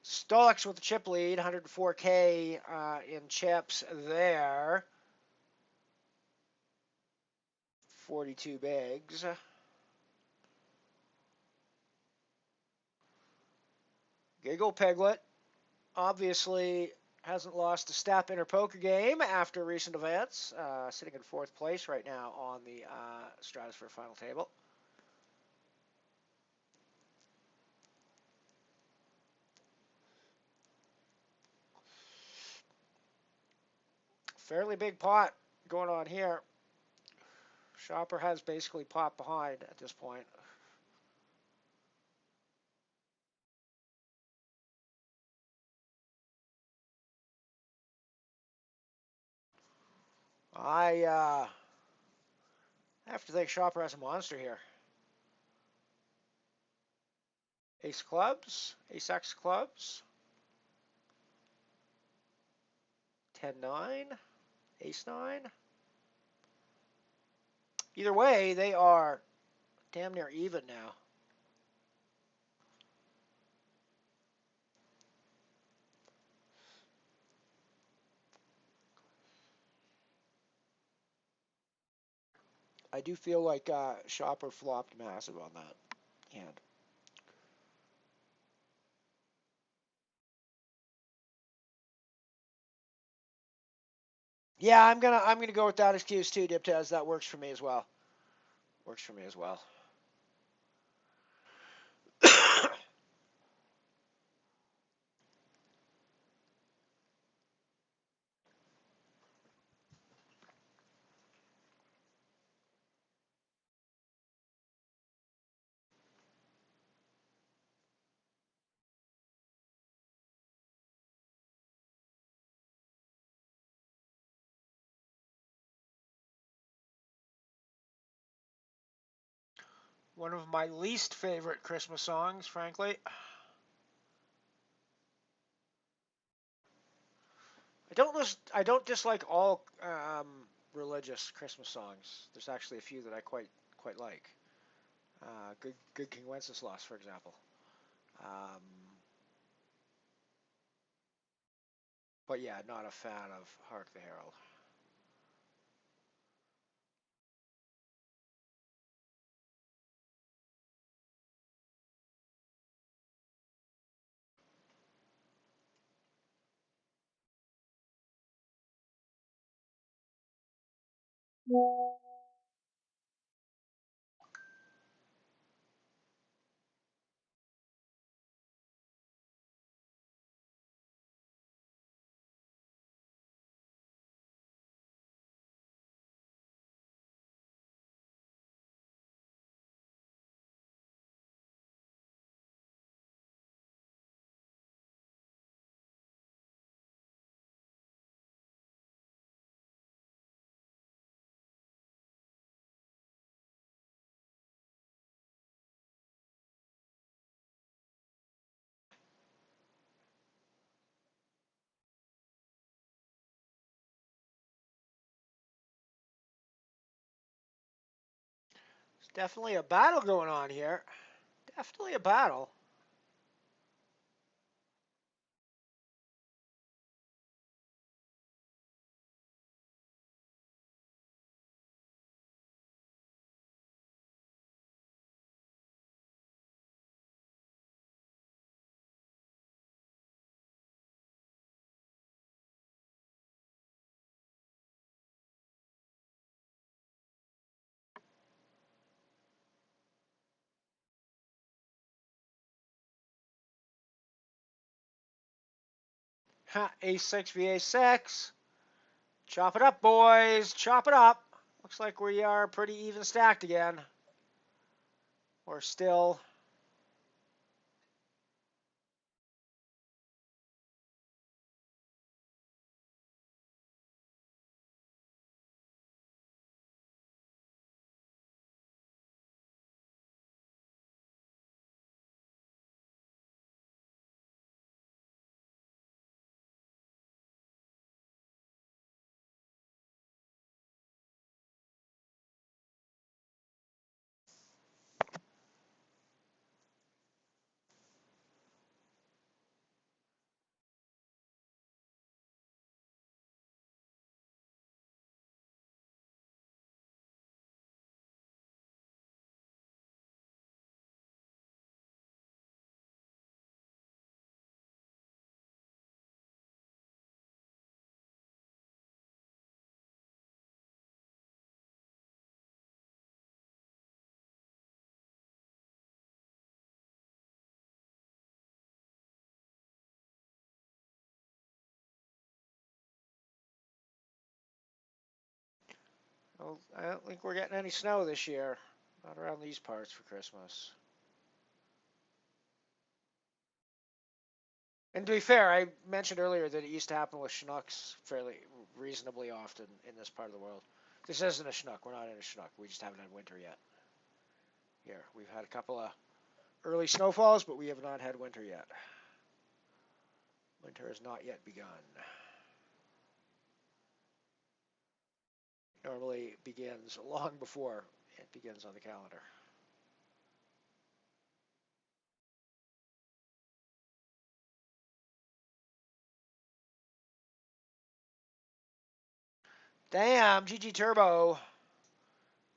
Stolix with the chip lead, 104K in chips there. 42 bigs. Giggle Piglet obviously hasn't lost a step in her poker game after recent events. Sitting in fourth place right now on the Stratosphere final table. Fairly big pot going on here. Shopper has basically pot behind at this point. I have to think Shopper has a monster here. Ace clubs, ace X clubs, 10-9, ace-9. Either way, they are damn near even now. I do feel like Shopper flopped massive on that hand. Yeah, I'm gonna go with that excuse too, Diptaz. That works for me as well. Works for me as well. One of my least favorite Christmas songs, frankly. I don't dislike all religious Christmas songs. There's actually a few that I quite like. Good King Wenceslas, for example. Um, but yeah, not a fan of Hark the Herald. There's definitely a battle going on here. Definitely a battle. Ha, A6 v A6. Chop it up, boys. Chop it up. Looks like we are pretty even stacked again. We're still. Well, I don't think we're getting any snow this year. Not around these parts for Christmas. And to be fair, I mentioned earlier that it used to happen with Chinooks fairly reasonably often in this part of the world. This isn't a Chinook. We're not in a Chinook. We just haven't had winter yet. Here, we've had a couple of early snowfalls, but we have not had winter yet. Winter has not yet begun. normally begins long before it begins on the calendar. Damn, GG Turbo.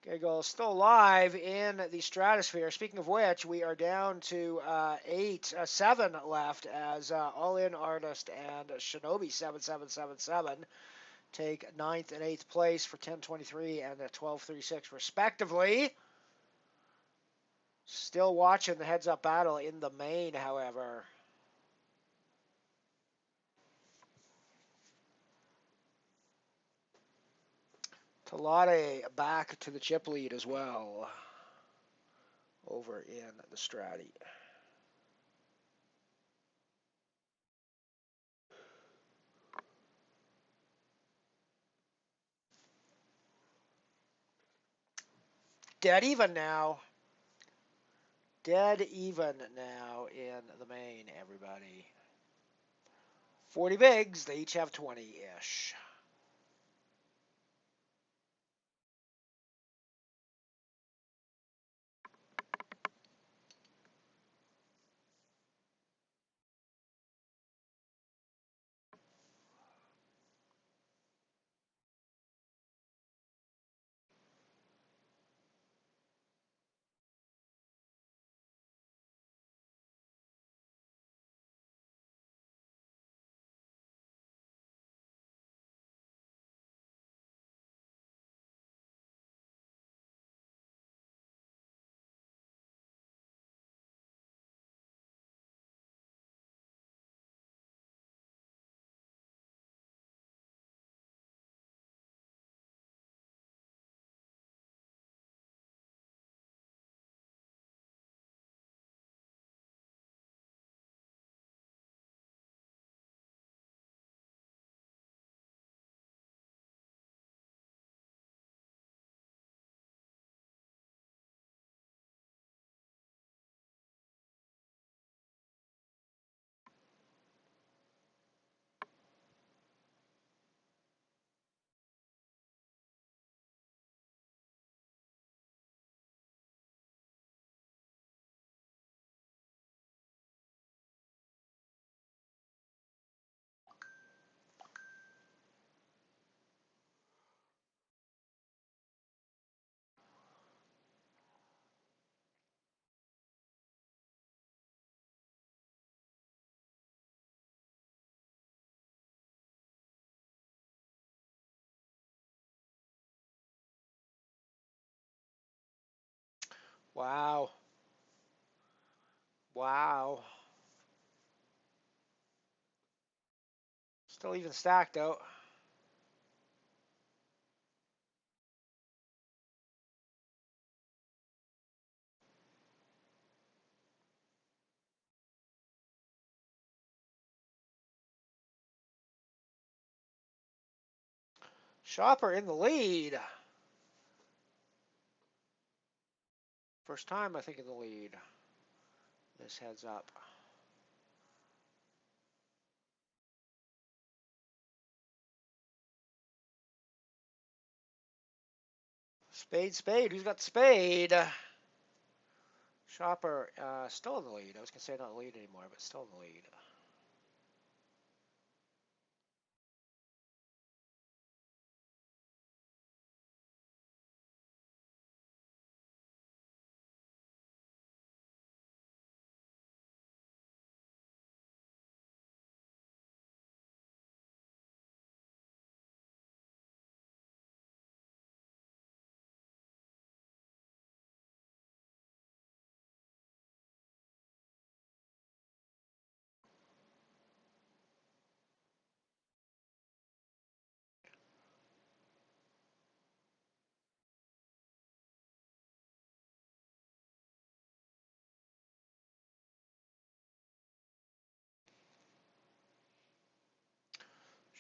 Gaggle still alive in the stratosphere. Speaking of which, we are down to 7 left as All In Artist and Shinobi 7777 take 9th and 8th place for 10:23 and 12:36 respectively. Still watching the heads-up battle in the main, however. Talade back to the chip lead as well over in the Stratty. Dead even now. Dead even now in the main, everybody. 40 bigs, they each have 20-ish. Wow. Wow. Still even stacked, though. Shopper in the lead. First time, I think, in the lead. This heads up. Spade, spade. Who's got spade? Shopper still in the lead. I was going to say not in the lead anymore, but still in the lead.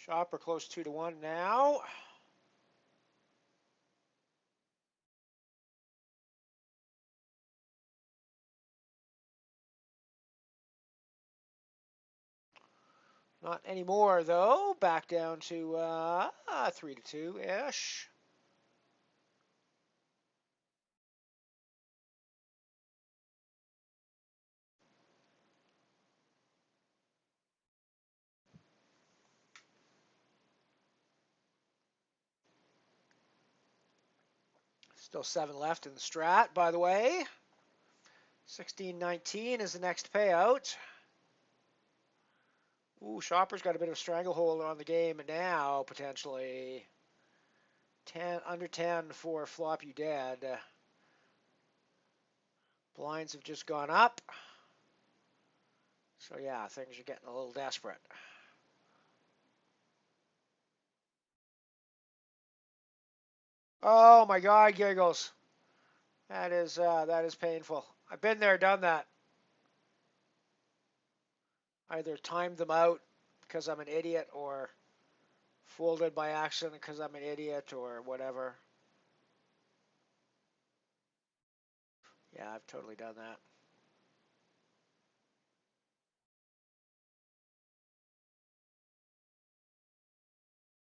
Shopper close 2-1 now. Not anymore, though. Back down to 3-2-ish. Still 7 left in the strat, by the way. 16.19 is the next payout. Ooh, Shopper's got a bit of a stranglehold on the game now, potentially. 10 under 10 for Flop You Dead. Blinds have just gone up. So yeah, things are getting a little desperate. Oh my God, giggles. That is painful. I've been there, done that. Either timed them out because I'm an idiot, or folded by accident because I'm an idiot, or whatever. Yeah, I've totally done that.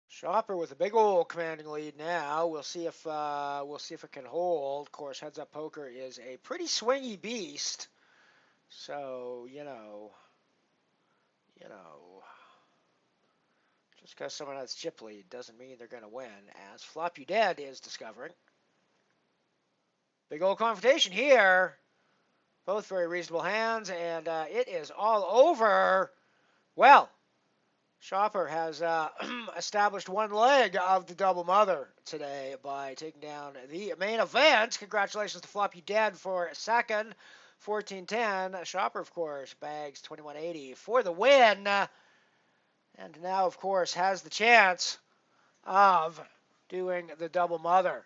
Shopper with a big old commanding lead now. We'll see if it can hold. Of course, heads up poker is a pretty swingy beast. So just because someone has chip lead doesn't mean they're going to win. As Flop You Dead is discovering. Big old confrontation here. Both very reasonable hands, and it is all over. Well, Shopper has established one leg of the double mother today by taking down the main event. Congratulations to Flop You Dead for second, 14-10. Shopper, of course, bags 2180 for the win. And now, of course, has the chance of doing the double mother,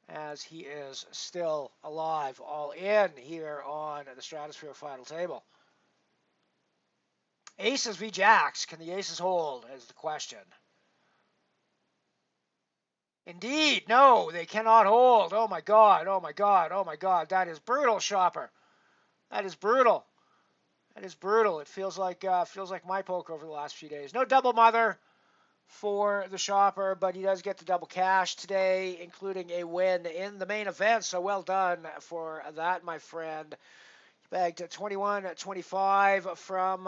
as he is still alive, all in here on the Stratosphere final table. Aces v Jacks. Can the aces hold is the question. Indeed, no, they cannot hold. Oh my God, oh my God, oh my God. That is brutal, Shopper. That is brutal. That is brutal. It feels like my poker over the last few days. No double mother for the Shopper, but he does get the double cash today, including a win in the main event. So well done for that, my friend. Bagged 21-25 from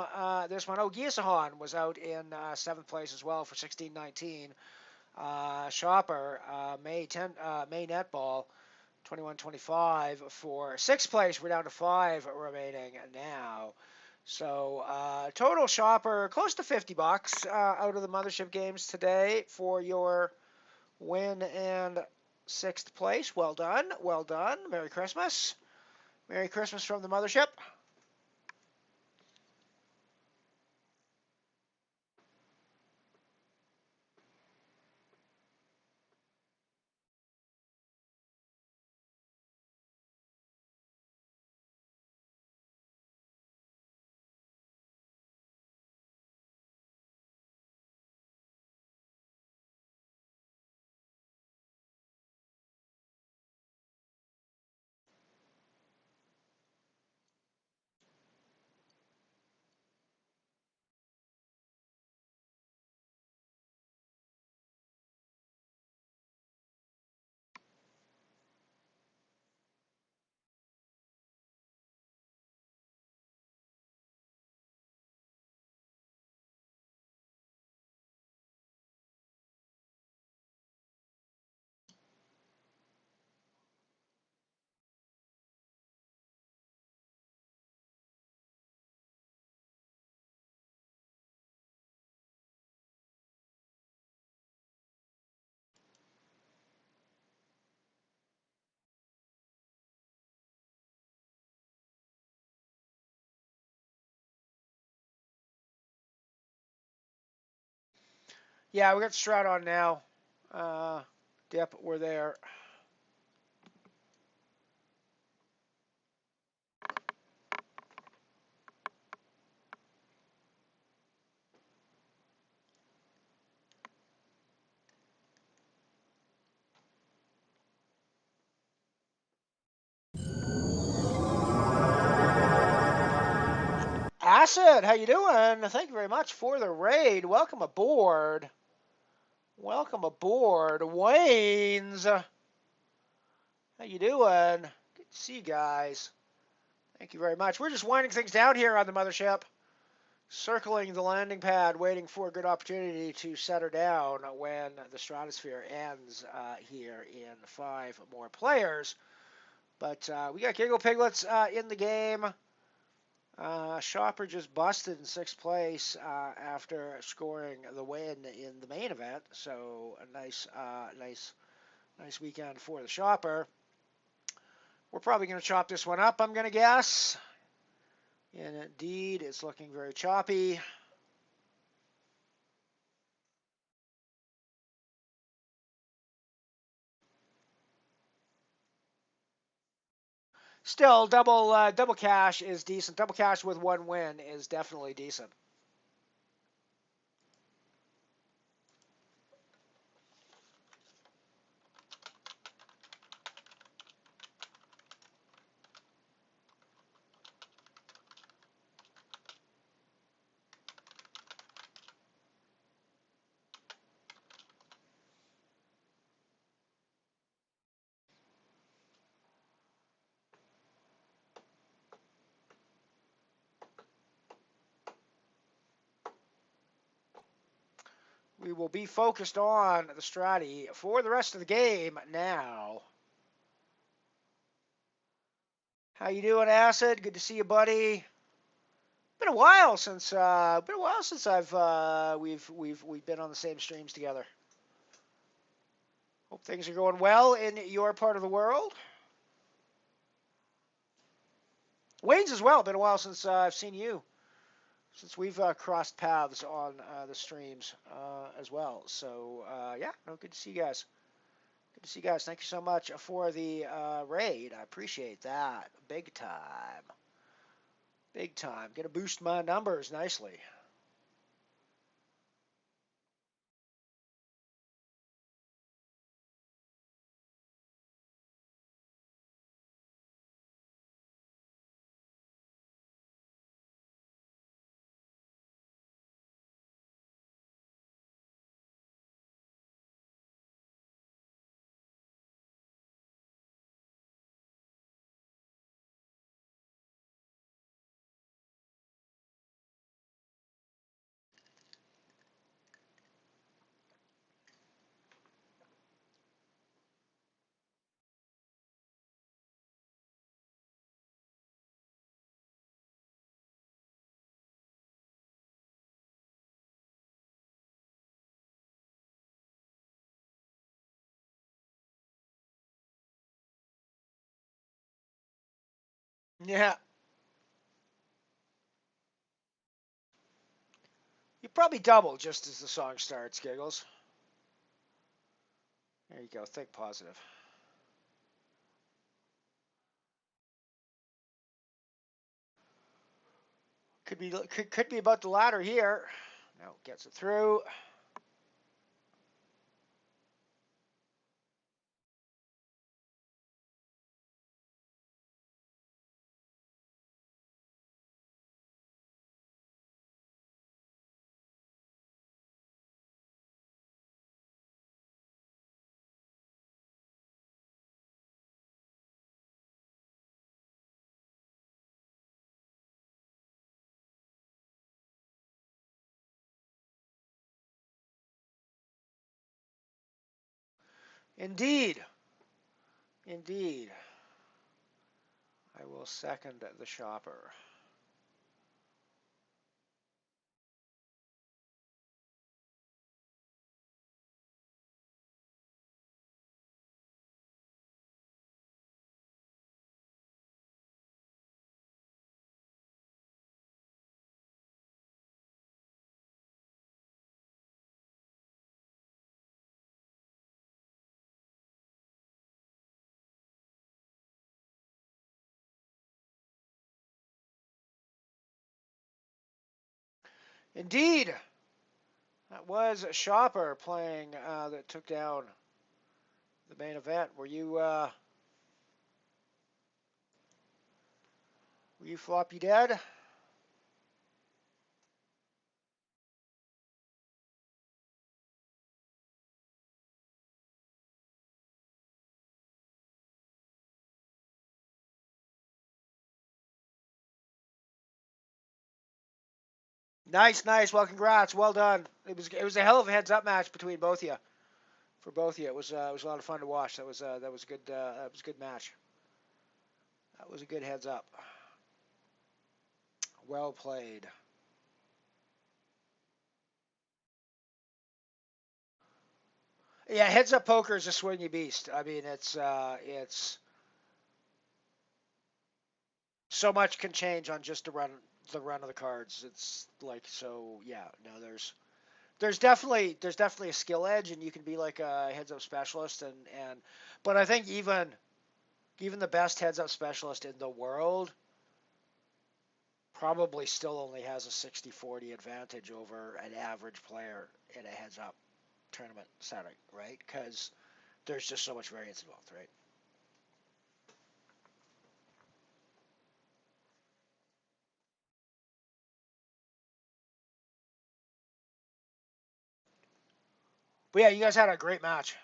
this one. Oh, Gisahan was out in 7th place as well for 16-19. Shopper, May netball, 21-25 for 6th place. We're down to 5 remaining now. So total Shopper close to $50 out of the Mothership games today for your win and 6th place. Well done, well done. Merry Christmas. Merry Christmas from the Mothership. Yeah, we got Strat on now. Dip, we're there. Acid, how you doing? Thank you very much for the raid. Welcome aboard. Welcome aboard, Waynes. How you doing? Good to see you guys. Thank you very much. We're just winding things down here on the Mothership. circling the landing pad, waiting for a good opportunity to set her down when the stratosphere ends here in 5 more players. But we got Giggle Piglets in the game. Shopper just busted in 6th place after scoring the win in the main event. So a nice weekend for the Shopper. We're probably going to chop this one up, I'm going to guess. And indeed, it's looking very choppy. Still, double cash is decent. Double cash with 1 win is definitely decent. We will be focused on the Strati for the rest of the game now. How you doing, Acid? Good to see you, buddy. Been a while since we've been on the same streams together. Hope things are going well in your part of the world. Wayne's as well. Been a while since I've seen you. Since we've crossed paths on the streams as well. So yeah, no, good to see you guys. Good to see you guys. Thank you so much for the raid. I appreciate that. Big time. Big time. Gonna boost my numbers nicely. Yeah. You probably double just as the song starts, Giggles. There you go. Think positive. Could be about the ladder here. No, gets it through. Indeed. Indeed. I will second the Shopper. Indeed. That was a Shopper playing that took down the main event. Were you floppy dead? Nice, nice. Well, congrats. Well done. It was a hell of a heads up match between both of you. For both of you, it was a lot of fun to watch. That was a good match. That was a good heads up. Well played. Yeah, heads up poker is a swingy beast. I mean, it's so much can change on just the run of the cards. It's like so yeah. No, there's definitely a skill edge, and you can be like a heads up specialist, and but I think even the best heads up specialist in the world probably still only has a 60-40 advantage over an average player in a heads up tournament setting, right? Because there's just so much variance involved, right? But yeah, you guys had a great match.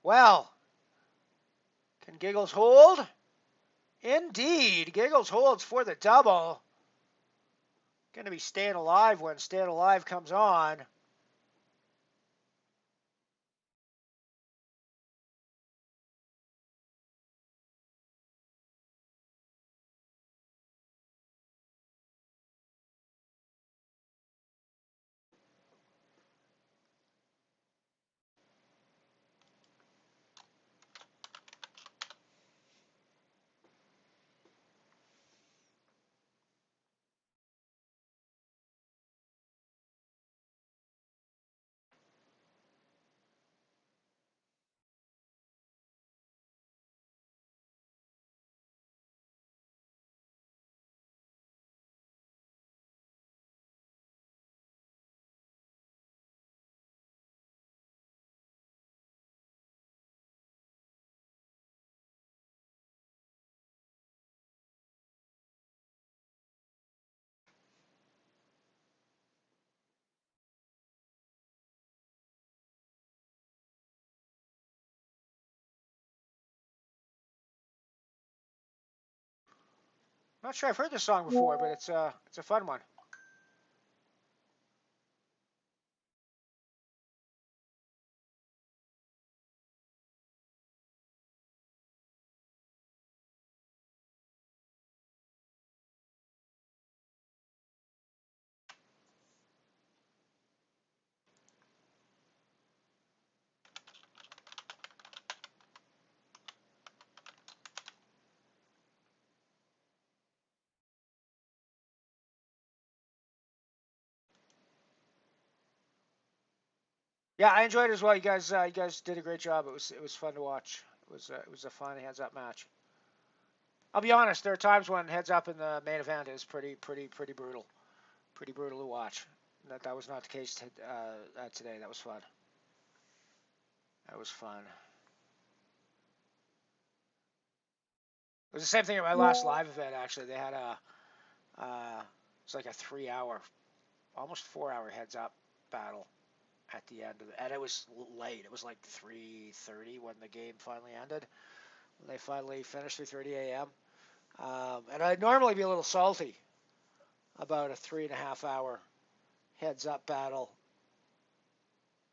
Well, can Giggles hold? Indeed, Giggles holds for the double. Going to be staying alive when staying alive comes on. Not sure I've heard this song before, but it's a fun one. Yeah, I enjoyed it as well. You guys did a great job. It was fun to watch. It was a fun heads up match. I'll be honest. There are times when heads up in the main event is pretty brutal. Pretty brutal to watch. That was not the case today. That was fun. That was fun. It was the same thing at my last live event. Actually, they had it's like a 3 hour, almost 4 hour heads up battle at the end of it, and it was late. It was like 3:30 when the game finally ended. When they finally finished 3:30 a.m. And I'd normally be a little salty about a 3.5 hour heads up battle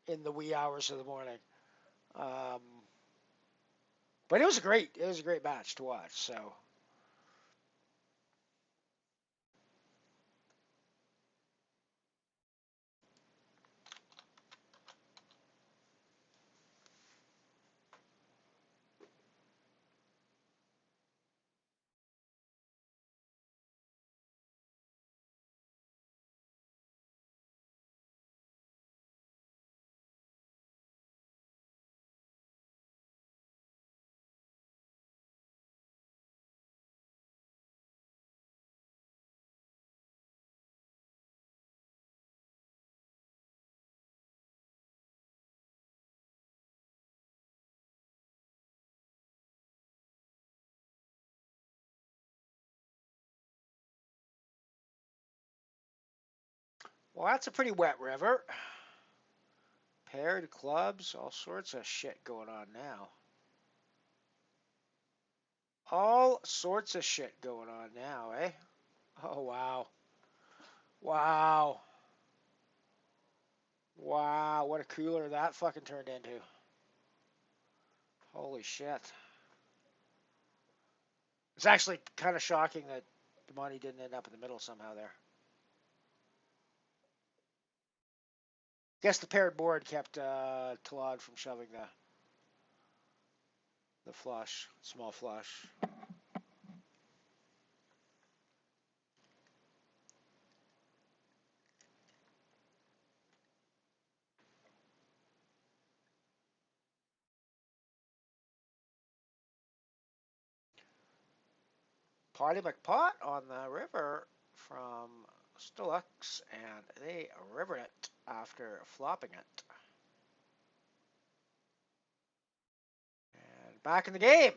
in the wee hours of the morning. Um, but it was a great match to watch. So well, that's a pretty wet river. Paired clubs, all sorts of shit going on now. All sorts of shit going on now, eh? Oh wow. Wow. Wow, what a cooler that fucking turned into. Holy shit. It's actually kind of shocking that the money didn't end up in the middle somehow there. Guess the paired board kept Talad from shoving the flush, small flush. Potty McPot on the river from Stulux, and they rivered it after flopping it. And back in the game.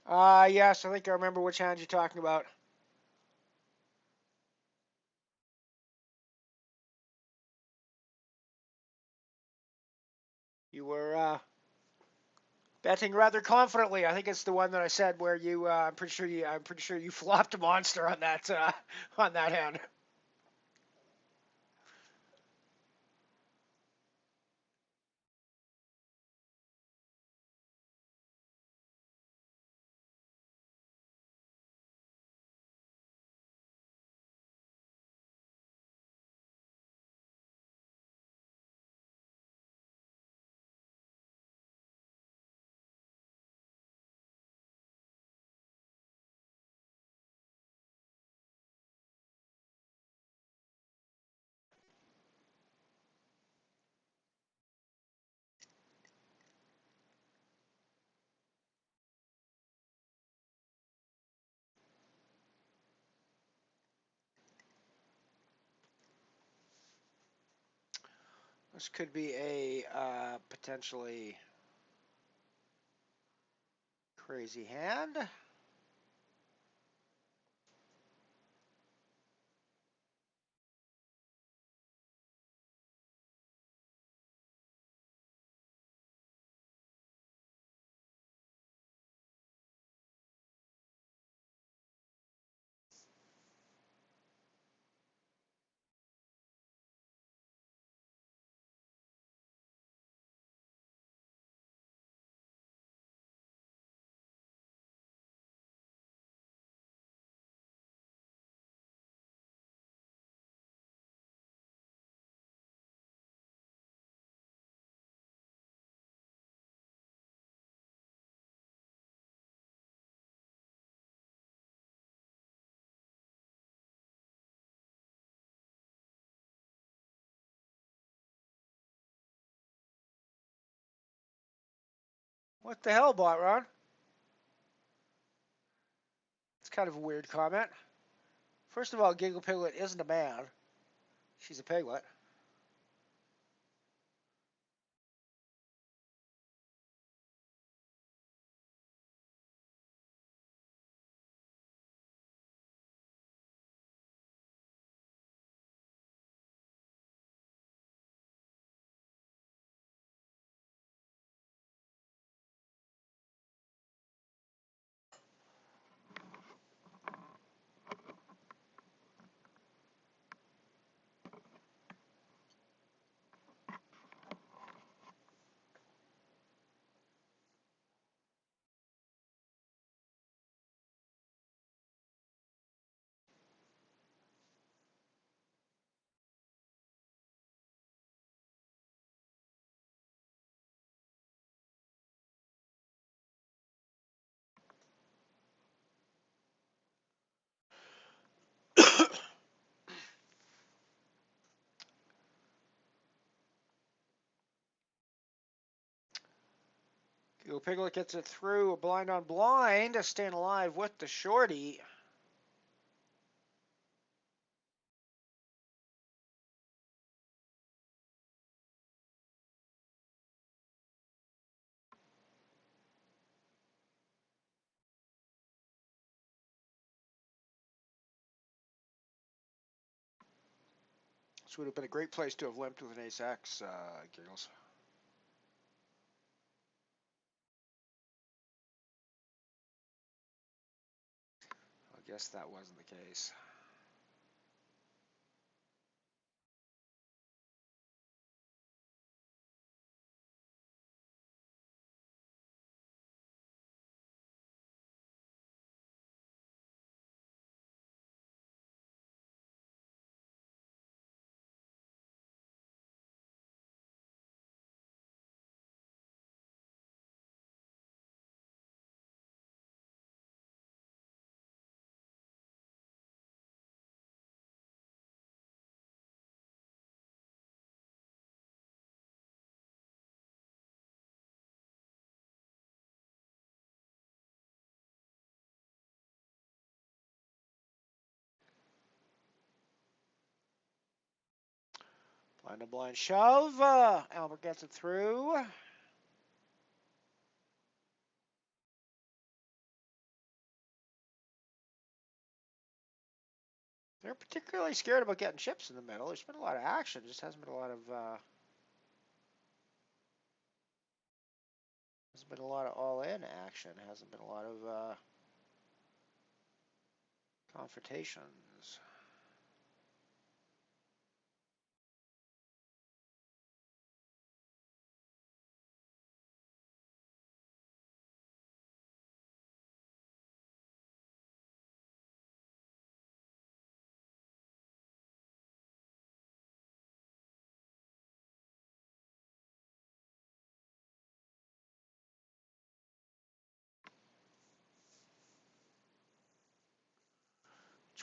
Yes, I think I remember which hand you're talking about. You were betting rather confidently. I think it's the one that I said where you. I'm pretty sure you flopped a monster on that hand. This could be a potentially crazy hand. What the hell, Botron? It's kind of a weird comment. First of all, Giggle Piglet isn't a man. She's a piglet. Giggle Piglet gets it through a blind on blind, staying alive with the shorty. This would have been a great place to have limped with an ace-X, Giggles. I guess that wasn't the case. Blind to blind shove. Albert gets it through. They're particularly scared about getting chips in the middle. There's been a lot of action. Just hasn't been a lot of all-in action. Hasn't been a lot of confrontations.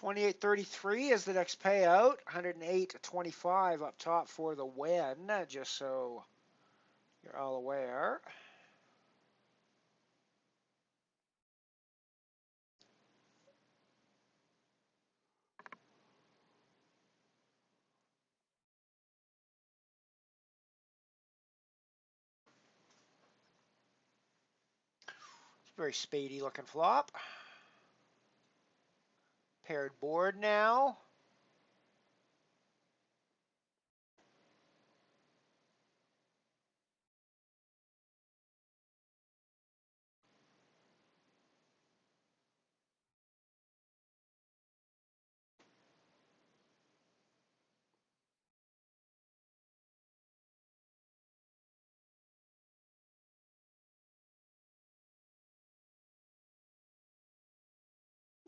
$28.33 is the next payout. 108.25 up top for the win, just so you're all aware. It's a very spady looking flop. Paired board now.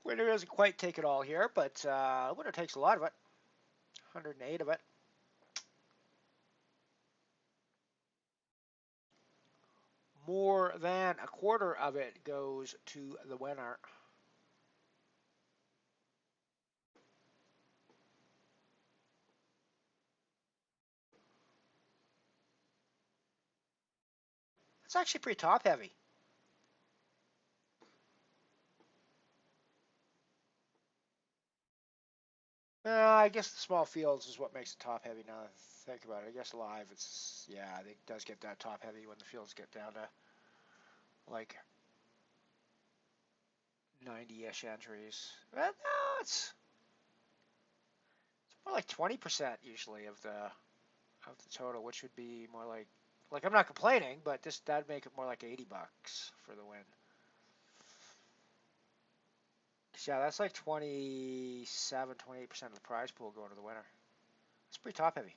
Winner doesn't quite take it all here, but winner takes a lot of it. 108 of it. More than a quarter of it goes to the winner. It's actually pretty top heavy. I guess the small fields is what makes it top heavy now that I think about it. I guess live it's, yeah, it does get that top heavy when the fields get down to like 90-ish entries. But no, it's more like 20% usually of the total, which would be more like I'm not complaining, but that'd make it more like $80 for the win. Yeah, that's like 27, 28% of the prize pool going to the winner. It's pretty top heavy.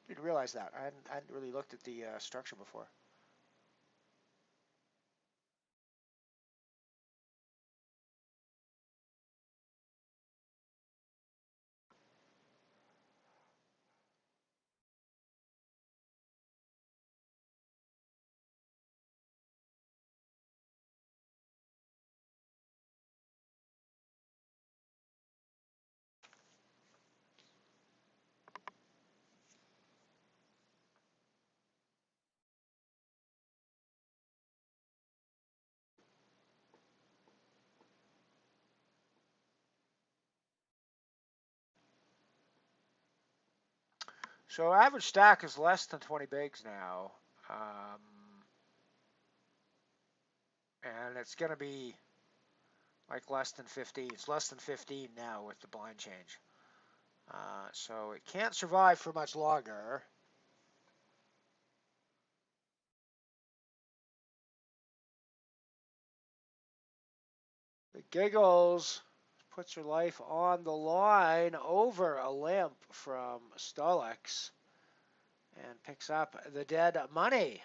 Didn't realize that. I hadn't really looked at the structure before. So average stack is less than 20 bigs now. And it's going to be like less than 15. It's less than 15 now with the blind change. So it can't survive for much longer. The Giggles puts her life on the line over a limp from Stolix and picks up the dead money.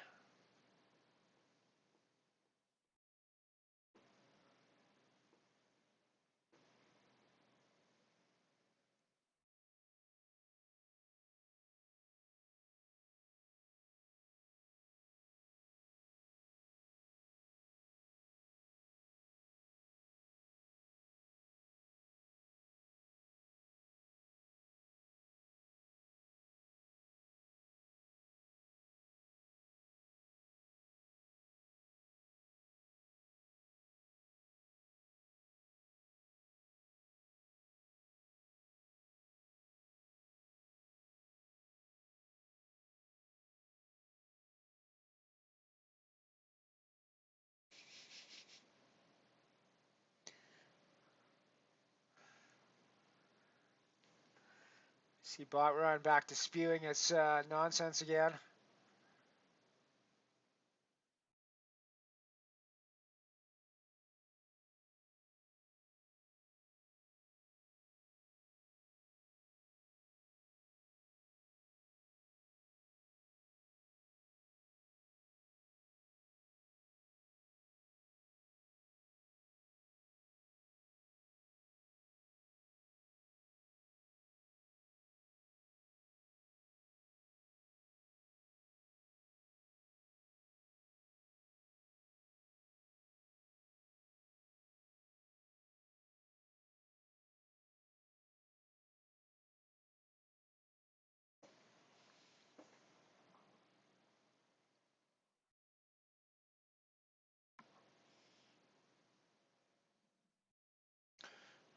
See Bot Run back to spewing its nonsense again.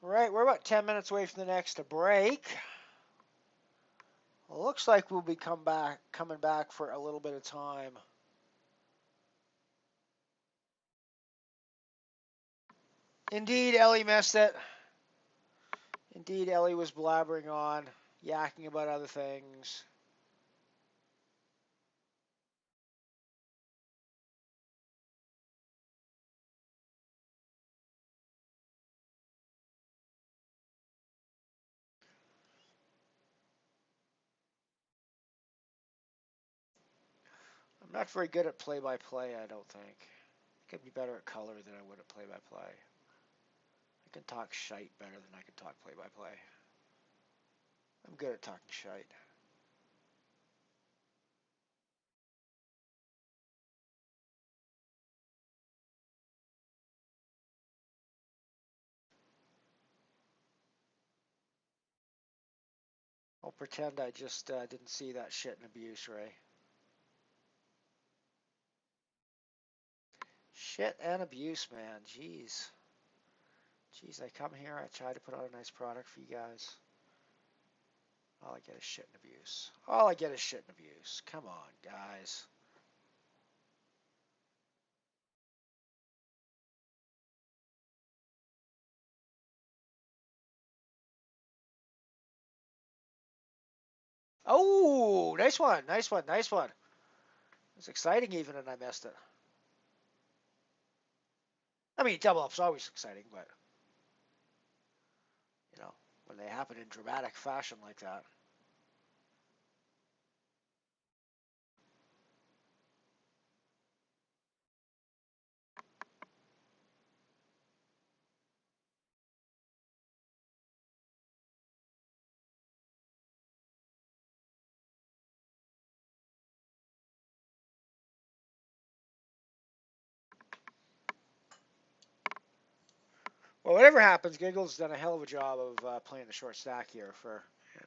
All right, we're about 10 minutes away from the next break. Looks like we'll be coming back for a little bit of time. Indeed, Ellie missed it. Indeed, Ellie was blabbering on, yakking about other things. I'm not very good at play-by-play, I don't think. I could be better at color than I would at play-by-play. I can talk shite better than I can talk play-by-play. I'm good at talking shite. I'll pretend I just didn't see that shit and abuse, Ray. Shit and abuse, man. Jeez. Jeez, I come here, I try to put out a nice product for you guys. All I get is shit and abuse. All I get is shit and abuse. Come on, guys. Oh, nice one, nice one, nice one. It's exciting even, and I missed it. I mean, double up's always exciting, but you know, when they happen in dramatic fashion like that. Well, whatever happens, Giggles done a hell of a job of playing the short stack here for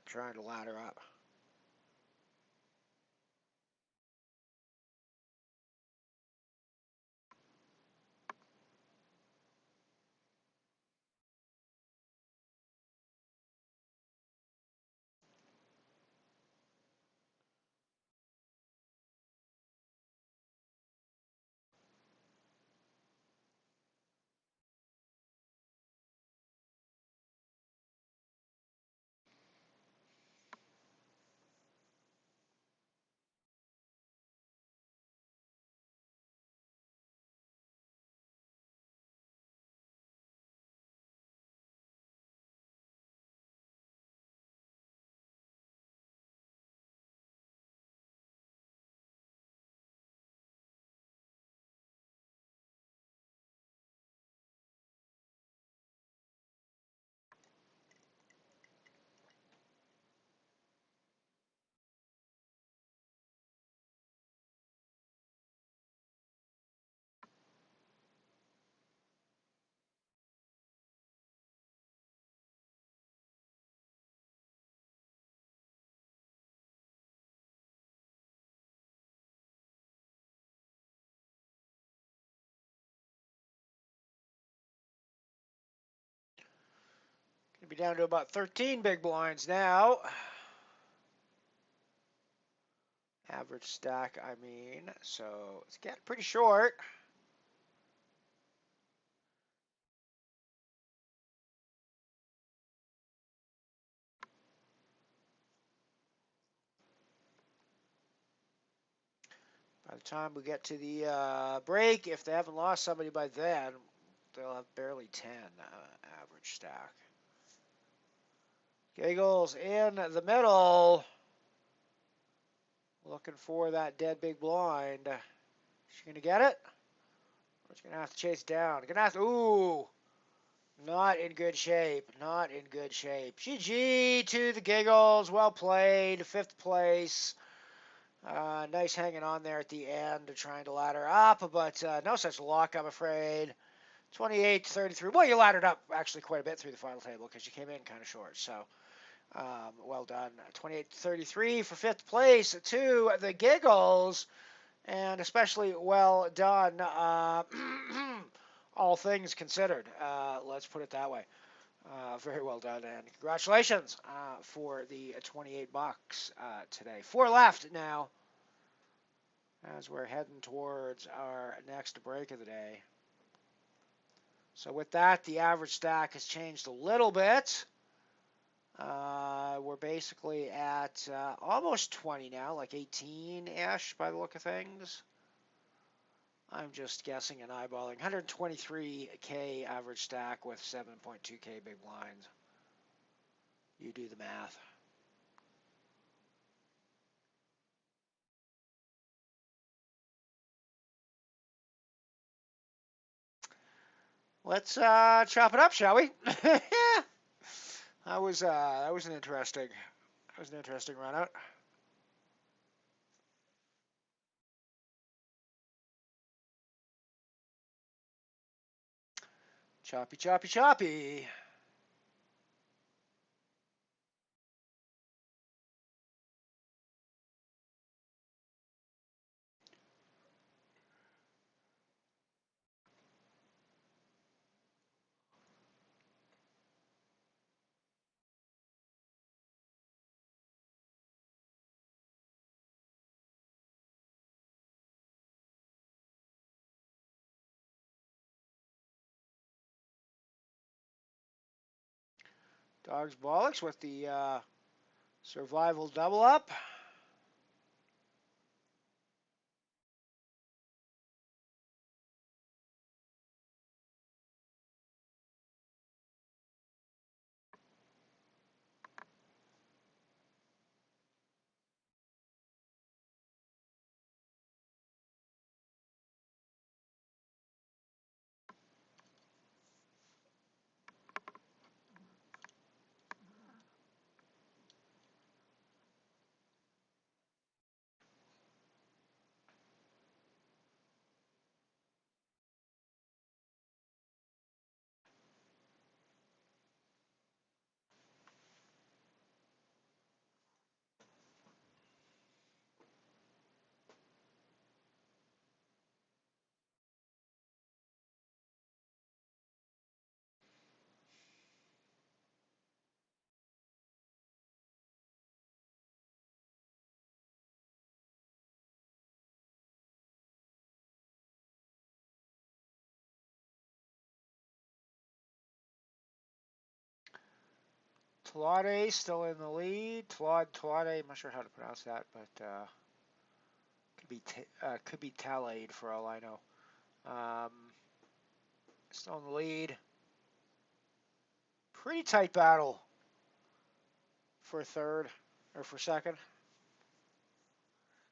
trying to ladder up. be down to about 13 big blinds now. Average stack, I mean. So it's getting pretty short. By the time we get to the break, if they haven't lost somebody by then, they'll have barely 10 average stack. Giggles in the middle. Looking for that dead big blind. Is she going to get it? Or is she going to have to chase down? Going to have to, ooh. Not in good shape. Not in good shape. GG to the Giggles. Well played. 5th place. Nice hanging on there at the end, trying to ladder up, but no such luck, I'm afraid. 28-33. Well, you laddered up actually quite a bit through the final table because you came in kind of short. So, well done. 28-33 for 5th place to the Giggles, and especially well done. All things considered, let's put it that way. Very well done, and congratulations for the 28 bucks today. 4 left now as we're heading towards our next break of the day. So with that, the average stack has changed a little bit. We're basically at almost 20 now, like 18-ish by the look of things. I'm just guessing and eyeballing. 123K average stack with 7.2K big blinds. You do the math. Let's chop it up, shall we? That was an interesting run out. Choppy, choppy, choppy. Dogs bollocks with the survival double up. Tlade still in the lead. Tlade, I'm not sure how to pronounce that, but could be Talade for all I know. Still in the lead. Pretty tight battle for third or for second.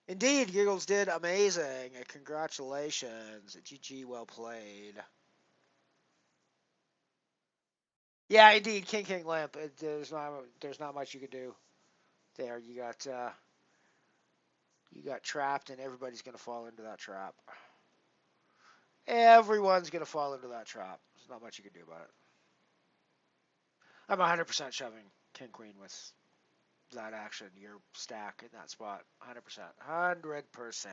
Indeed, Giggles did amazing. Congratulations. GG, well played. Yeah, indeed, King Limp. There's not much you could do there. You got trapped, and everybody's gonna fall into that trap. Everyone's gonna fall into that trap. There's not much you can do about it. I'm 100% shoving King Queen with that action. Your stack in that spot. 100%. 100%.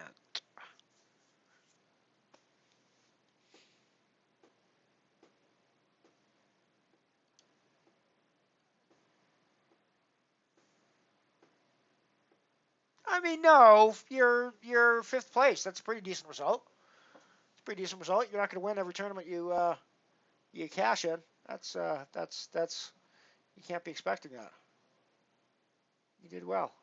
I mean, no, you're fifth place. That's a pretty decent result. It's a pretty decent result. You're not going to win every tournament you cash in. That's you can't be expecting that. You did well.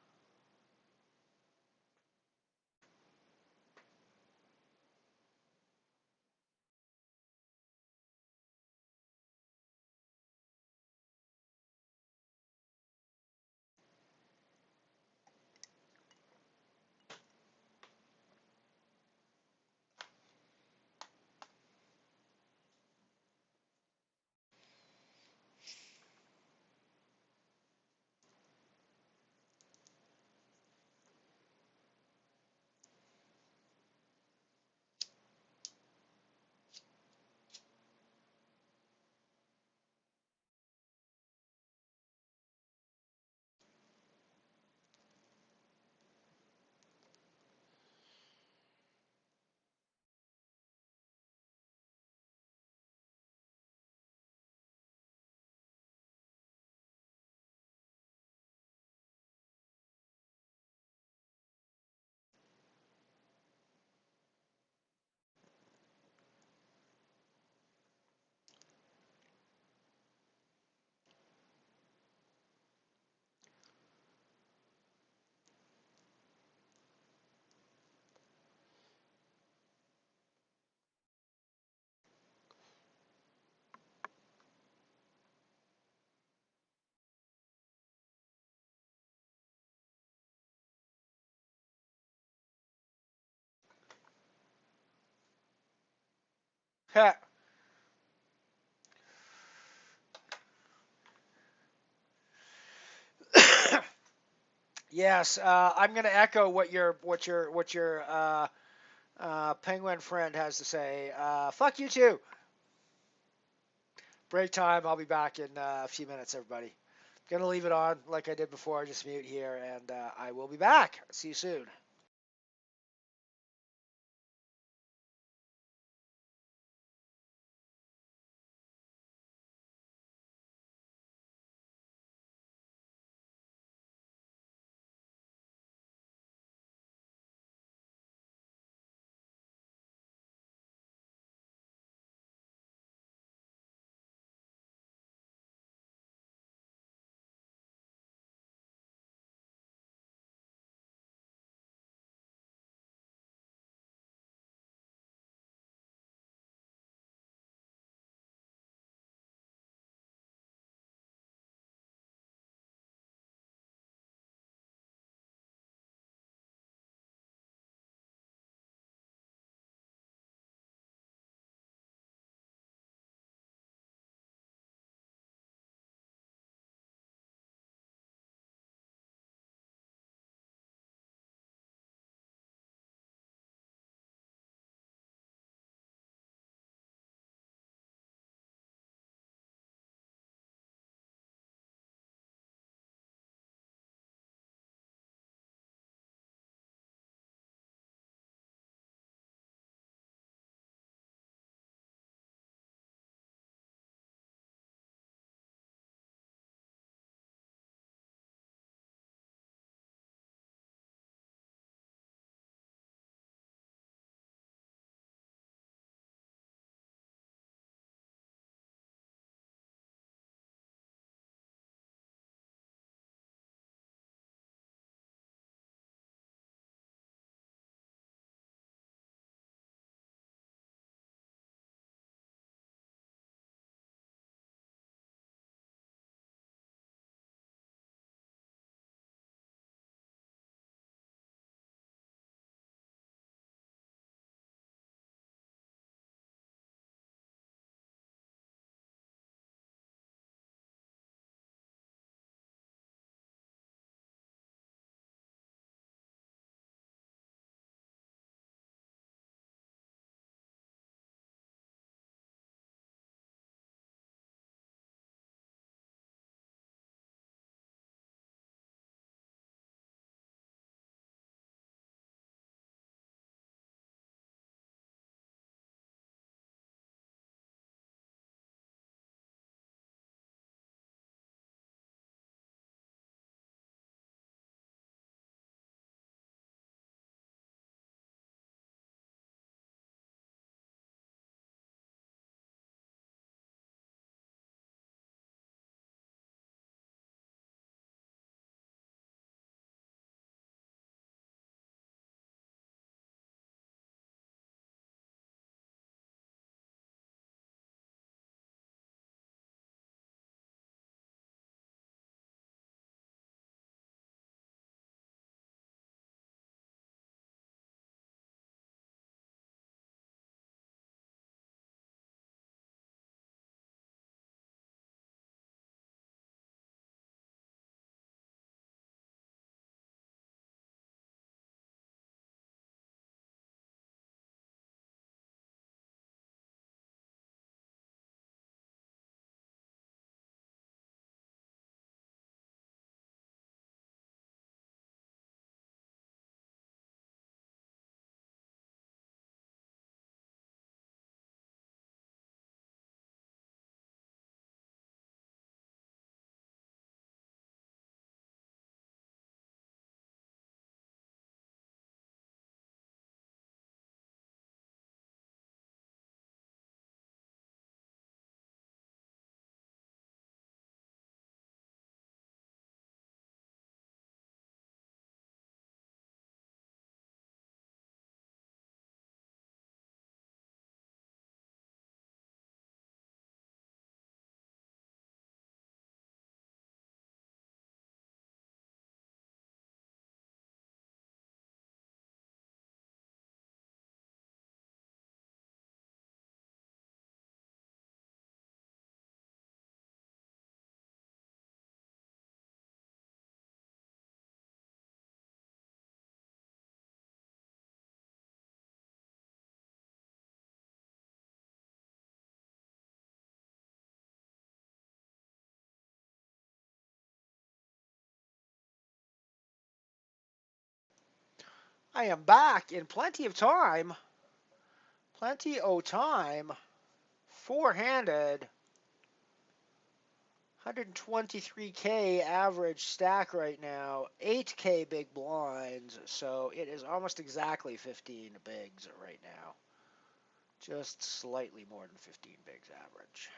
Yes, I'm going to echo what your penguin friend has to say. Fuck you too. Break time. I'll be back in a few minutes, everybody. Gonna leave it on like I did before. Just mute here, and I will be back. See you soon. I am back in plenty of time. Plenty o' time. Four-handed. 123K average stack right now. 8K big blinds. So it is almost exactly 15 bigs right now. Just slightly more than 15 bigs average.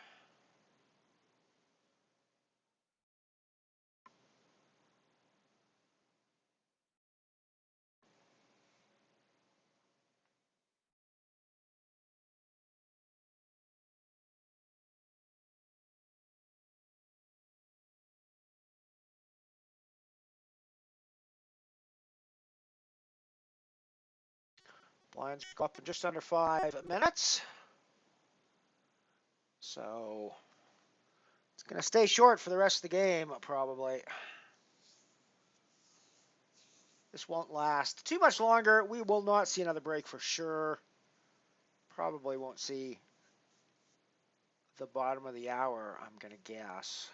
Blinds go up in just under 5 minutes. So it's going to stay short for the rest of the game, probably. This won't last too much longer. We will not see another break for sure. Probably won't see the bottom of the hour, I'm going to guess.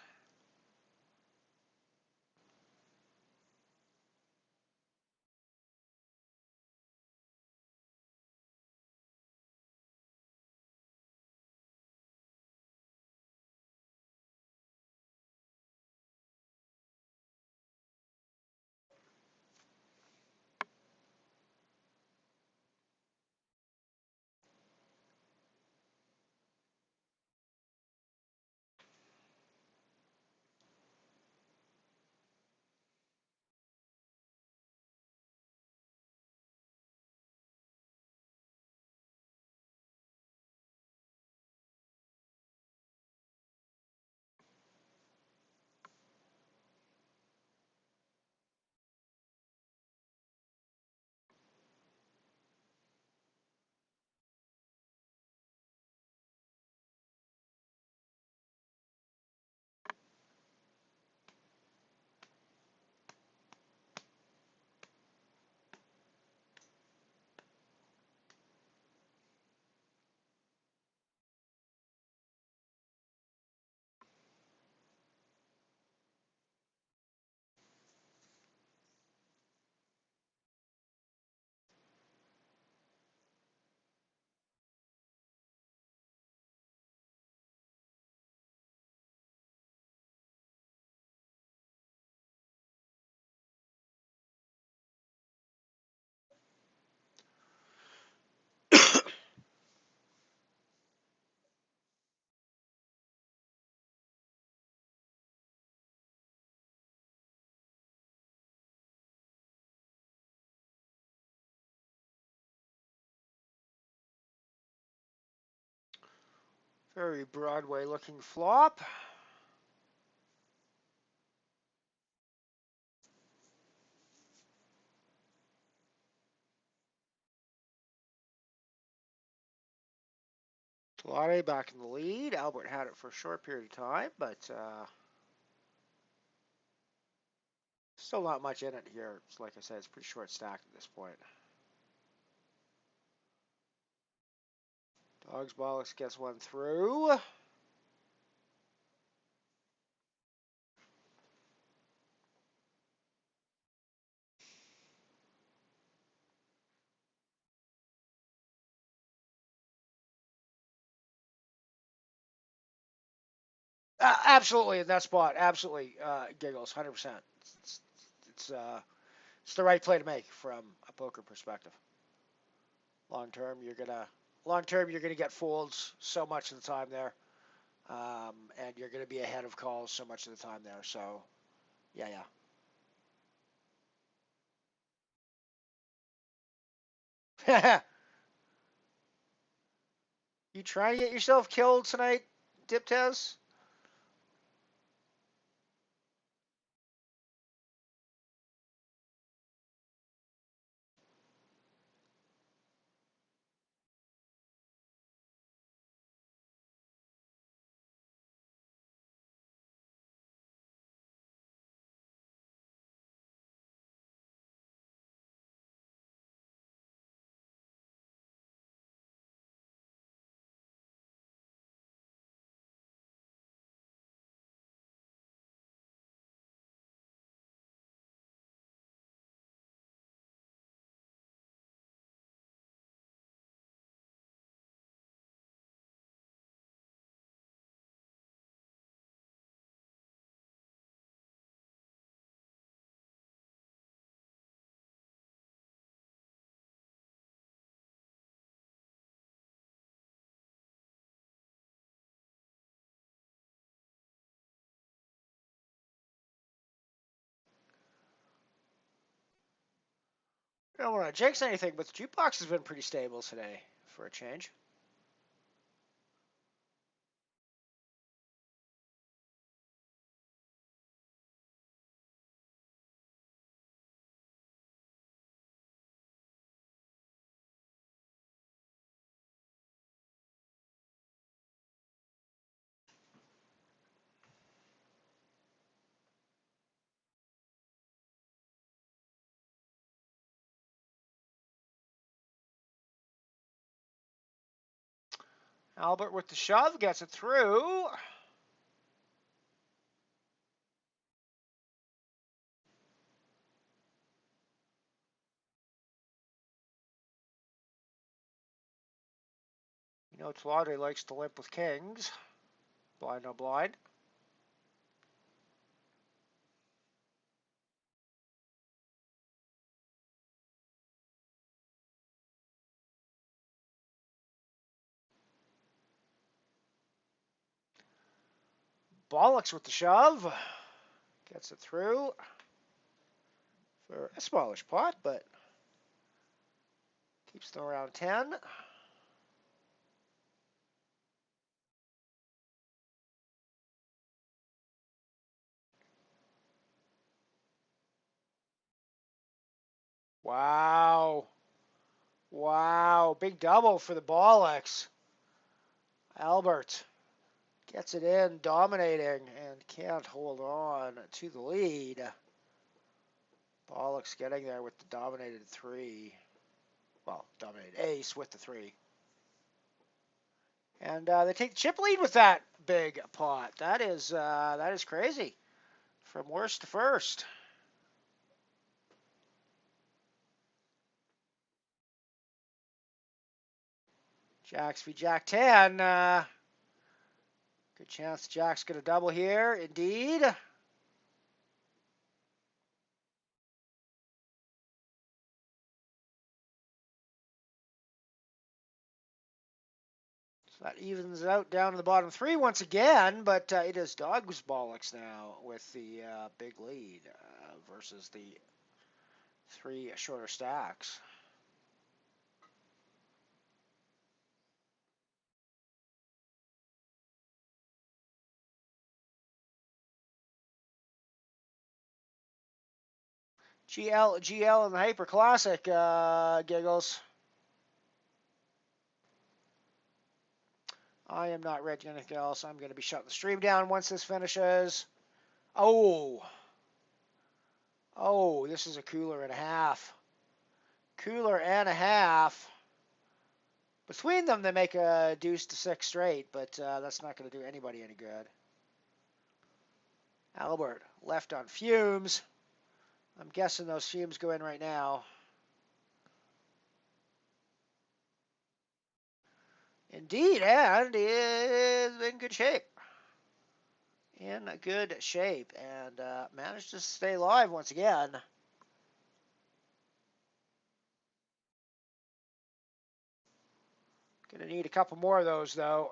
Very Broadway looking flop. Talade back in the lead. Albert had it for a short period of time, but still not much in it here. It's like I said, it's pretty short stacked at this point. Dogs Bollocks gets one through. Absolutely in that spot. Absolutely giggles. 100%. It's, it's, uh, it's the right play to make from a poker perspective. Long term, you're gonna get folds so much of the time there, and you're gonna be ahead of calls so much of the time there. So, yeah. You trying to get yourself killed tonight, Diptez? don't want to jinx anything, but the jukebox has been pretty stable today for a change. Albert with the shove gets it through. You know, Tlaudre likes to limp with kings. Blind, no blind. Bollocks with the shove. Gets it through for a smallish pot, but keeps them around 10. Wow. Wow. Big double for the Bollocks. Albert gets it in, dominating, and can't hold on to the lead. Bollocks getting there with the dominated 3. Well, dominated ace with the 3. And they take the chip lead with that big pot. That is crazy. From worst to first. Jacks v Jack 10. Good chance Jack's going to double here. Indeed. So that evens out down to the bottom 3 once again, but it is Dog's Bollocks now with the big lead versus the 3 shorter stacks. GL in the Hyper Classic, Giggles. I am not ready anything else. I'm going to be shutting the stream down once this finishes. Oh. Oh, this is a cooler and a half. Cooler and a half. Between them, they make a deuce to 6 straight, but that's not going to do anybody any good. Albert left on fumes. I'm guessing those fumes go in right now. Indeed, and is in good shape. In good shape, and managed to stay live once again. Gonna need a couple more of those, though.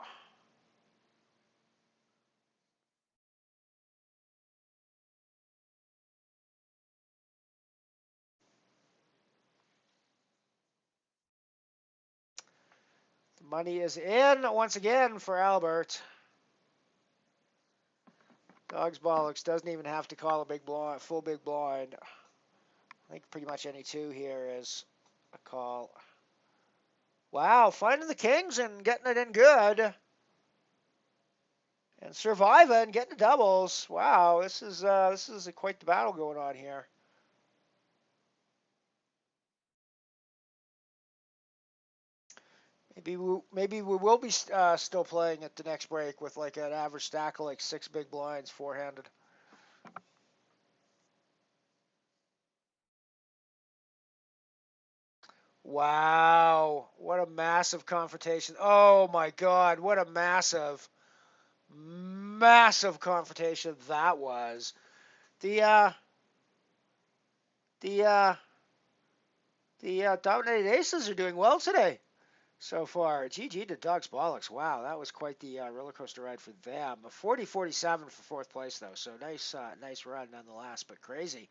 The money is in once again for Albert. Dogs Bollocks doesn't even have to call a big blind, full big blind. I think pretty much any 2 here is a call. Wow, finding the kings and getting it in good. And surviving, getting the doubles. Wow, this is quite the battle going on here. Maybe we will be still playing at the next break with like an average stack of like 6 big blinds four-handed. Wow, what a massive confrontation. Oh my God, what a massive confrontation that was. The dominated aces are doing well today so far. GG to Dogs Bollocks. Wow, that was quite the roller coaster ride for them. A 40-47 for 4th place though, so nice run nonetheless, but crazy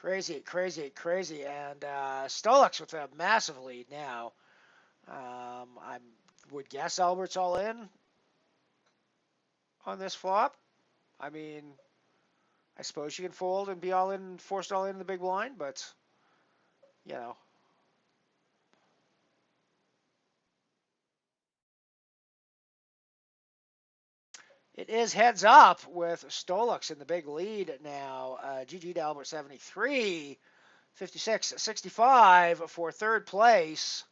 Crazy, crazy, crazy. And Stolix with a massive lead now. I would guess Albert's all in on this flop. I mean, I suppose you can fold and be all in, forced all in the big blind, but, you know. It is heads up with Stolix in the big lead now. GG to Albert 73, 56, 65 for third place.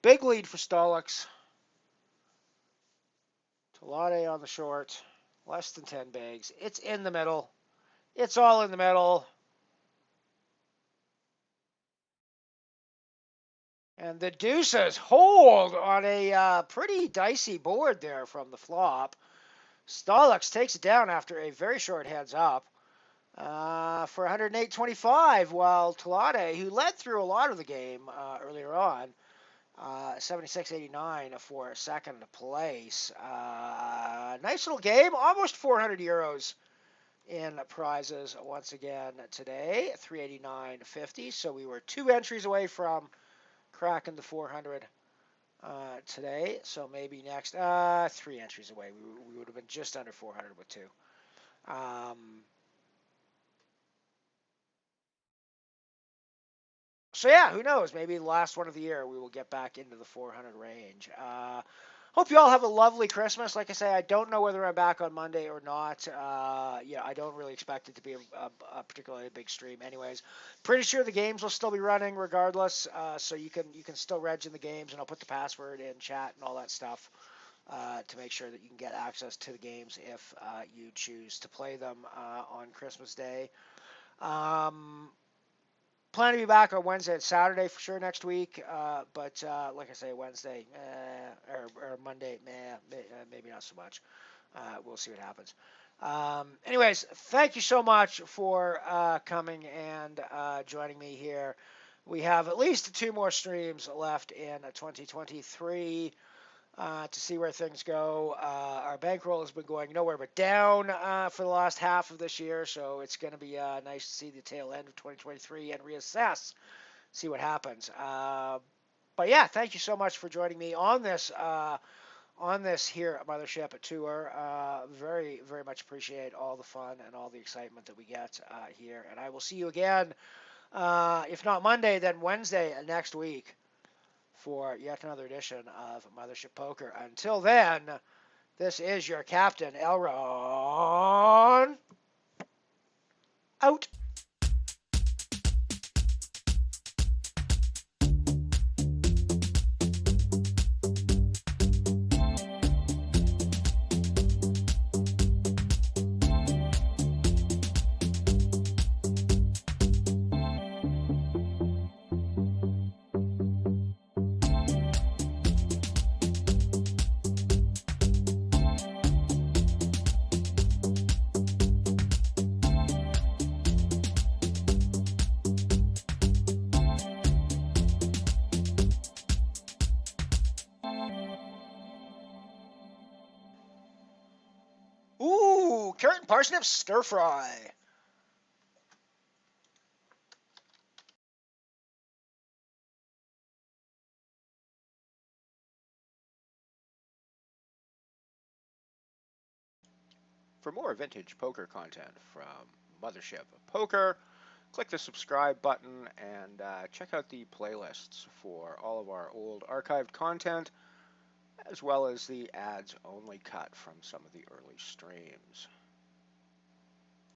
Big lead for Stolix. Talade on the short. Less than 10 bigs. It's in the middle. It's all in the middle. And the deuces hold on a pretty dicey board there from the flop. Stolix takes it down after a very short heads up for 108.25, while Talade, who led through a lot of the game earlier on, 76.89 for second place. Nice little game, almost 400 euros in prizes once again today, 389.50. So we were 2 entries away from cracking the 400 today. So maybe next, 3 entries away. We would have been just under 400 with 2. So yeah, who knows? Maybe the last one of the year we will get back into the 400 range. Hope you all have a lovely Christmas. Like I say, I don't know whether I'm back on Monday or not. Yeah, I don't really expect it to be a particularly big stream. Anyways, pretty sure the games will still be running regardless. So you can still reg in the games, and I'll put the password in chat and all that stuff to make sure that you can get access to the games if you choose to play them on Christmas Day. Plan to be back on Wednesday and Saturday for sure next week, but like I say, Wednesday or Monday, maybe not so much. We'll see what happens. Anyways, thank you so much for coming and joining me here. We have at least 2 more streams left in 2023. To see where things go. Our bankroll has been going nowhere but down for the last half of this year, so it's going to be nice to see the tail end of 2023 and reassess, see what happens. But yeah, thank you so much for joining me on this here at MotherShip tour. Very, very much appreciate all the fun and all the excitement that we get here, and I will see you again, if not Monday, then Wednesday next week, for yet another edition of Mothership Poker. Until then, this is your captain, Elron, out. Ooh, carrot and parsnip stir fry. For more vintage poker content from Mothership Poker, click the subscribe button and check out the playlists for all of our old archived content, as well as the ads only cut from some of the early streams.